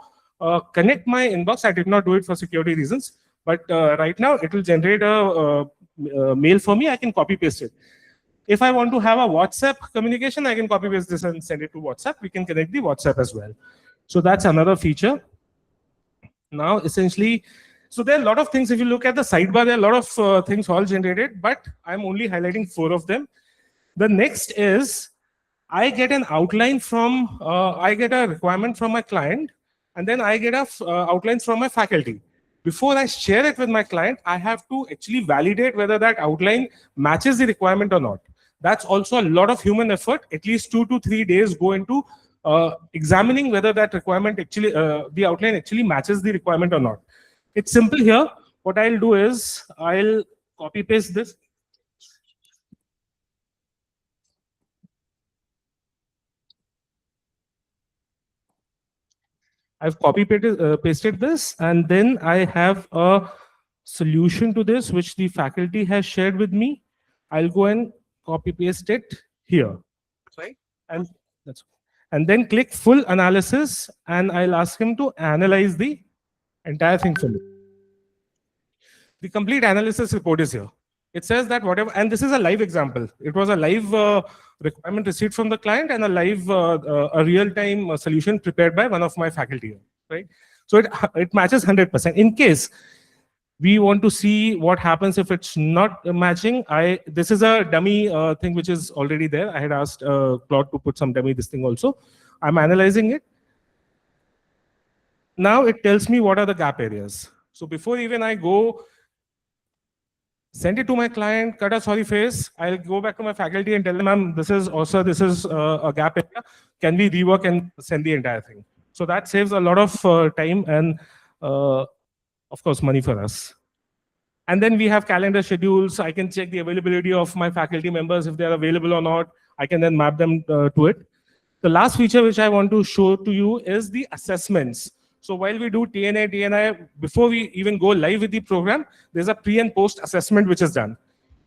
connect my inbox. I did not do it for security reasons, but right now it will generate a mail for me. I can copy paste it. If I want to have a WhatsApp communication, I can copy paste this and send it to WhatsApp. We can connect the WhatsApp as well. So that's another feature. Now, essentially, so there are a lot of things. If you look at the sidebar, there are a lot of things all generated, but I'm only highlighting 4 of them. The next is, I get an outline from, I get a requirement from my client, and then I get a outlines from my faculty. Before I share it with my client, I have to actually validate whether that outline matches the requirement or not. That's also a lot of human effort. At least 2 to 3 days go into examining whether that requirement actually, the outline actually matches the requirement or not. It's simple here. What I'll do is, I'll copy paste this. I've copy pasted this, and then I have a solution to this, which the faculty has shared with me. I'll go and copy paste it here. Right? And then click full analysis, and I'll ask him to analyze the entire thing for me. The complete analysis report is here. It says that whatever, and this is a live example. It was a live requirement received from the client and a live, a real-time solution prepared by one of my faculty, right? So it matches 100%. In case we want to see what happens if it's not matching, this is a dummy thing which is already there. I had asked Claude to put some dummy this thing also. I'm analyzing it. Now it tells me what are the gap areas. So before even I go send it to my client, cut a sorry face, I'll go back to my faculty and tell them, ma'am, this is also, this is a gap area. Can we rework and send the entire thing? So that saves a lot of time and of course, money for us. And then we have calendar schedules. I can check the availability of my faculty members, if they're available or not. I can then map them to it. The last feature which I want to show to you is the assessments. So while we do TNA, DNI, before we even go live with the program, there's a pre and post assessment which is done.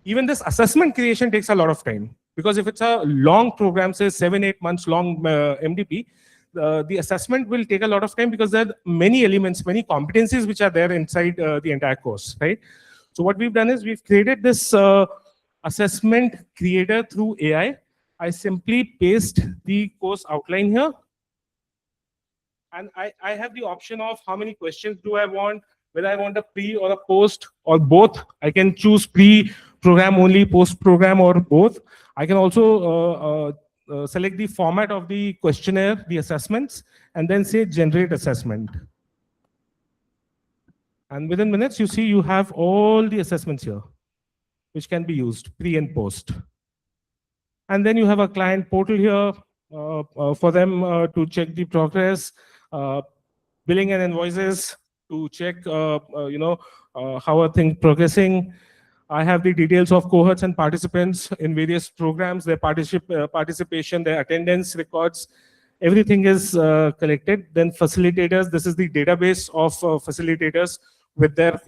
Even this assessment creation takes a lot of time, because if it's a long program, say 7-8 months long MDP, the assessment will take a lot of time because there are many elements, many competencies which are there inside the entire course, right? So what we've done is we've created this assessment creator through AI. I simply paste the course outline here. And I have the option of how many questions do I want, whether I want a pre or a post or both. I can choose pre-program only, post-program or both. I can also select the format of the questionnaire, the assessments, and then say generate assessment. And within minutes, you see you have all the assessments here, which can be used pre and post. And then you have a client portal here for them to check the progress, billing and invoices, to check how are things progressing. I have the details of cohorts and participants in various programs, their participation, their attendance records. Everything is collected. Then facilitators, this is the database of facilitators with their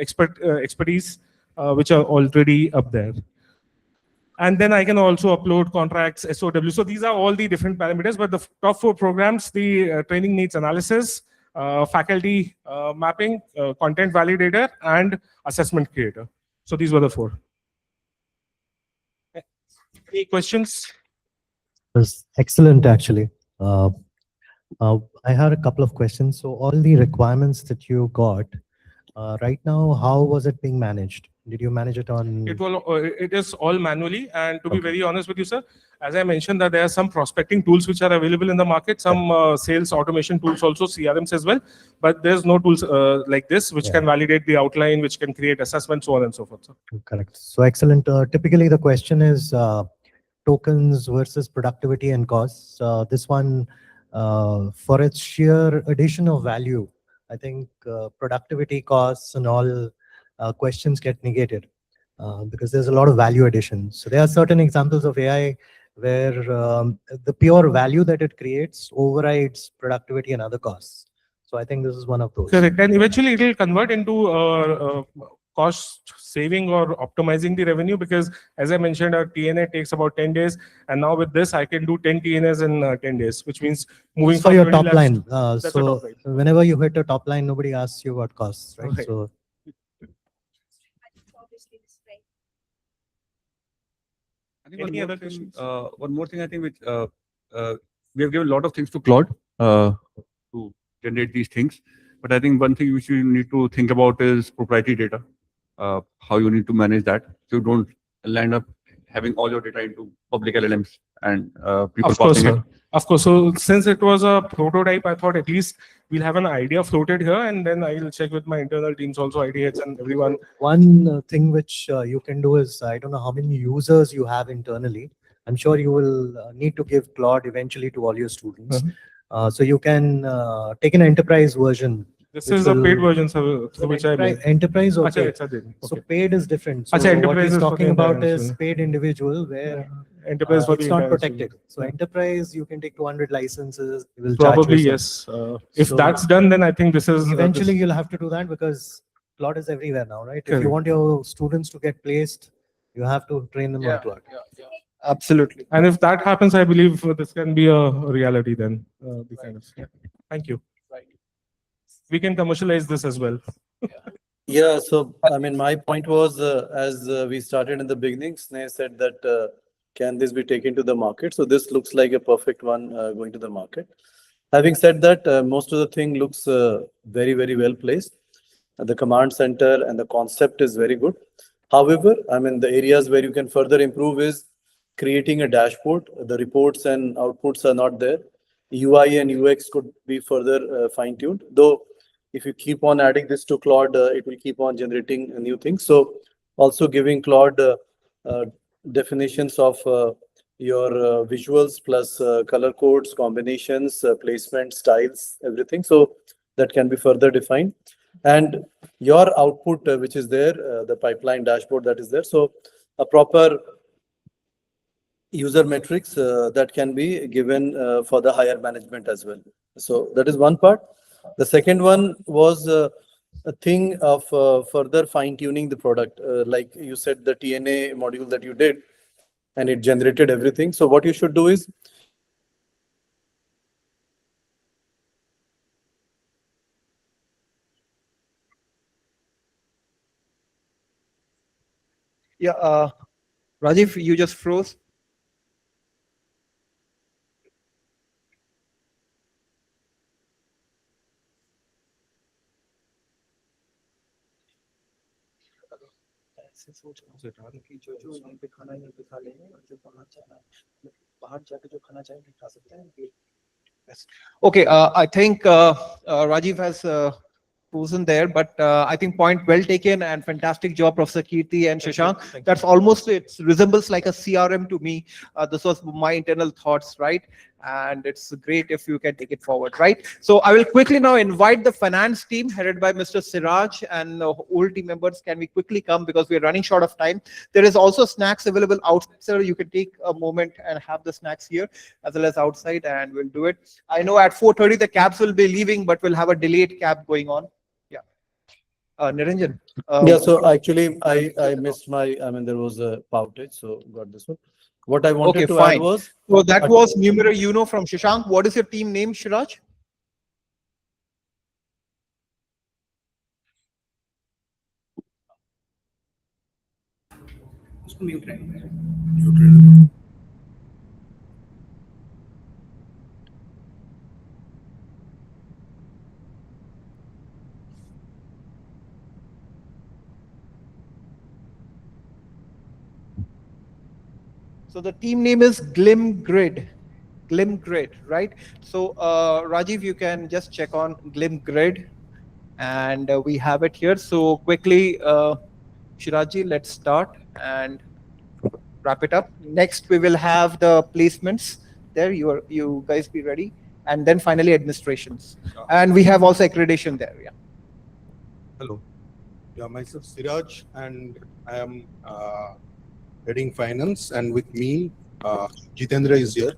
expertise, which are already up there. And then I can also upload contracts, SOW. So these are all the different parameters, but the top 4 programs, the training needs analysis, faculty mapping, content validator, and assessment creator. So these were the 4. Any questions? It was excellent, actually. I had a couple of questions. So all the requirements that you got, right now, how was it being managed? Did you manage it on? It is all manually, and to be very honest with you, sir, as I mentioned, that there are some prospecting tools which are available in the market, some sales automation tools also, CRMs as well, but there's no tools like this which can validate the outline, which can create assessments, so on and so forth. Sir. Correct. So excellent. Typically, the question is tokens versus productivity and costs. This one, for its sheer addition of value, I think productivity costs and all questions get negated because there's a lot of value addition. So there are certain examples of AI where the pure value that it creates overrides productivity and other costs. So I think this is one of those. Correct. And eventually it will convert into cost saving or optimizing the revenue, because as I mentioned, our TNA takes about 10 days. And now with this, I can do 10 TNAs in 10 days, which means moving for from your 20 top lakhs line. that's the So top line. whenever you hit a top line, nobody asks you about costs, right? Right. So I think one more thing I think which we have given a lot of things to Claude to generate these things, but I think one thing which you need to think about is proprietary data, how you need to manage that so you don't land up having all your data into public LLMs and people Of course, passing it. sir. Of course. So since it was a prototype, I thought at least we'll have an idea floated here, and then I'll check with my internal teams also, IT heads and everyone. one thing which you can do is, I don't know how many users you have internally. I'm sure you will need to give Claude eventually to all your students. So you can take an enterprise version. This which is a paid will- version, sir, through which I made. Enterprise or Acha, paid? acha, then. So Okay. paid is different. So Acha, what enterprise he's is for talking the entire about is institution. paid individual where Enterprise for the it's not entire protected. institution. So Yeah. enterprise, you can take 200 licenses. It will charge Probably, you yes. some. If So that's done, then I think this is eventually this- you'll have to do that because Claude is everywhere now, right? If Correct. you want your students to get placed, you have to train them on Claude. Absolutely. And if that happens, I believe this can be a reality then. The kind of, yeah. Thank you. We can commercialize this as well. Yeah, so I mean, my point was, as we started in the beginning, Sneh said that can this be taken to the market? So this looks like a perfect one going to the market. Having said that, most of the thing looks very, very well placed. The command center and the concept is very good. However, I mean, the areas where you can further improve is creating a dashboard. The reports and outputs are not there. UI and UX could be further fine-tuned, though if you keep on adding this to Claude, it will keep on generating new things. So also giving Claude definitions of your visuals plus color codes, combinations, placement, styles, everything. So that can be further defined. And your output, which is there, the pipeline dashboard that is there. So a proper user metrics that can be given for the higher management as well. So that is one part. The second one was a thing of further fine-tuning the product. Like you said, the TNA module that you did, and it generated everything. So what you should do is, Yeah, Rajiv, you just froze. Okay, I think Rajiv has frozen there, but I think point well taken and fantastic job, Professor Kirti and Shashank. That's almost, it resembles like a CRM to me. This was my internal thoughts, right? and it's great if you can take it forward, right? So I will quickly now invite the finance team headed by Mr. Siraj, and all team members, can we quickly come because we're running short of time. There is also snacks available outside, sir. You can take a moment and have the snacks here as well as outside, and we'll do it. I know at 4:30 the cabs will be leaving, but we'll have a delayed cab going on. Yeah. Niranjan. Yeah, so actually I missed there was a outage, so got this one. What I wanted Okay, to add fine. was, So that was Numero Uno from Shashank. What is your team name, Shiraj? So the team name is Glimgrid. Glimgrid, right? So Rajiv, you can just check on Glimgrid, and we have it here. So quickly, Shiraji, let's start and wrap it up. Next, we will have the placements there. You guys be ready, and then finally administrations, and we have also accreditation there. Yeah. Hello. Yeah, myself Siraj, and I am heading finance, and with me Jitendra is here.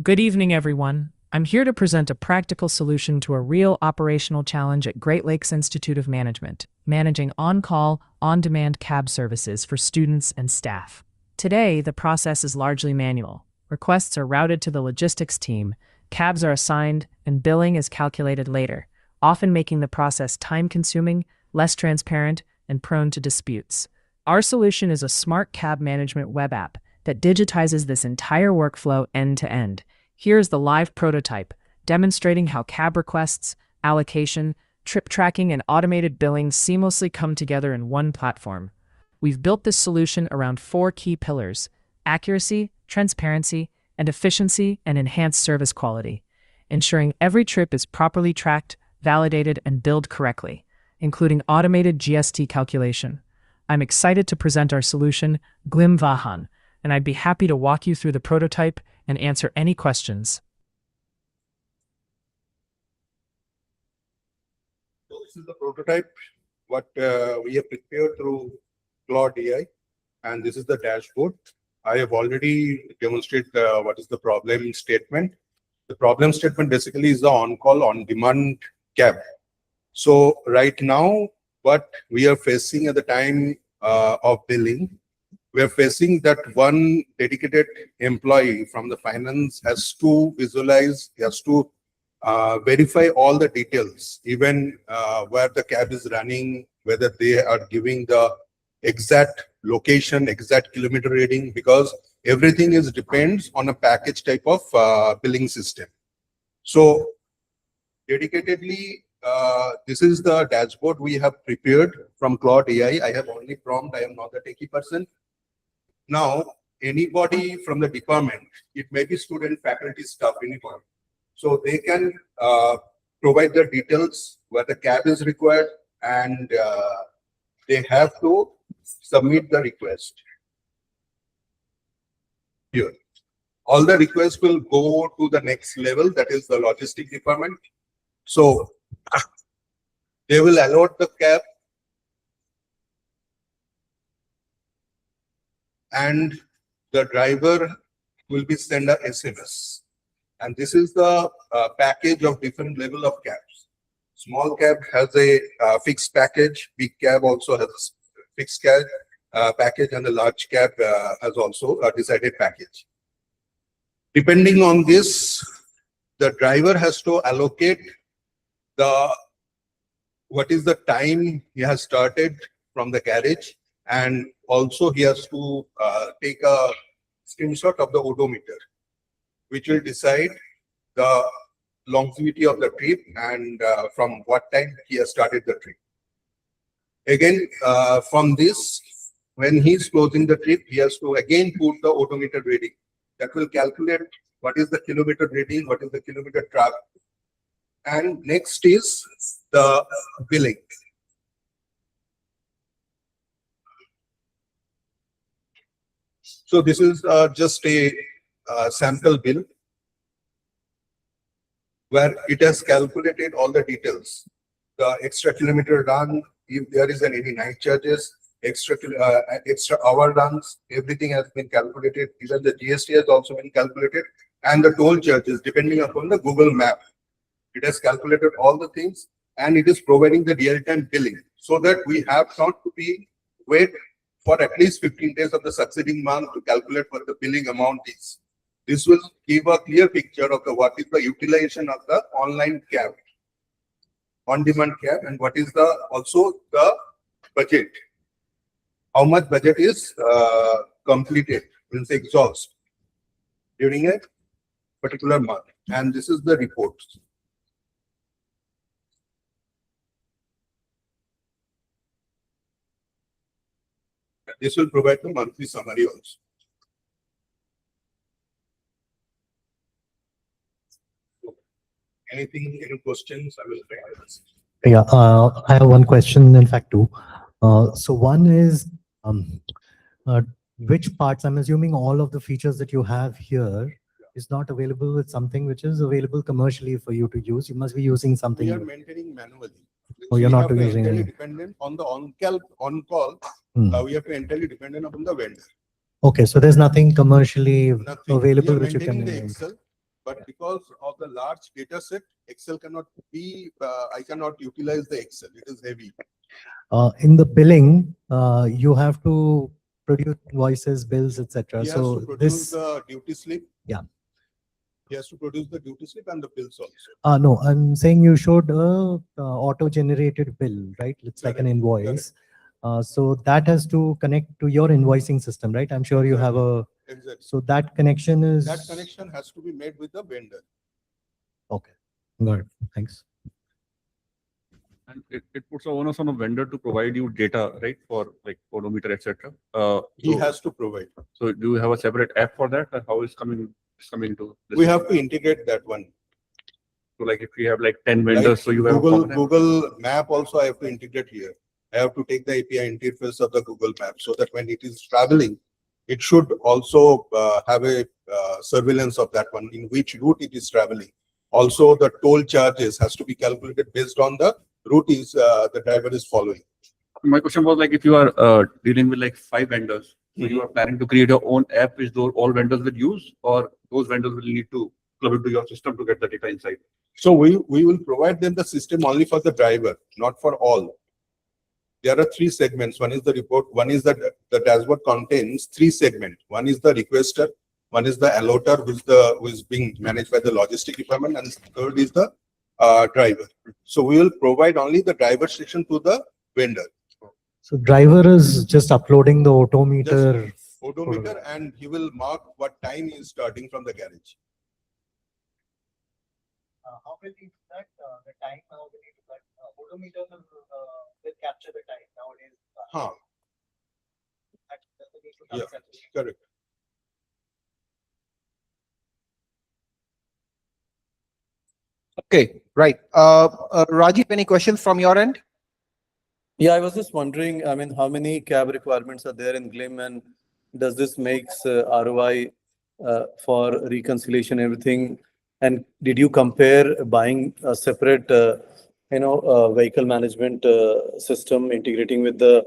Good evening, everyone. I'm here to present a practical solution to a real operational challenge at Great Lakes Institute of Management, managing on-call, on-demand cab services for students and staff. Today, the process is largely manual. Requests are routed to the logistics team, cabs are assigned, and billing is calculated later, often making the process time-consuming, less transparent, and prone to disputes. Our solution is a smart cab management web app that digitizes this entire workflow end-to-end. Here's the live prototype, demonstrating how cab requests, allocation, trip tracking, and automated billing seamlessly come together in one platform. We've built this solution around 4 key pillars: accuracy, transparency, and efficiency, and enhanced service quality, ensuring every trip is properly tracked, validated, and billed correctly, including automated GST calculation. I'm excited to present our solution, Glim Vahan, and I'd be happy to walk you through the prototype and answer any questions. So this is the prototype, what we have prepared through Claude AI, and this is the dashboard. I have already demonstrated what is the problem statement. The problem statement basically is the on-call, on-demand cab. So right now, what we are facing at the time of billing, we are facing that one dedicated employee from the finance has to visualize, has to verify all the details, even where the cab is running, whether they are giving the exact location, exact kilometer reading, because everything is depends on a package type of billing system. So dedicatedly, this is the dashboard we have prepared from Claude AI. I have only prompt, I am not the techie person. Now, anybody from the department, it may be student, faculty, staff, anybody. So they can provide the details where the cab is required, and they have to submit the request. Here, all the requests will go to the next level, that is the logistic department. So they will allot the cab, and the driver will be sent a SMS. And this is the package of different level of cabs. Small cab has a fixed package, big cab also has a fixed cab package, and a large cab has also a decided package. Depending on this, the driver has to allocate what is the time he has started from the garage, and also he has to take a screenshot of the odometer, which will decide the longevity of the trip and from what time he has started the trip. Again, from this, when he's closing the trip, he has to again put the odometer reading. That will calculate what is the kilometer reading, what is the kilometer travel. And next is the billing. So this is just a sample bill where it has calculated all the details. The extra kilometer run, if there is any night charges, extra hour runs, everything has been calculated. Even the GST has also been calculated, and the toll charges depending upon the Google map. It has calculated all the things, and it is providing the real-time billing so that we have not to be wait for at least 15 days of the succeeding month to calculate what the billing amount is. This will give a clear picture of what is the utilization of the online cab, on-demand cab, and what is the also the budget. How much budget is completed, means exhaust during a particular month, and this is the report. This will provide the monthly summary also. Anything, any questions? I will try to answer. Yeah, I have one question, in fact, two. So one is, which parts, I'm assuming all of the features that you have here is not available with something which is available commercially for you to use. You must be using something. We are maintaining manually. Oh, you're We not have to using entirely any. dependent on the on-call. We have to entirely dependent upon the vendor. Okay, so there's nothing commercially Nothing. available We are which you can maintaining the use. Excel, but because of the large data set, Excel cannot be, I cannot utilize the Excel. It is heavy. In the billing, you have to produce invoices, bills, etc. He has So to produce this, the duty slip. yeah. He has to produce the duty slip and the bills also. No, I'm saying you showed a auto-generated bill, right? It's like an invoice. So that has to connect to your invoicing system, right? I'm sure you have a. Exactly. So that connection is. That connection has to be made with the vendor. Okay, got it. Thanks. And it puts a onus on a vendor to provide you data, right, for like odometer, etc. He has to provide. So do you have a separate app for that? Or how is coming to this? We have to integrate that one. So like if we have like 10 vendors, Like so you have Google Map also I have to integrate here. I have to take the API interface of the Google Map so that when it is traveling, it should also have a surveillance of that one, in which route it is traveling. Also, the toll charges has to be calculated based on the route is the driver is following. My question was like if you are dealing with like 5 vendors, so you are planning to create your own app which those all vendors will use, or those vendors will need to plug into your system to get the data inside? So we will provide them the system only for the driver, not for all. There are 3 segments. One is the report. One is the dashboard contains 3 segments. One is the requester. One is the alloter, who is being managed by the logistic department, and third is the driver. So we will provide only the driver section to the vendor. So driver is just uploading the odometer. Odometer, and he will mark what time he is starting from the garage. How will we do that? The time, how will we do that? Odometer will capture the time nowadays. Yeah, correct. Okay, right. Rajiv, any questions from your end? Yeah, I was just wondering, I mean, how many cab requirements are there in GLIM, and does this makes ROI for reconciliation, everything? And did you compare buying a separate, vehicle management system integrating with the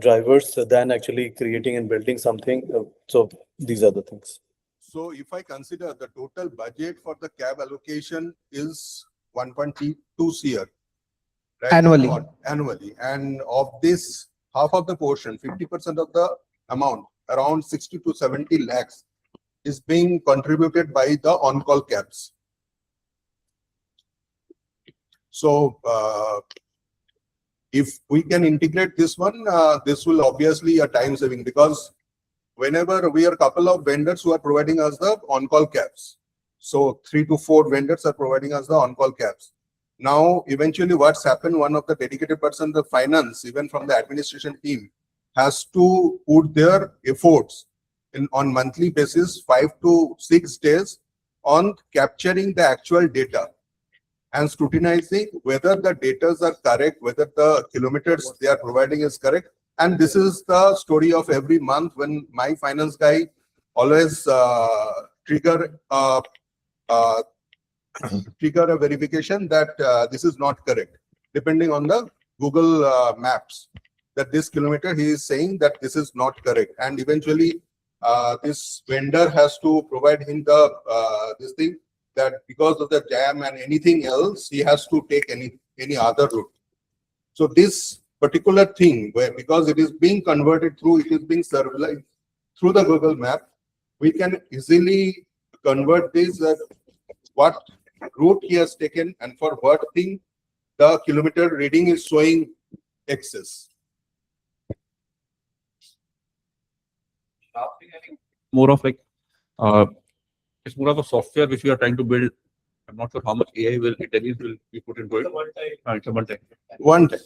drivers than actually creating and building something? So these are the things. So if I consider the total budget for the cab allocation is 1.2 CR. Right? Annually. Annually. And of this, half of the portion, 50% of the amount, around 60 to 70 lakhs, is being contributed by the on-call cabs. So if we can integrate this one, this will obviously a time saving, because whenever we are a couple of vendors who are providing us the on-call cabs. So 3 to 4 vendors are providing us the on-call cabs. Now, eventually what's happened, one of the dedicated person, the finance, even from the administration team, has to put their efforts on monthly basis, 5 to 6 days, on capturing the actual data and scrutinizing whether the data are correct, whether the kilometers they are providing is correct, And this is the story of every month when my finance guy always trigger trigger a verification that this is not correct, depending on the Google Maps, that this kilometer he is saying that this is not correct. And eventually this vendor has to provide him the this thing, that because of the jam and anything else, he has to take any other route. So this particular thing, where because it is being converted through, it is being served through the Google Map, we can easily convert this what route he has taken and for what thing the kilometer reading is showing excess. More of like, it's more of a software which we are trying to build. I'm not sure how much AI will be put into it. It's a one time. One time.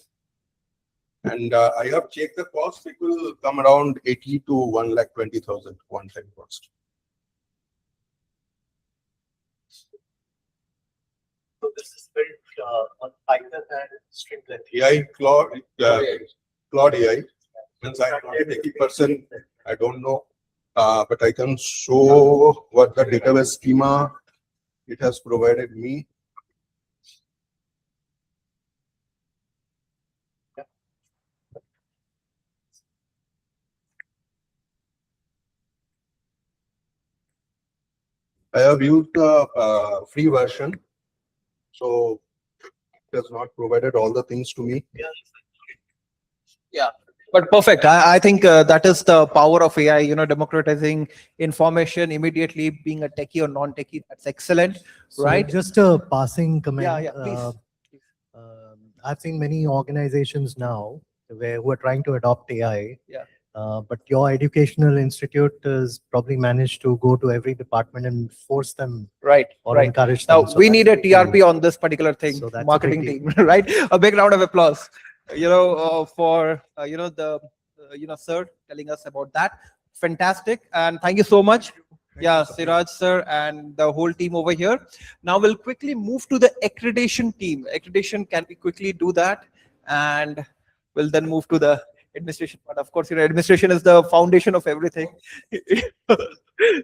And I have checked the cost. It will come around 80 to 1,20,000 one time cost. So this is built on Python and Streamlit. AI, Claude AI. Means I'm not a techie person, I don't know. But I can show what the database schema it has provided me. I have used the free version, so it has not provided all the things to me. Yeah, but perfect. I think that is the power of AI, democratizing information immediately, being a techie or non-techie. That's excellent, So right? just a passing comment. Yeah, please. I've seen many organizations now who are trying to adopt AI. Yeah. But your educational institute has probably managed to go to every department and force them or encourage them. Now, So we that's need a a big deal. TRP on this particular thing, So that's a marketing big team, right? A big round of applause, for, sir telling us about that. Fantastic. And thank you so much. Yeah, Siraj sir and the whole team over here. Now we'll quickly move to the accreditation team. Accreditation, can we quickly do that? And we'll then move to the administration part. Of course, administration is the foundation of everything.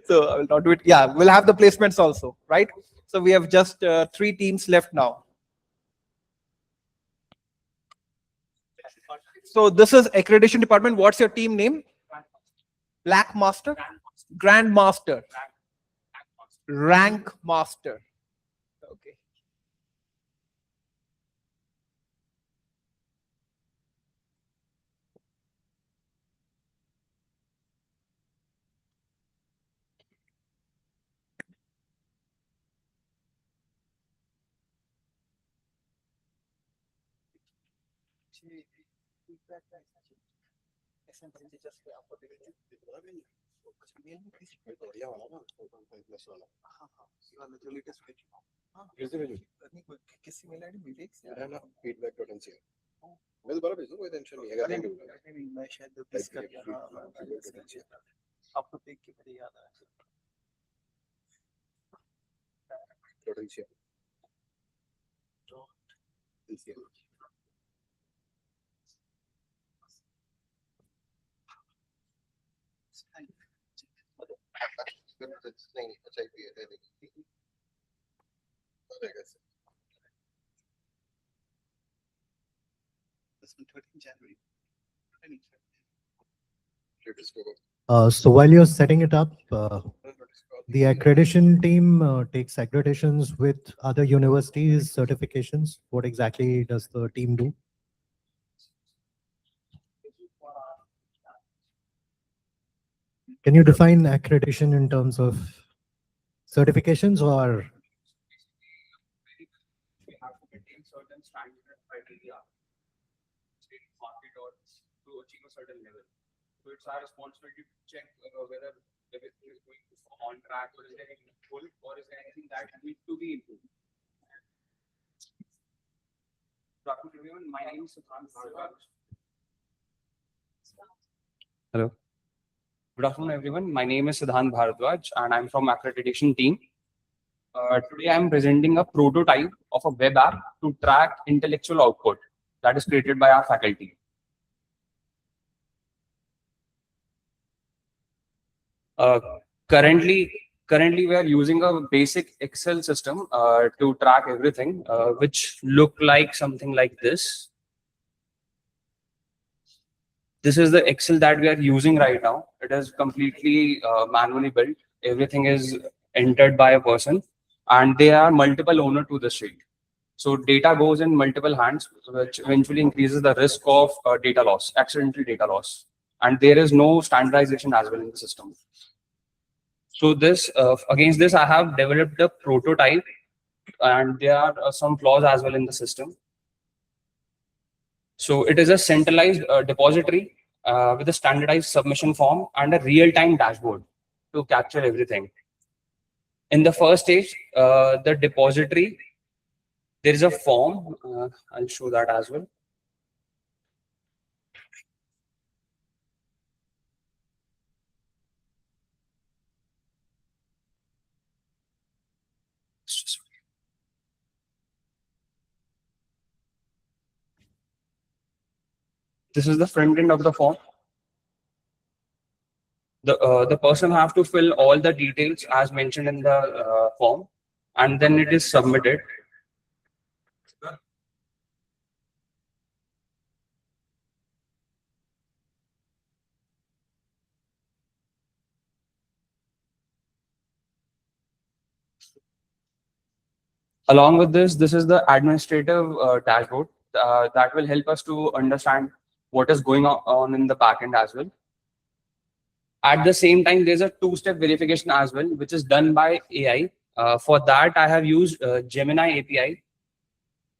So I will not do it. Yeah, we'll have the placements also, right? So we have just 3 teams left now. So this is accreditation department. What's your team name? Black Master? Grandmaster. Rank Master. Okay. So while you're setting it up, the accreditation team takes accreditations with other universities, certifications. What exactly does the team do? Can you define accreditation in terms of certifications or? Certain standard criteria, state market or to achieve a certain level. So it's our responsibility to check whether everything is going on track, or is there any pull, or is there anything that needs to be improved. Good afternoon, everyone. My name is Siddhant Bharadwaj. Hello. Good afternoon, everyone. My name is Siddhant Bharadwaj, and I'm from accreditation team. Today, I'm presenting a prototype of a web app to track intellectual output that is created by our faculty. Uh, currently we are using a basic Excel system to track everything, which look like something like this. This is the Excel that we are using right now. It is completely manually built. Everything is entered by a person, and there are multiple owners to the sheet. So data goes in multiple hands, which eventually increases the risk of data loss, accidental data loss. And there is no standardization as well in the system. So this against this, I have developed a prototype, and there are some flaws as well in the system. So it is a centralized depository with a standardized submission form and a real-time dashboard to capture everything. In the first stage, the depository, there is a form. I'll show that as well. This is the front end of the form. The person have to fill all the details as mentioned in the form, and then it is submitted. Along with this, this is the administrative dashboard that will help us to understand what is going on in the backend as well. At the same time, there's a two-step verification as well, which is done by AI. For that, I have used Gemini API,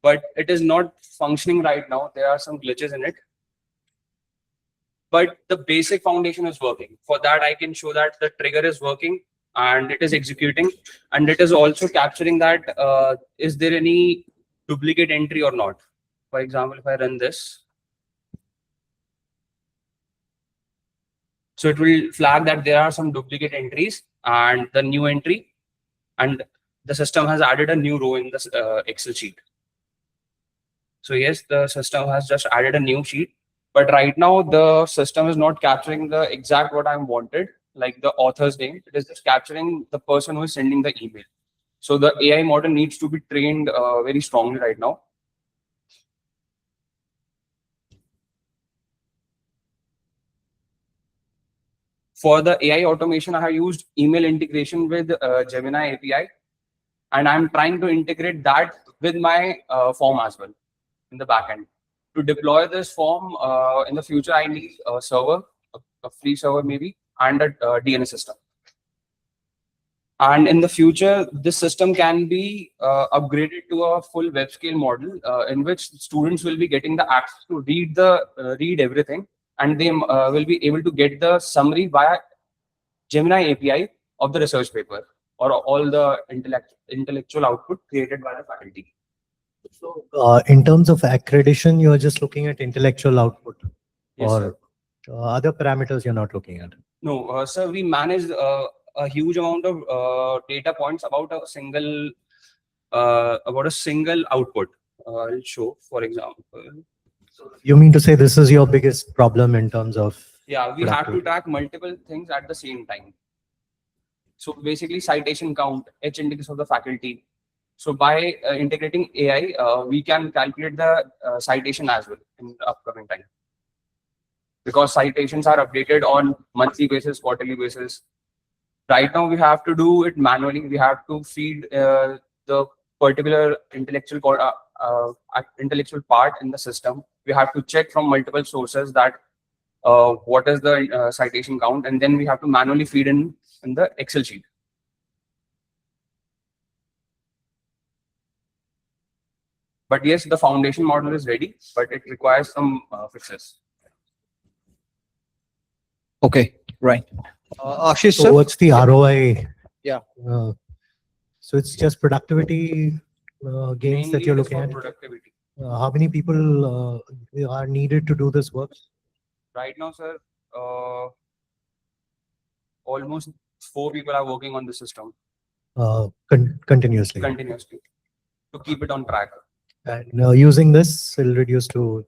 but it is not functioning right now. There are some glitches in it. But the basic foundation is working. For that, I can show that the trigger is working and it is executing, and it is also capturing that is there any duplicate entry or not. For example, if I run this, so it will flag that there are some duplicate entries and the new entry, and the system has added a new row in this Excel sheet. So yes, the system has just added a new sheet, but right now the system is not capturing the exact what I wanted, like the author's name. It is just capturing the person who is sending the email. So the AI model needs to be trained very strongly right now. For the AI automation, I have used email integration with Gemini API, and I'm trying to integrate that with my form as well in the backend. To deploy this form in the future, I need a server, a free server maybe, and a DNS system. And in the future, this system can be upgraded to a full web scale model in which students will be getting the access to read everything, and they will be able to get the summary via Gemini API of the research paper or all the intellectual output created by the faculty. In terms of accreditation, you're just looking at intellectual output, Yes, or other parameters you're not looking at? No, sir, we manage a huge amount of data points about a single output. I'll show, for example. You mean to say this is your biggest problem in terms of? Yeah, we have to track multiple things at the same time. So basically, citation count, H index of the faculty. So by integrating AI, we can calculate the citation as well in the upcoming time. Because citations are updated on monthly basis, quarterly basis. Right now, we have to do it manually. We have to feed the particular intellectual part in the system. We have to check from multiple sources that what is the citation count, and then we have to manually feed in the Excel sheet. But yes, the foundation model is ready, but it requires some fixes. Okay, right. Ashish, So sir? what's the ROI? Yeah. So it's just productivity gains that Mainly you're it is looking for at? productivity. How many people are needed to do this work? Right now, sir, almost 4 people are working on the system Continuously. continuously to keep it on track. And using this, it'll reduce to.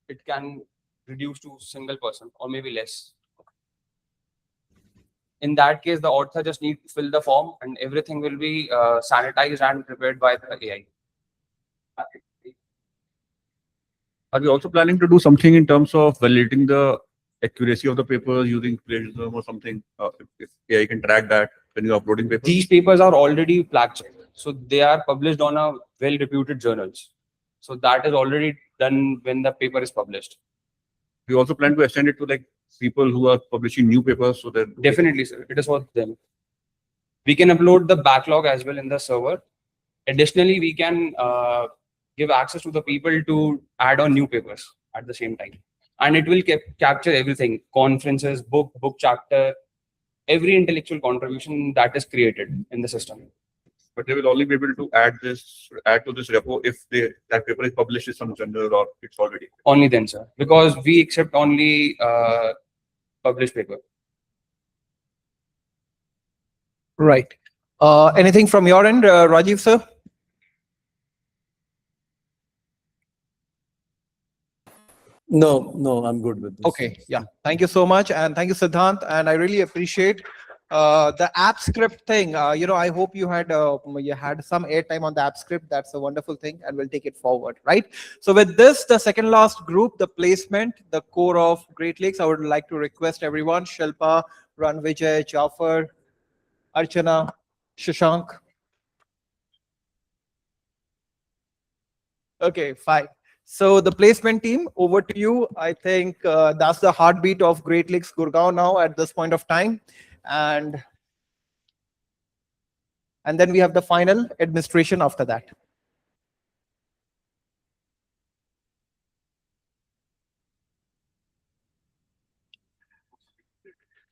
It can reduce to single person or maybe less. In that case, the author just need to fill the form and everything will be sanitized and prepared by the AI. Are we also planning to do something in terms of validating the accuracy of the papers using plagiarism or something? If AI can track that when you're uploading papers? These papers are already flag checked. So they are published on a well-reputed journals. So that is already done when the paper is published. We also plan to extend it to like people who are publishing new papers so that Definitely, sir. It is for them. We can upload the backlog as well in the server. Additionally, we can give access to the people to add on new papers at the same time. And it will capture everything, conferences, book chapter, every intellectual contribution that is created in the system. But they will only be able to add to this repo if that paper is published in some journal or it's already. Only then, sir, because we accept only published paper. Right. Anything from your end, Rajiv, sir? No, I'm good with this. Okay, yeah. Thank you so much. And thank you, Siddhant. And I really appreciate the app script thing. I hope you had some airtime on the app script. That's a wonderful thing, and we'll take it forward, right? So with this, the second last group, the placement, the core of Great Lakes, I would like to request everyone, Shilpa, Ranvijay, Jafar, Archana, Shashank. Okay, fine. So the placement team, over to you. I think that's the heartbeat of Great Lakes Gurgaon now at this point of time. And then we have the final administration after that.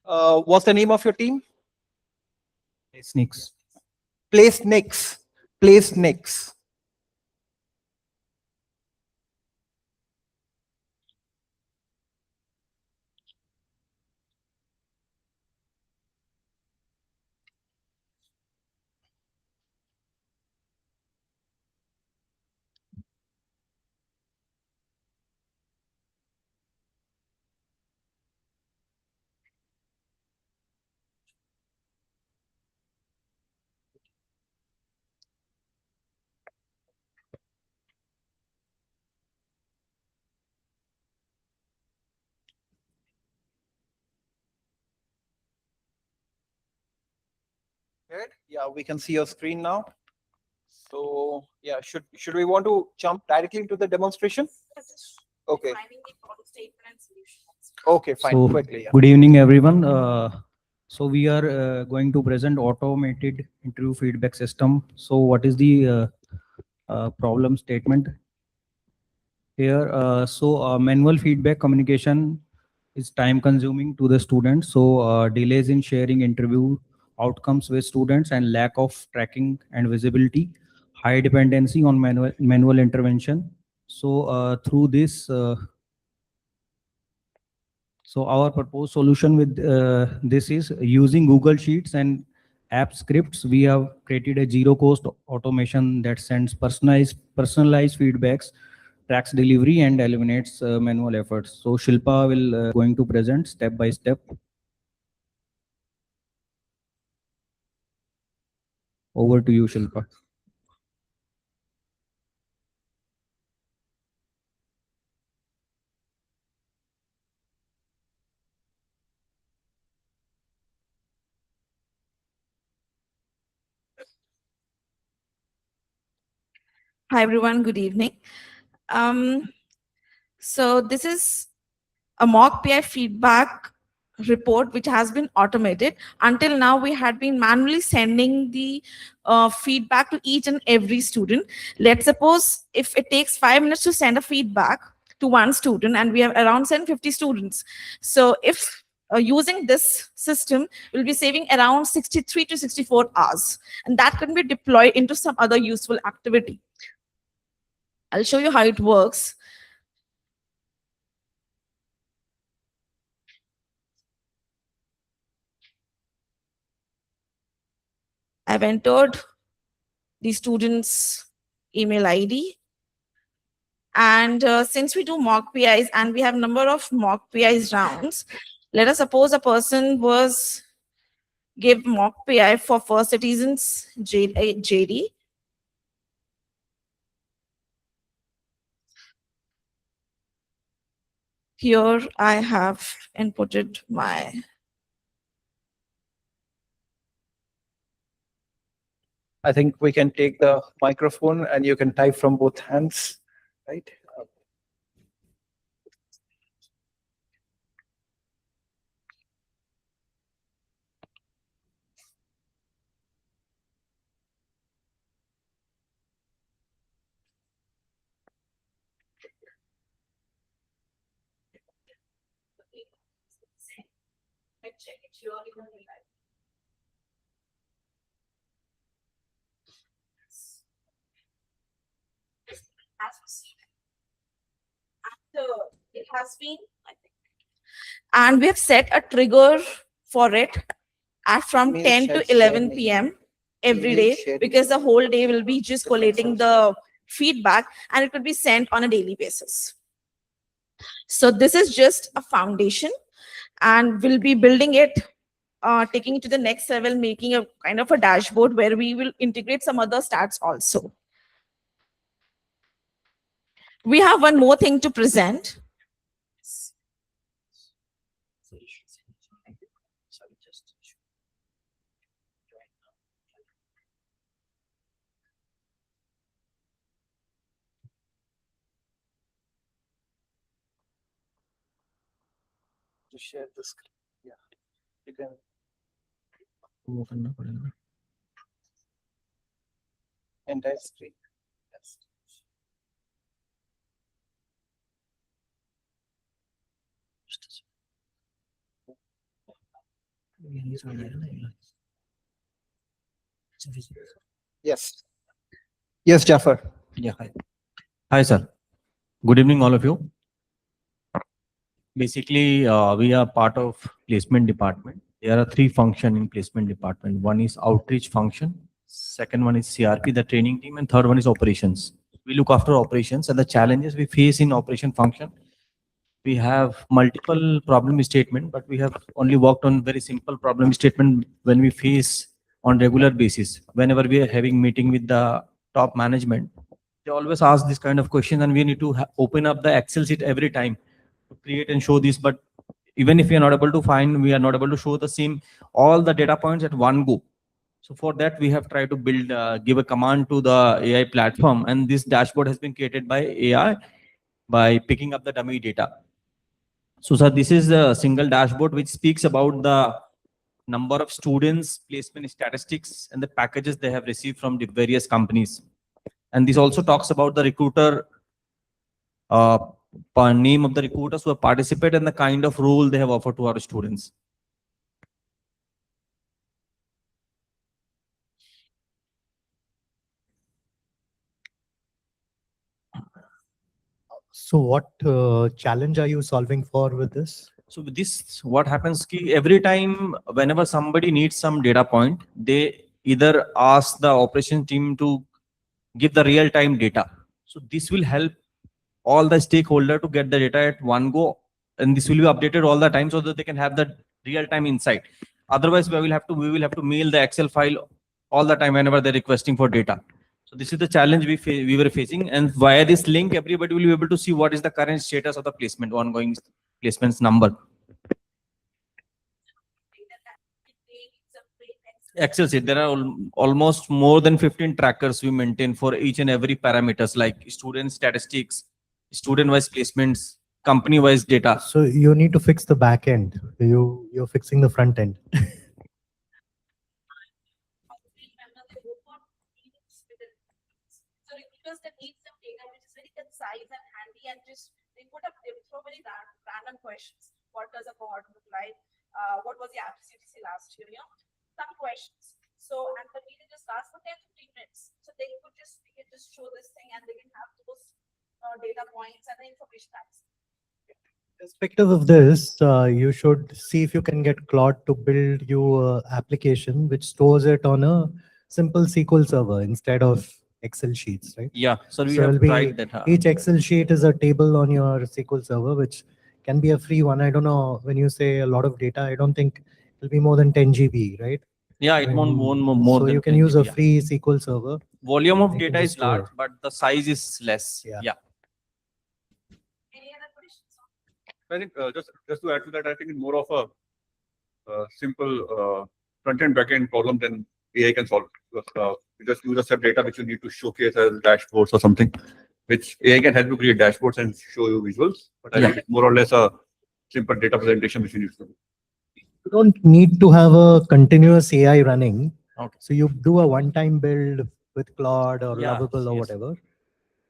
What's the name of your team? Sneaks. Place Nix. Place Nix. Good. Yeah, we can see your screen now. So yeah, should we want to jump directly into the demonstration? Okay. Okay, fine. So, quickly. Yeah. good evening, everyone. So we are going to present automated interview feedback system. So what is the problem statement here? Manual feedback communication is time consuming to the students. So delays in sharing interview outcomes with students and lack of tracking and visibility, high dependency on manual intervention. So through this, so our proposed solution with this is using Google Sheets and app scripts. We have created a zero-cost automation that sends personalized feedbacks, tracks delivery, and eliminates manual efforts. So Shilpa will going to present step by step. Over to you, Shilpa. Hi, everyone. Good evening. So this is a mock PI feedback report which has been automated. Until now, we had been manually sending the feedback to each and every student. Let's suppose if it takes 5 minutes to send a feedback to one student and we have around 750 students. So if using this system, we'll be saving around 63 to 64 hours. And that can be deployed into some other useful activity. I'll show you how it works. I've entered the student's email ID. And since we do mock PIs and we have number of mock PIs rounds, let us suppose a person was give mock PI for First Citizens JD. Here I have inputted my I think we can take the microphone and you can type from both hands, right? It has been, I think. And we have set a trigger for it at from 10 to 11 p.m. every day, because the whole day will be just collating the feedback and it will be sent on a daily basis. So this is just a foundation, and we'll be building it, taking it to the next level, making a kind of a dashboard where we will integrate some other stats also. We have one more thing to present. To share the screen. Yeah, you can. Entire screen. Yes. Yes. Yes, Jafar. Yeah, hi. Hi, sir. Good evening, all of you. Basically, we are part of placement department. There are three functions in placement department. One is outreach function. Second one is CRP, the training team, and third one is operations. We look after operations and the challenges we face in operation function. We have multiple problem statement, but we have only worked on very simple problem statement when we face on regular basis. Whenever we are having meeting with the top management, they always ask this kind of question, and we need to open up the Excel sheet every time to create and show this. But even if we are not able to find, we are not able to show the same all the data points at one go. So for that, we have tried to build, give a command to the AI platform, and this dashboard has been created by AI by picking up the dummy data. So, sir, this is a single dashboard which speaks about the number of students, placement statistics, and the packages they have received from the various companies. And this also talks about the recruiter, name of the recruiters who have participated and the kind of role they have offered to our students. So what challenge are you solving for with this? So with this, what happens ki every time whenever somebody needs some data point, they either ask the operation team to give the real-time data. So this will help all the stakeholder to get the data at one go, and this will be updated all the time so that they can have the real-time insight. Otherwise, we will have to mail the Excel file all the time whenever they're requesting for data. So this is the challenge we were facing, and via this link, everybody will be able to see what is the current status of the placement, ongoing placements number. Excel sheet, there are almost more than 15 trackers we maintain for each and every parameters, like student statistics, student-wise placements, company-wise data. So you need to fix the back end. You're fixing the front end. So recruiters that need some data which is very concise and handy, and just they throw very random questions. What does a cohort look like? What was the CTC last year? You know, some questions. So and the meeting just lasts for 10-15 minutes. So we can just show this thing and they can have those data points and the information that's. Irrespective of this, you should see if you can get Claude to build you an application which stores it on a simple SQL server instead of Excel sheets, right? Yeah, so we have tried that. Each Excel sheet is a table on your SQL server, which can be a free one. I don't know, when you say a lot of data, I don't think it'll be more than 10 GB, right? Yeah, it won't And more so than you can 10 use a GB, yeah. free SQL server. Volume of You can data just is large, store. but the size is less. Yeah. I think just to add to that, I think it's more of a simple front-end, back-end problem than AI can solve. Because, you just use a set data which you need to showcase as dashboards or something, which AI can help you create dashboards and show you visuals. But I think it's more or less a simple data presentation which you need to do. You don't need to have a continuous AI running. Okay. So you do a one-time build with Claude or Yeah, Lovable or yes. whatever,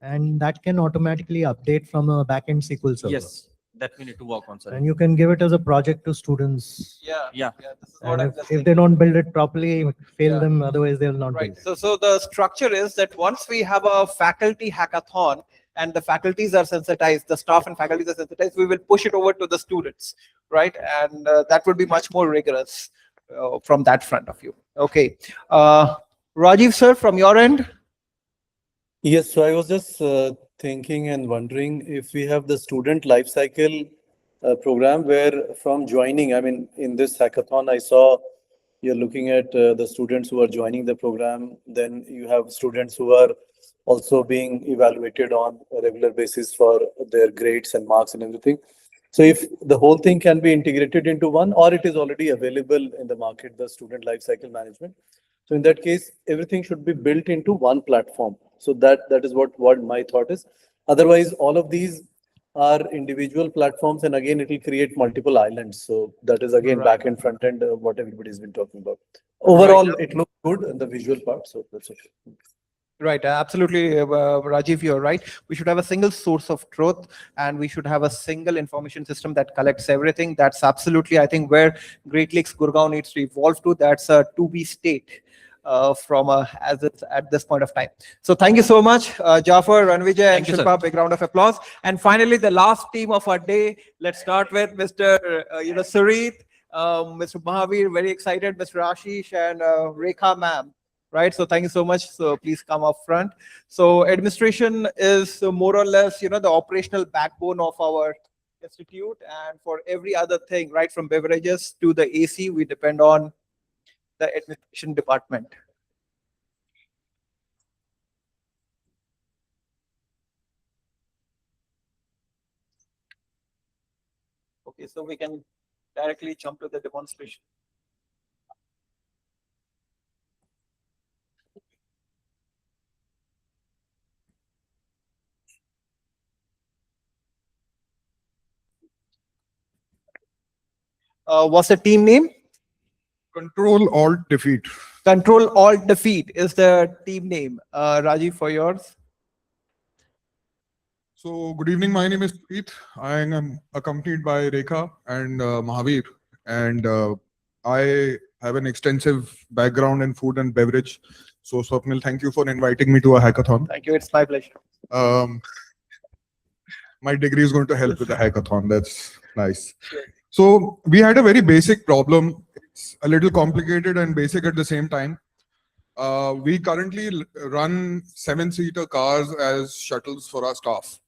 and that can automatically update from a backend SQL server. Yes, that we need to work on, sir. And you can give it as a project to students. Yeah. This is what And I'm if, just if they don't build it properly, fail Yeah. them, otherwise they'll not Right. build it. So the structure is that once we have a faculty hackathon and the faculties are sensitized, the staff and faculties are sensitized, we will push it over to the students, right? And that would be much more rigorous from that front of view. Okay. Rajiv sir, from your end? Yes, so I was just thinking and wondering if we have the student life cycle program where from joining, I mean, in this hackathon, I saw you're looking at the students who are joining the program. Then you have students who are also being evaluated on a regular basis for their grades and marks and everything. So if the whole thing can be integrated into one, or it is already available in the market, the student life cycle management. So in that case, everything should be built into one platform. So that is what my thought is. Otherwise, all of these are individual platforms, and again, it will create multiple islands. So that is again back and front end, what everybody's been talking about. Overall, it looks good in the visual part. So that's okay. Right, absolutely, Rajiv, you're right. We should have a single source of truth, and we should have a single information system that collects everything. That's absolutely, I think, where Great Lakes Gurgaon needs to evolve to. That's a to-be state as it's at this point of time. So thank you so much, Jafar, Ranvijay, and Thank you, sir. Shilpa. Big round of applause. And finally, the last team of our day. Let's start with Mr. Sarit, Mr. Mahavir, very excited, Mr. Ashish, and Rekha ma'am. Right, so thank you so much. So please come up front. So administration is more or less, the operational backbone of our institute, and for every other thing, right from beverages to the AC, we depend on the administration department. Okay, so we can directly jump to the demonstration. What's the team name? Control Alt Defeat. Control Alt Defeat is the team name. Rajiv, for yours. So good evening. My name is Preet. I am accompanied by Rekha and Mahavir, and I have an extensive background in food and beverage. So Swapnil, thank you for inviting me to a hackathon. Thank you. It's my pleasure. My degree is going to help with the hackathon. That's nice. So we had a very basic problem. It's a little complicated and basic at the same time. We currently run 7-seater cars as shuttles for our staff,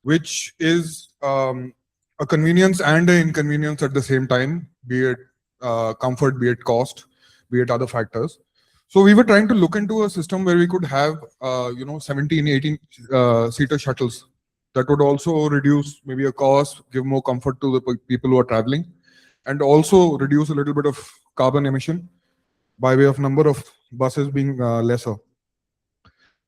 which is a convenience and an inconvenience at the same time, be it comfort, be it cost, be it other factors. So we were trying to look into a system where we could have 17, 18 seater shuttles that would also reduce maybe a cost, give more comfort to the people who are traveling, and also reduce a little bit of carbon emission by way of number of buses being lesser.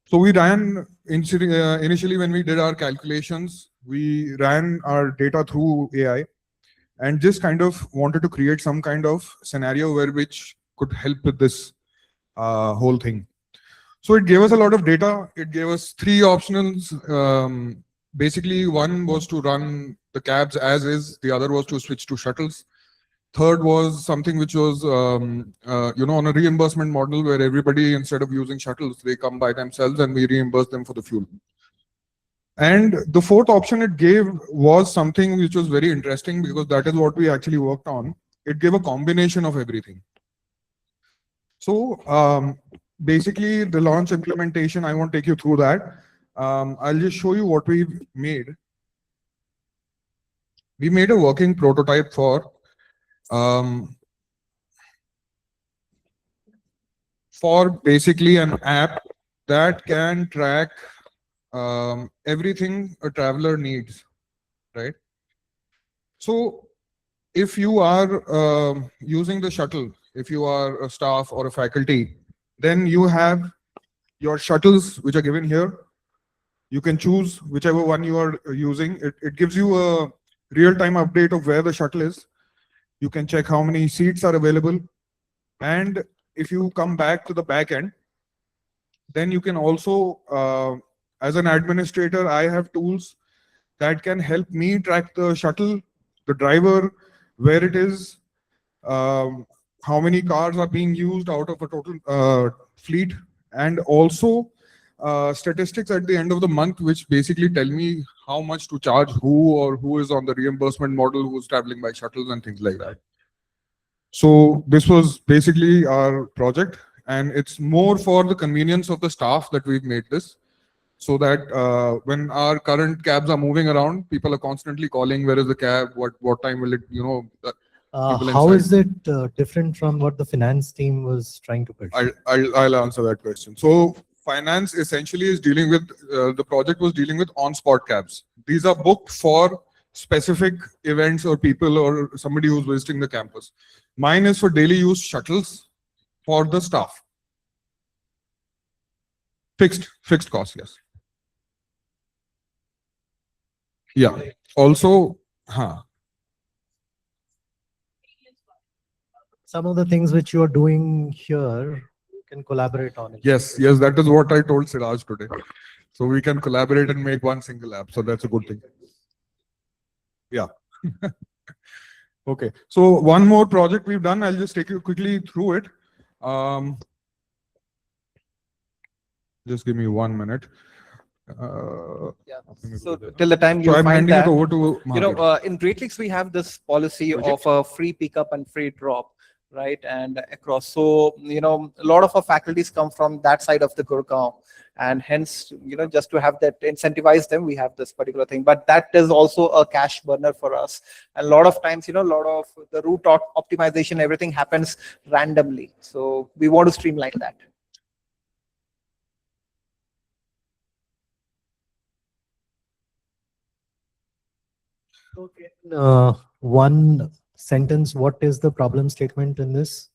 So we ran, initially when we did our calculations, we ran our data through AI and just kind of wanted to create some kind of scenario which could help with this whole thing. So it gave us a lot of data. It gave us 3 options. Basically, one was to run the cabs as is. The other was to switch to shuttles. Third was something which was, on a reimbursement model where everybody, instead of using shuttles, they come by themselves and we reimburse them for the fuel. And the fourth option it gave was something which was very interesting because that is what we actually worked on. It gave a combination of everything. So basically the launch implementation, I won't take you through that. I'll just show you what we've made. We made a working prototype for for basically an app that can track everything a traveler needs, right? So if you are using the shuttle, if you are a staff or a faculty, then you have your shuttles which are given here. You can choose whichever one you are using. It gives you a real-time update of where the shuttle is. You can check how many seats are available. And if you come back to the back end, then you can also, as an administrator, I have tools that can help me track the shuttle, the driver, where it is, how many cars are being used out of a total fleet, and also statistics at the end of the month, which basically tell me how much to charge who, or who is on the reimbursement model, who's traveling by shuttles and things like that. So this was basically our project, and it's more for the convenience of the staff that we've made this, so that when our current cabs are moving around, people are constantly calling, where is the cab, what time will it, How is it different from what the finance team was trying to pursue? I'll answer that question. So finance essentially is dealing with, the project was dealing with on-spot cabs. These are booked for specific events or people or somebody who's visiting the campus. Mine is for daily use shuttles for the staff. Fixed cost, yes. Yeah. Also, Some of the things which you are doing here, you can collaborate on it. yes, that is what I told Siraj today. So we can collaborate and make one single app. So that's a good thing. Yeah. Okay. So one more project we've done. I'll just take you quickly through it. Just give me 1 minute. So till the time you I'm find handing that, it over to Mahavir. in Great Lakes, we have this policy of a free pickup and free drop, right? And across. So, a lot of our faculties come from that side of the Gurgaon, and hence, just to have that, incentivize them, we have this particular thing. But that is also a cash burner for us. And a lot of times, a lot of the route optimization, everything happens randomly. So we want to streamline that. One sentence, what is the problem statement in this?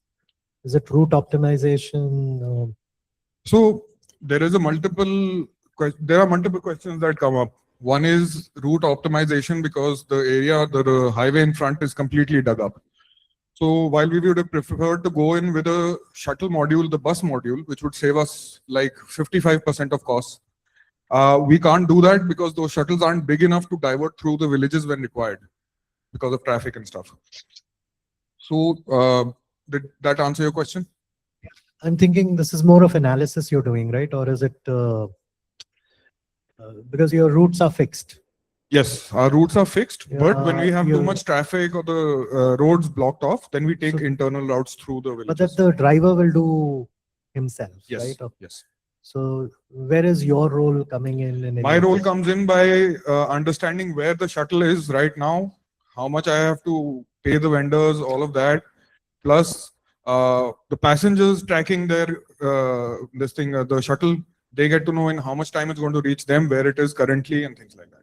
Is it route optimization? So there are multiple questions that come up. One is route optimization, because the area, the highway in front is completely dug up. So while we would have preferred to go in with a shuttle module, the bus module, which would save us like 55% of costs, we can't do that because those shuttles aren't big enough to divert through the villages when required because of traffic and stuff. So did that answer your question? I'm thinking this is more of analysis you're doing, right? Or is it because your routes are fixed? Yes, our routes are fixed, but when we have too you're- much traffic or the roads blocked off, then we take internal routes through the villages. But that the driver will do himself, Yes, right? yes. So where is your role coming in? My role comes in by understanding where the shuttle is right now, how much I have to pay the vendors, all of that, plus the passengers tracking their the shuttle. They get to know in how much time it's going to reach them, where it is currently, and things like that.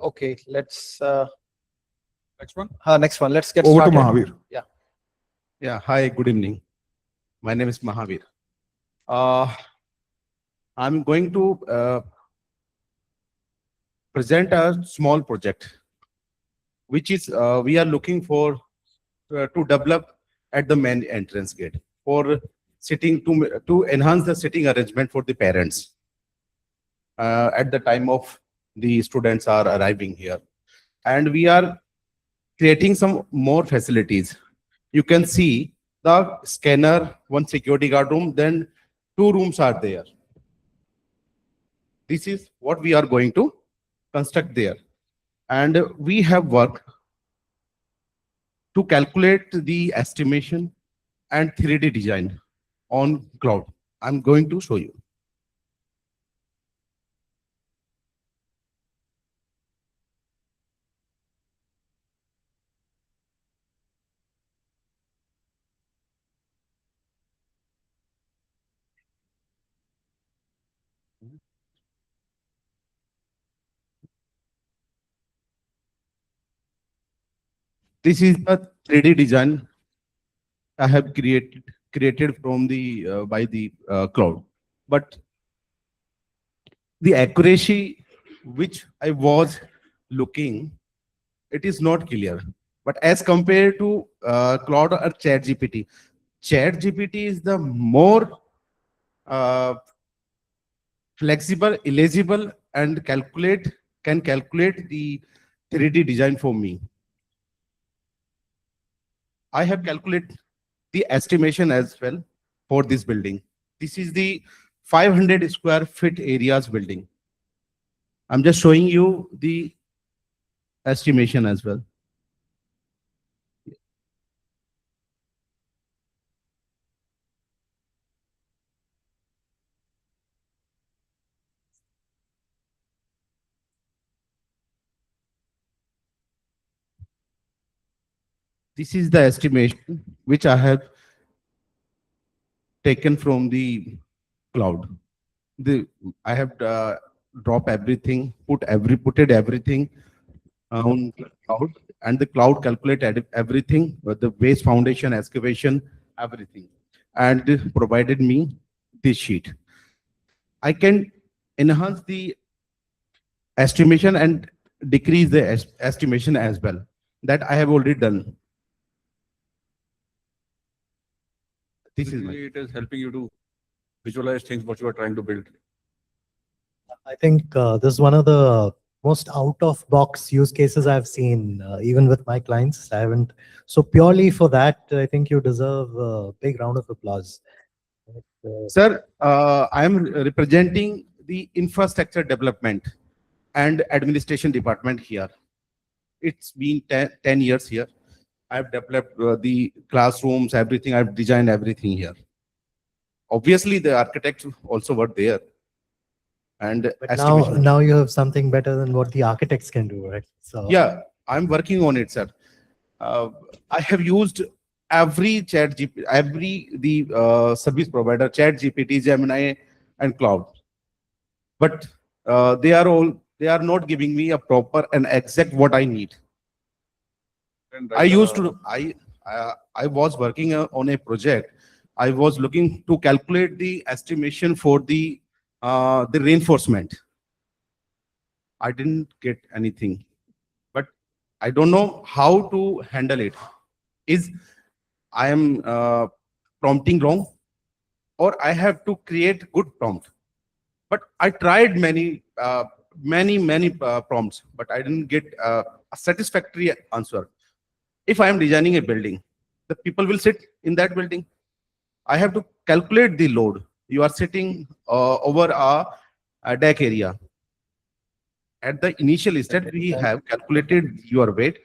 Okay, let's. Next one. Next one. Let's get Over to started. Mahavir. Yeah. Yeah. Hi. Good evening. My name is Mahavir. I'm going to present a small project, which is we are looking for to develop at the main entrance gate for sitting to enhance the sitting arrangement for the parents at the time of the students are arriving here, and we are creating some more facilities. You can see the scanner, one security guard room, then 2 rooms are there. This is what we are going to construct there. And we have worked to calculate the estimation and 3D design on cloud. I'm going to show you. This is a 3D design I have created from the by the cloud, but the accuracy which I was looking, it is not clear. But as compared to Cloud or Chat GPT is the more uh, flexible, illegible, and can calculate the 3D design for me. I have calculated the estimation as well for this building. This is the 500 square feet areas building. I'm just showing you the estimation as well. This is the estimation which I have taken from the cloud. I have dropped everything, put everything on cloud, and the cloud calculated everything, the base foundation, excavation, everything, and provided me this sheet. I can enhance the estimation and decrease the estimation as well. That I have already done. This is Basically, it is helping you to visualize things what you are trying to build. I think this is one of the most out-of-box use cases I've seen, even with my clients. I haven't. So purely for that, I think you deserve a big round of applause. Sir, I am representing the infrastructure development and administration department here. It's been 10 years here. I've developed the classrooms, everything. I've designed everything here. Obviously, the architects also were there. And But now you have something better than what the architects can do, right? So yeah, I'm working on it, sir. I have used every service provider, Chat GPT, Gemini, and Cloud. But they are not giving me a proper and exact what I need. I was working on a project. I was looking to calculate the estimation for the reinforcement. I didn't get anything, but I don't know how to handle it. Is I am prompting wrong, or I have to create good prompt? But I tried many prompts, but I didn't get a satisfactory answer. If I am designing a building, the people will sit in that building. I have to calculate the load. You are sitting over a deck area. At the initial step, we have calculated your weight.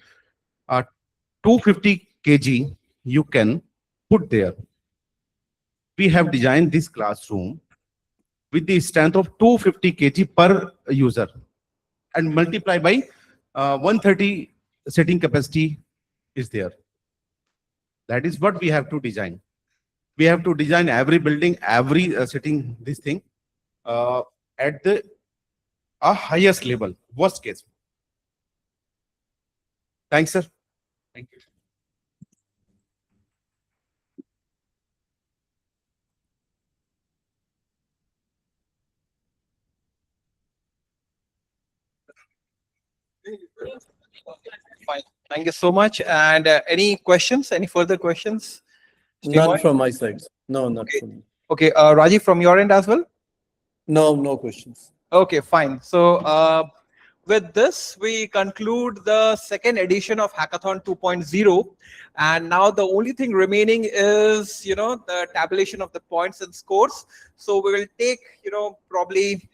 250 kg you can put there. We have designed this classroom with the strength of 250 kg per user and multiply by 130 sitting capacity is there. That is what we have to design. We have to design every building, every sitting this thing at the highest level, worst case. Thanks, sir. Thank you. Fine. Thank you so much. And any questions? Any further questions? None from my side. No, not Okay. from me. Okay, Rajiv, from your end as well? No questions. Okay, fine. So with this, we conclude the second edition of Hackathon 2.0. And now the only thing remaining is, the tabulation of the points and scores. So we will take, probably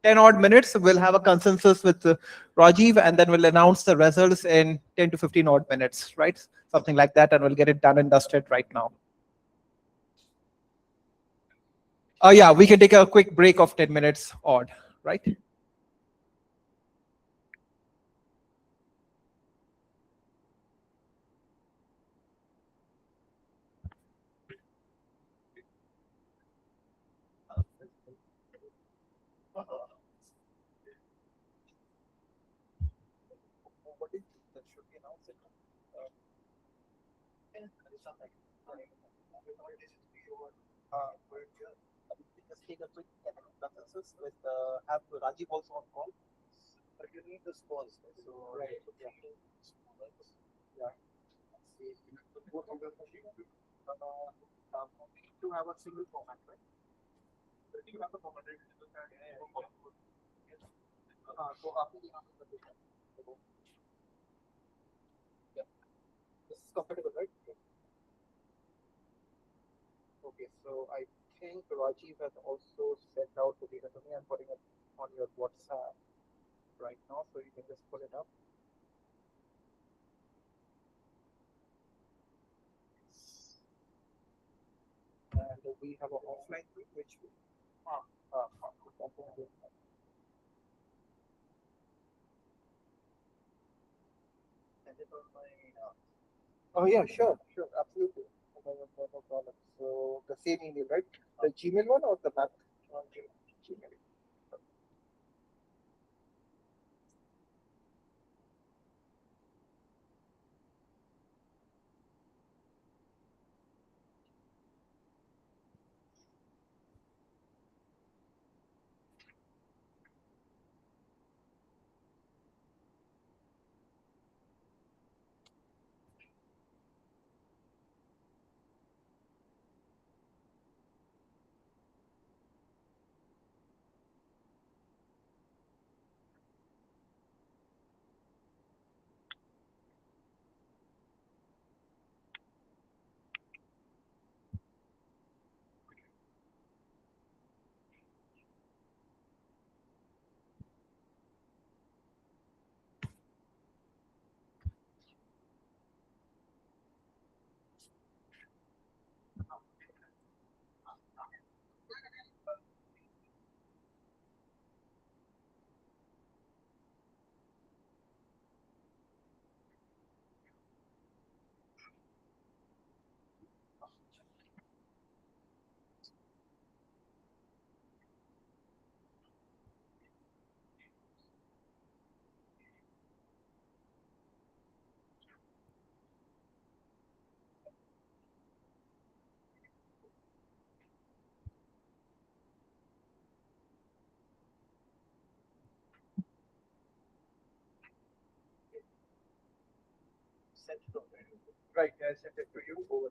10 odd minutes. We'll have a consensus with Rajiv, and then we'll announce the results in 10 to 15 odd minutes, right? Something like that. And we'll get it done and dusted right now. Yeah, we can take a quick break of 10 minutes odd, right? Just take a quick consensus with have Rajiv also on call. But you need the scores. So right. Yeah. Yeah. Both of them to have a single format, right? You have the format, right? So after the yeah. This is comfortable, right? Okay, so I think Rajiv has also sent out the data to me. I'm putting it on your WhatsApp right now, so you can just pull it up. And we have an offline group which we send it on my oh yeah, sure, absolutely. No problem. So the same email, right? The Gmail one or the map? Gmail. Sent it over. Right, I sent it to you over.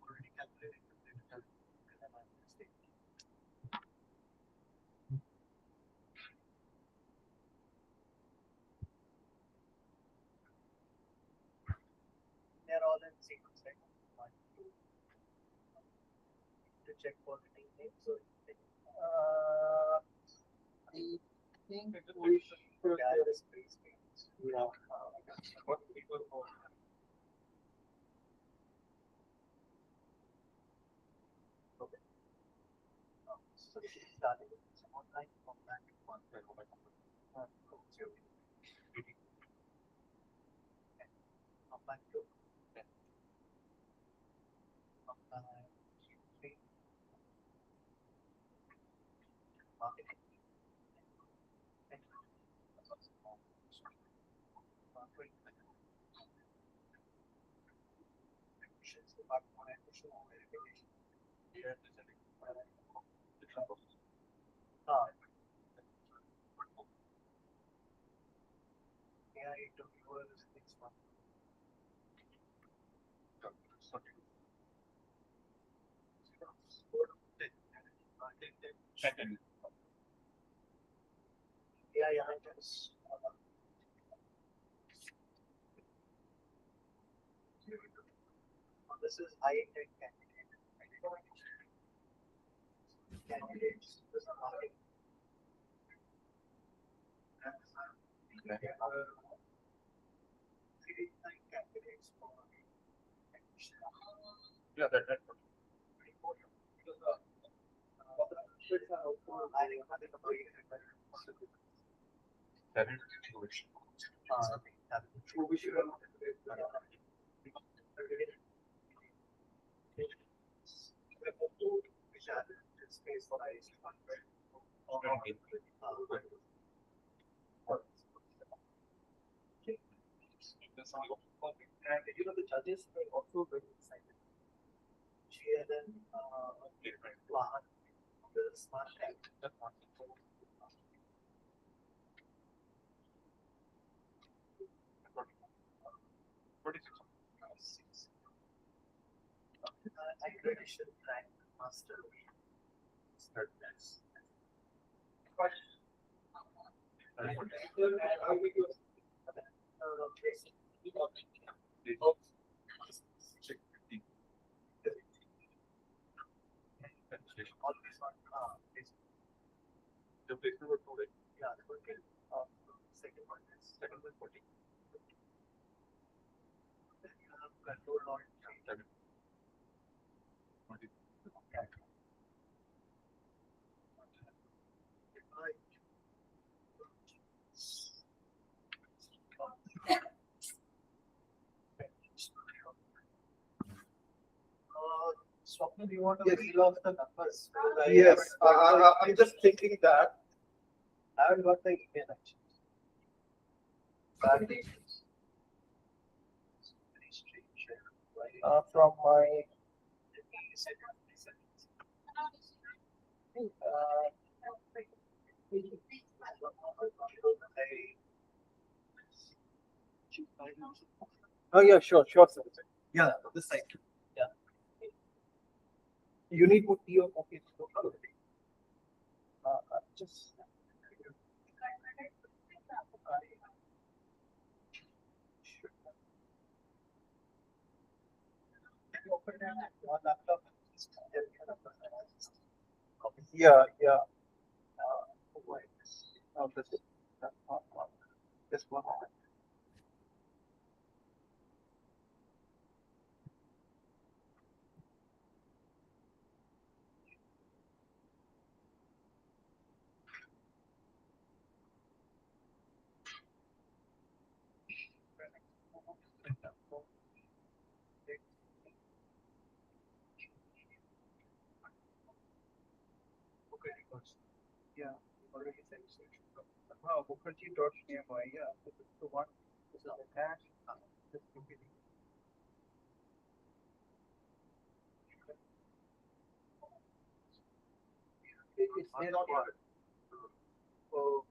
Already calculated. They're all in sequence, right? One, two. To check for the name. So I think we should add a space. Yeah. What people want. Okay. So this is starting with online format. Online two. Online three. Marketing. Admissions, department on admission or verification. AI interviewers next month. AI agents. This is high intent candidate. Candidates. This is marketing. Candidates for yeah, that. And the judges were also very excited. GLN, Vahan, the smart tag. Accreditation rank master. Third place. The placement was 2 days. Yeah, second one is 40. Then you have control on 7. Swapna, do you want to reel off the numbers? Yes, I'm just thinking that. I haven't got the email actually. From my oh yeah, sure, sir. Yeah, this side. Yeah. You need to put your copy. Just. One laptop. Yeah, yeah. Just one moment. Yeah, already said so. Mukherjee.my, yeah, this is the one. This is the hash. This will be it's there on your so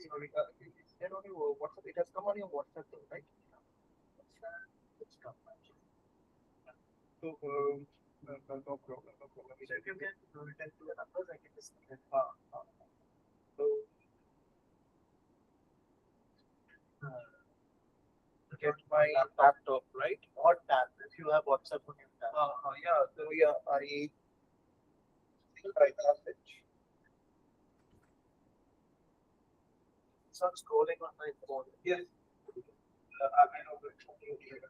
sorry, it's there on your WhatsApp. It has come on your WhatsApp though, right? It's come. So no problem, no problem. If you can return to the numbers, I can just so get my laptop, right? Or tab if you have WhatsApp on your tab. Yeah, so yeah, I think I have it. So I'm scrolling on my phone. Yes. I know which one you need.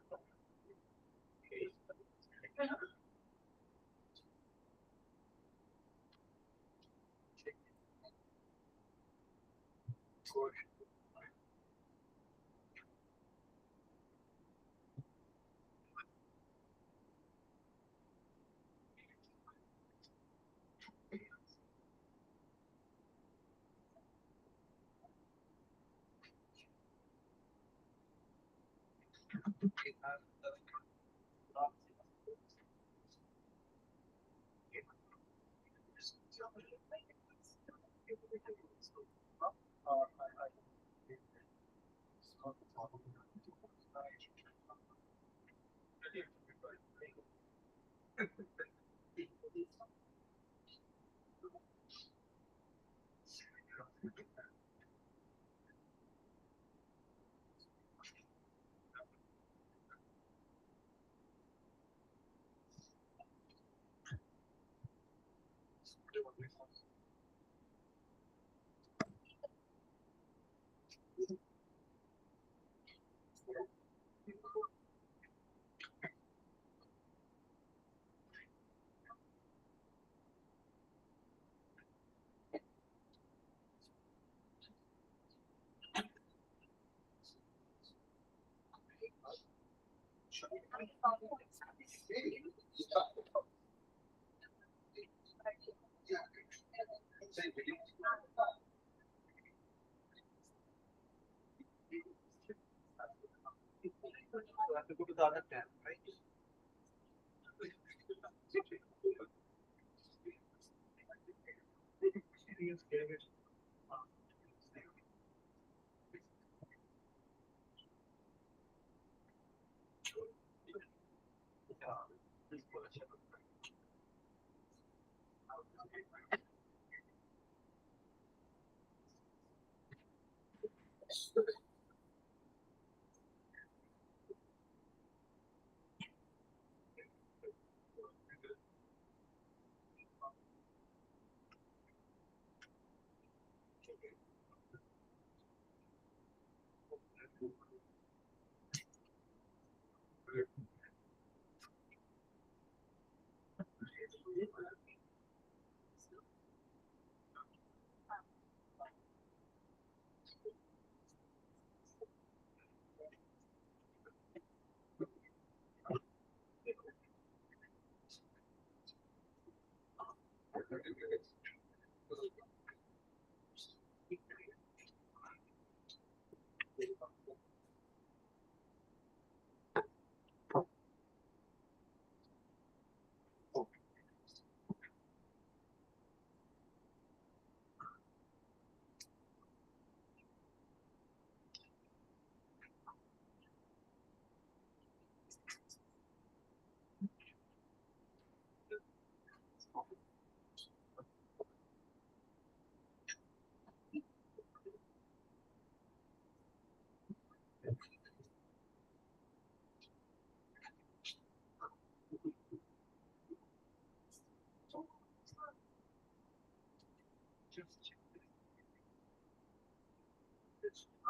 have to go to the other tab, right?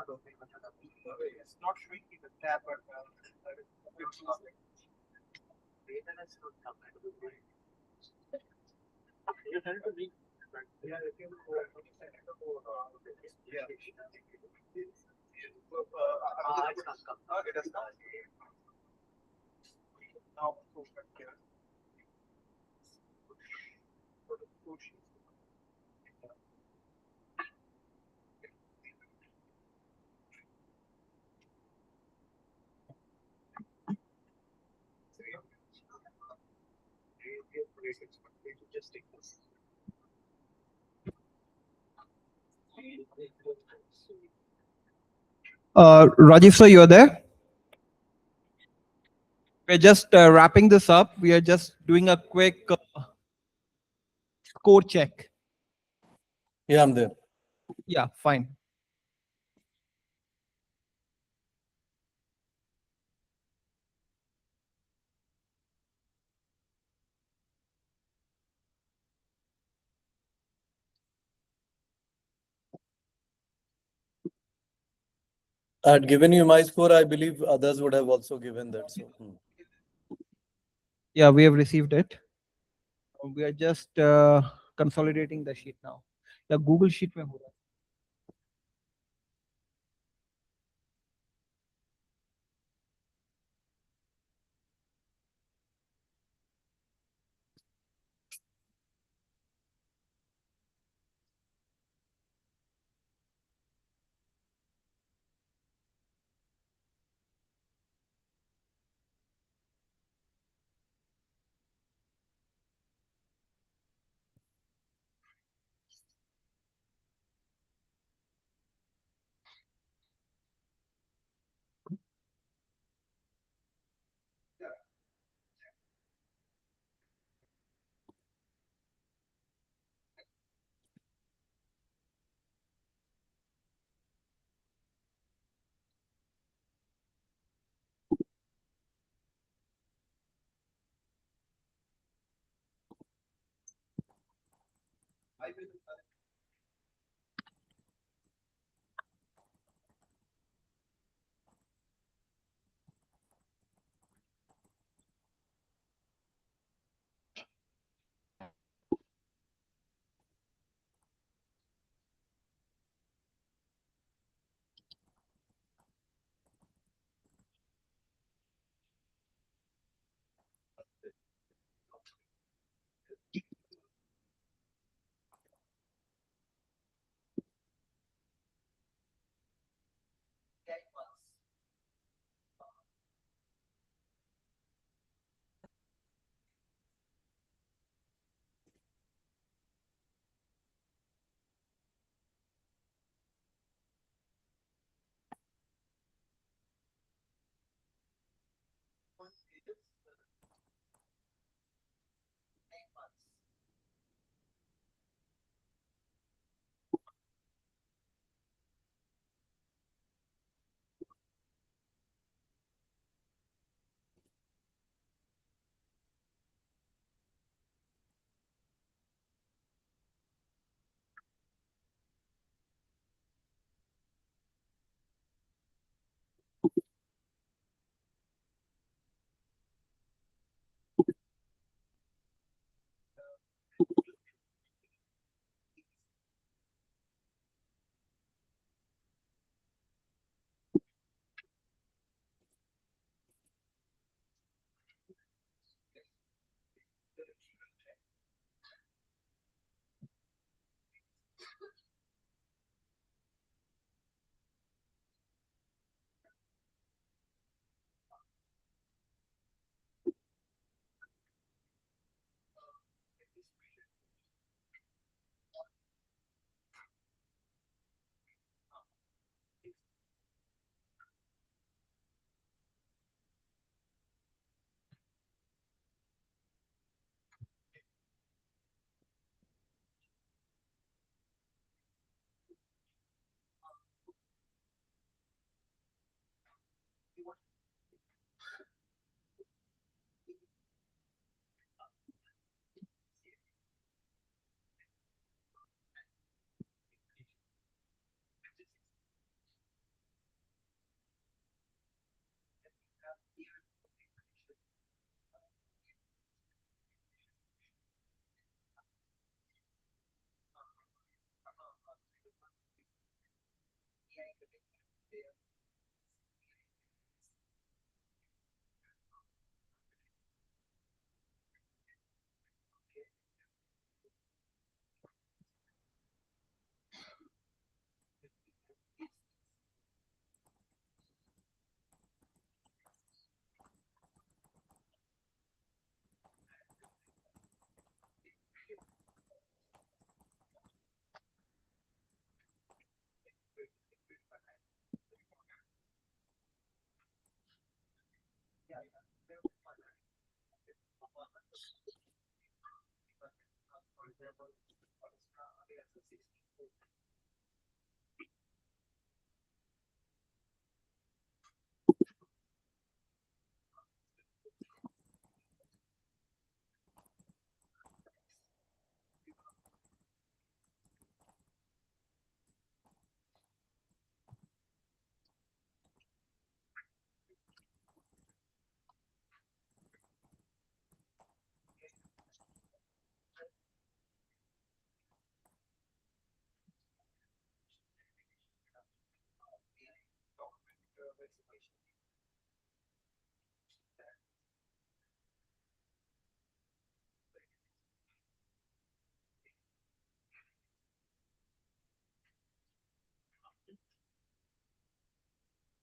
It's not showing in the tab, but you tend to be yeah, if you yeah. It has come. Now, here. Just take this. Rajiv, sir, you're there? We're just wrapping this up. We are just doing a quick score check. Yeah, I'm there. Yeah, fine. I had given you my score. I believe others would have also given that. So, Yeah, we have received it. We are just consolidating the sheet now. Yeah, Google Sheet में हो रहा है.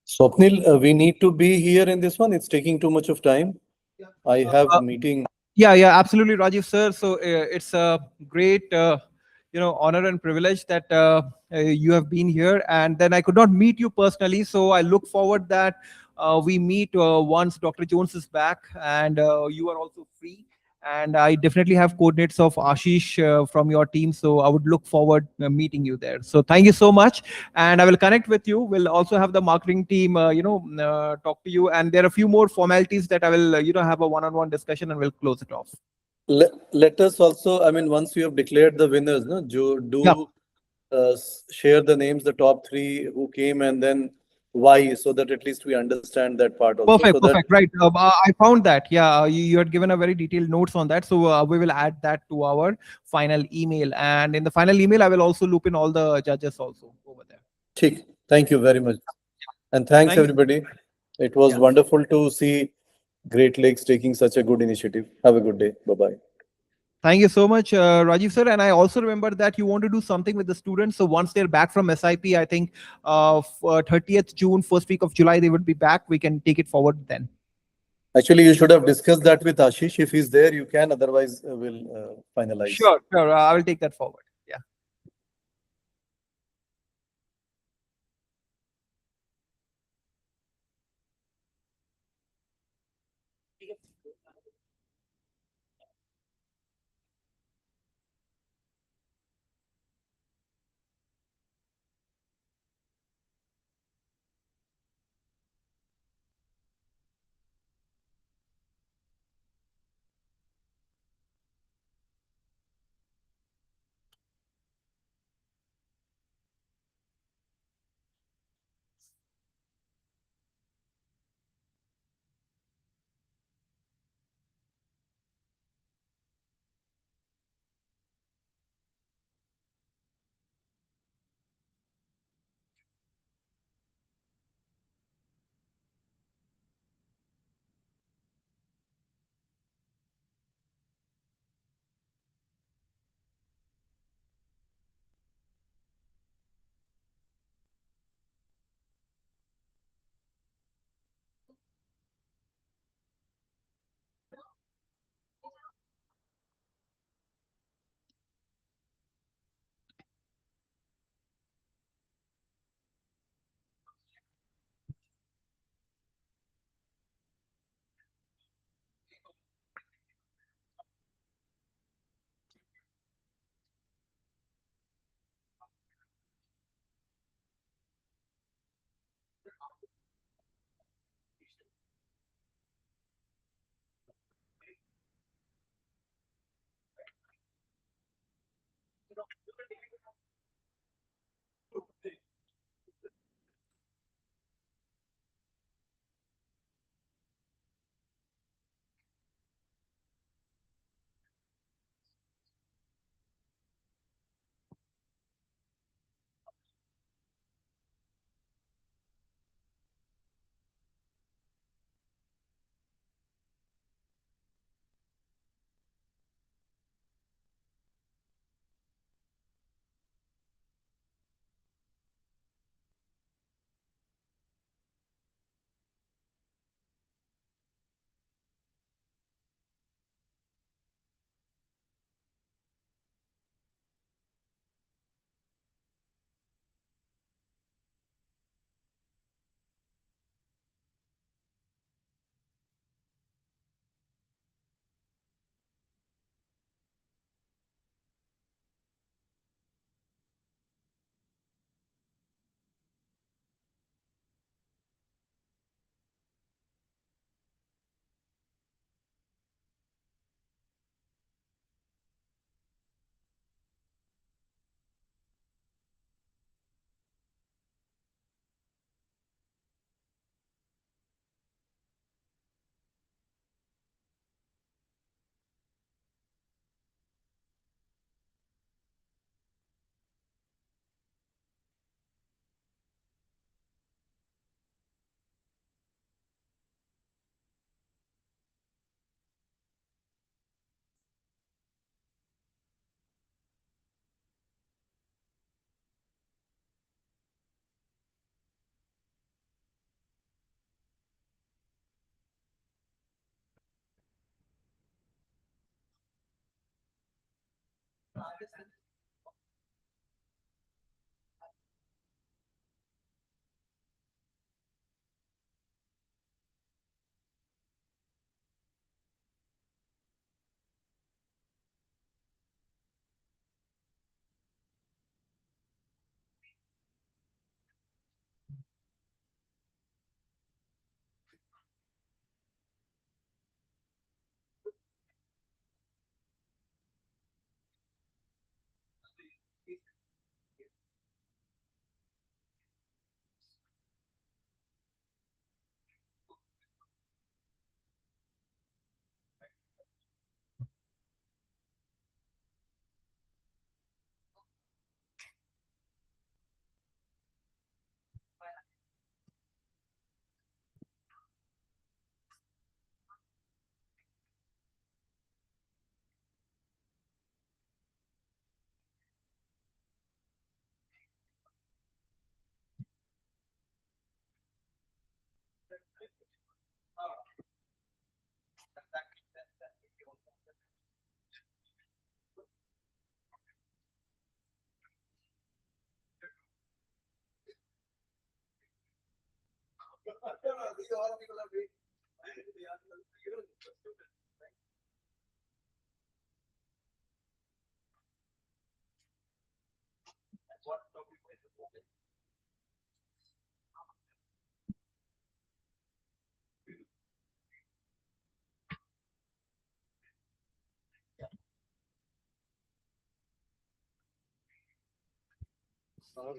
Swapnil, we need to be here in this one. It's taking too much of time. I have meeting. Yeah, absolutely, Rajiv sir. So it's a great, honor and privilege that you have been here. And then I could not meet you personally, so I look forward that we meet once Dr. Jones is back and you are also free. And I definitely have coordinates of Ashish from your team, so I would look forward meeting you there. So thank you so much, and I will connect with you. We'll also have the marketing team, talk to you, and there are a few more formalities that I will, have a one-on-one discussion, and we'll close it off. Let us also, I mean, once you have declared the winners, no, share the names, the top 3 who came, and then why, so that at least we understand that part also. Perfect, So that perfect. Right. I found that. Yeah, you had given a very detailed notes on that. So we will add that to our final email. And in the final email, I will also loop in all the judges also over there. Thank you very much. And thanks, Thanks. everybody. It was wonderful to see Great Lakes taking such a good initiative. Have a good day. Bye-bye. Thank you so much, Rajiv sir. And I also remember that you want to do something with the students. So once they're back from SIP, I think 30th June, first week of July, they would be back. We can take it forward then. Actually, you should have discussed that with Ashish. If he's there, you can. Otherwise, we'll finalize. Sure, sure. I will take that forward. Yeah.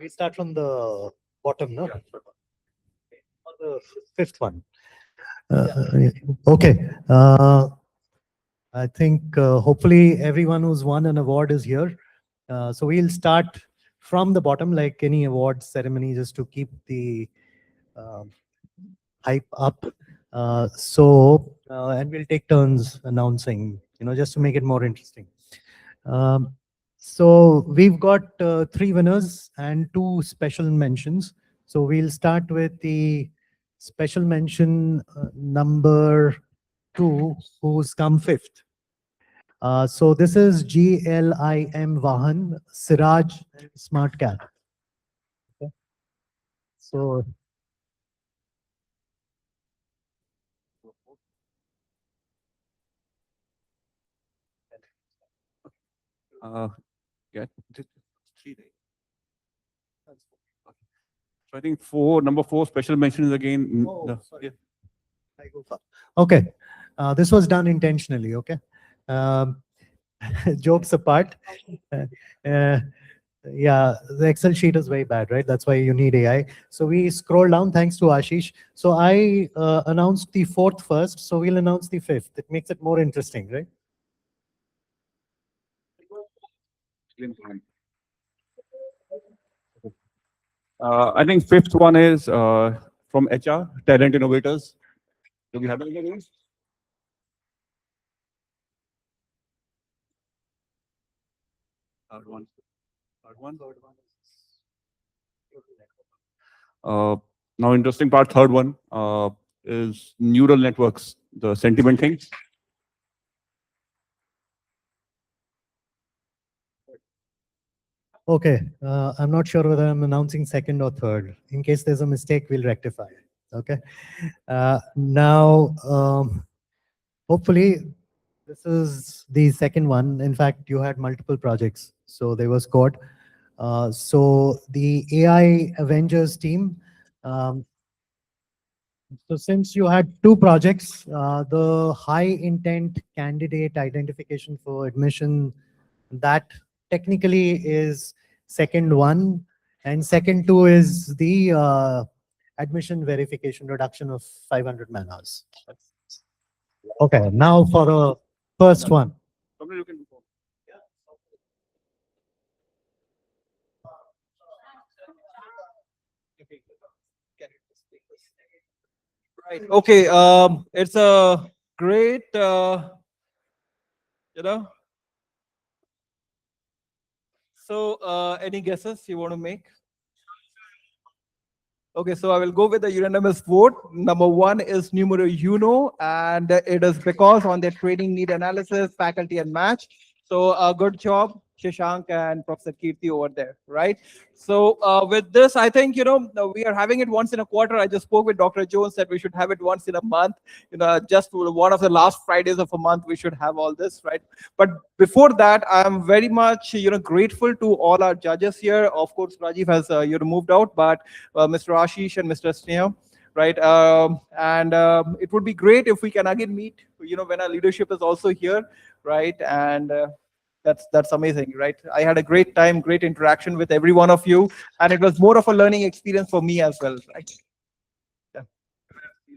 We start from the bottom, no? Or the fifth one. Okay. I think hopefully everyone who's won an award is here. So we'll start from the bottom, like any award ceremony, just to keep the hype up. And we'll take turns announcing, just to make it more interesting. So we've got 3 winners and 2 special mentions. So we'll start with the special mention number 2, who's come 5th. So this is GLIM Vahan Siraj Smart Cab. Okay. So Yeah, 3 days. So I think number 4 special mention is again. sorry. Okay, this was done intentionally. Okay, jokes apart. Yeah, the Excel sheet is very bad, right? That's why you need AI. So we scroll down, thanks to Ashish. So I announced the 4th first, so we'll announce the 5th. It makes it more interesting, right? I think 5th one is from HR, Talent Innovators. Do we have any names? Third one. Now, interesting part, third one is neural networks, the sentiment thing. Okay, I'm not sure whether I'm announcing 2nd or 3rd. In case there's a mistake, we'll rectify it. Okay. Now, hopefully, this is the 2nd one. In fact, you had multiple projects, so they were scored. So the AI Avengers team. So since you had 2 projects, the high intent candidate identification for admission, that technically is 2nd one, and second 2 is the admission verification reduction of 500 man-hours. Okay, now for the first one. Right. Okay. It's a great, So, any guesses you want to make? Okay, so I will go with the unanimous vote. Number 1 is numero uno, and it is because on their training need analysis, faculty and match. So good job, Shashank and Professor Kirti over there, right? So with this, I think, we are having it once in a quarter. I just spoke with Dr. Jones that we should have it once in a month. Just one of the last Fridays of a month, we should have all this, right? But before that, I'm very much, grateful to all our judges here. Of course, Rajiv has, moved out, but Mr. Ashish and Mr. Sneha, right? It would be great if we can again meet, when our leadership is also here, right? And that's amazing, right? I had a great time, great interaction with every one of you, and it was more of a learning experience for me as well, right? Yeah.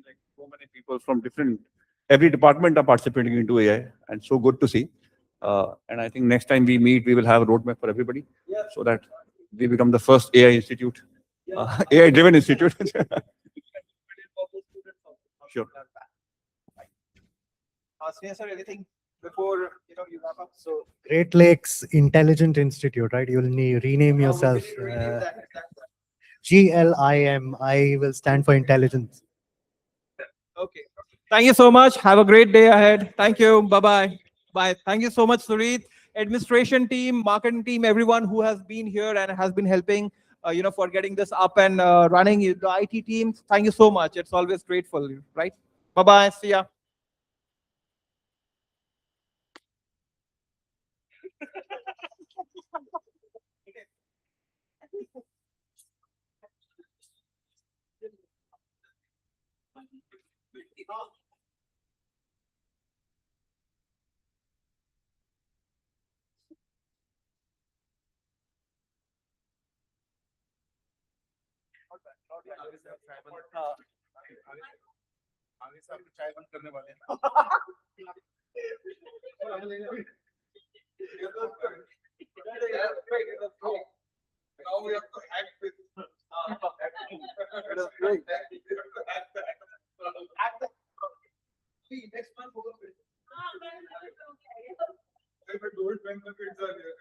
Like so many people from every department are participating into AI, and so good to see. And I think next time we meet, we will have a roadmap for everybody, so that we become the first AI institute, AI-driven institute. Sure. Sneha sir, anything before you wrap up? So Great Lakes Intelligent Institute, right? You'll rename yourself. GLIM. I will stand for intelligence. Okay. Thank you so much. Have a great day ahead. Thank you. Bye-bye. Bye. Thank you so much, Surit. Administration team, marketing team, everyone who has been here and has been helping, for getting this up and running. The IT team, thank you so much. It's always grateful, right? Bye-bye. See ya. आगे से आपको चाय बंद करने वाले हैं। Now we have to act with. It is great. See, next month. If I do it when the kids are here.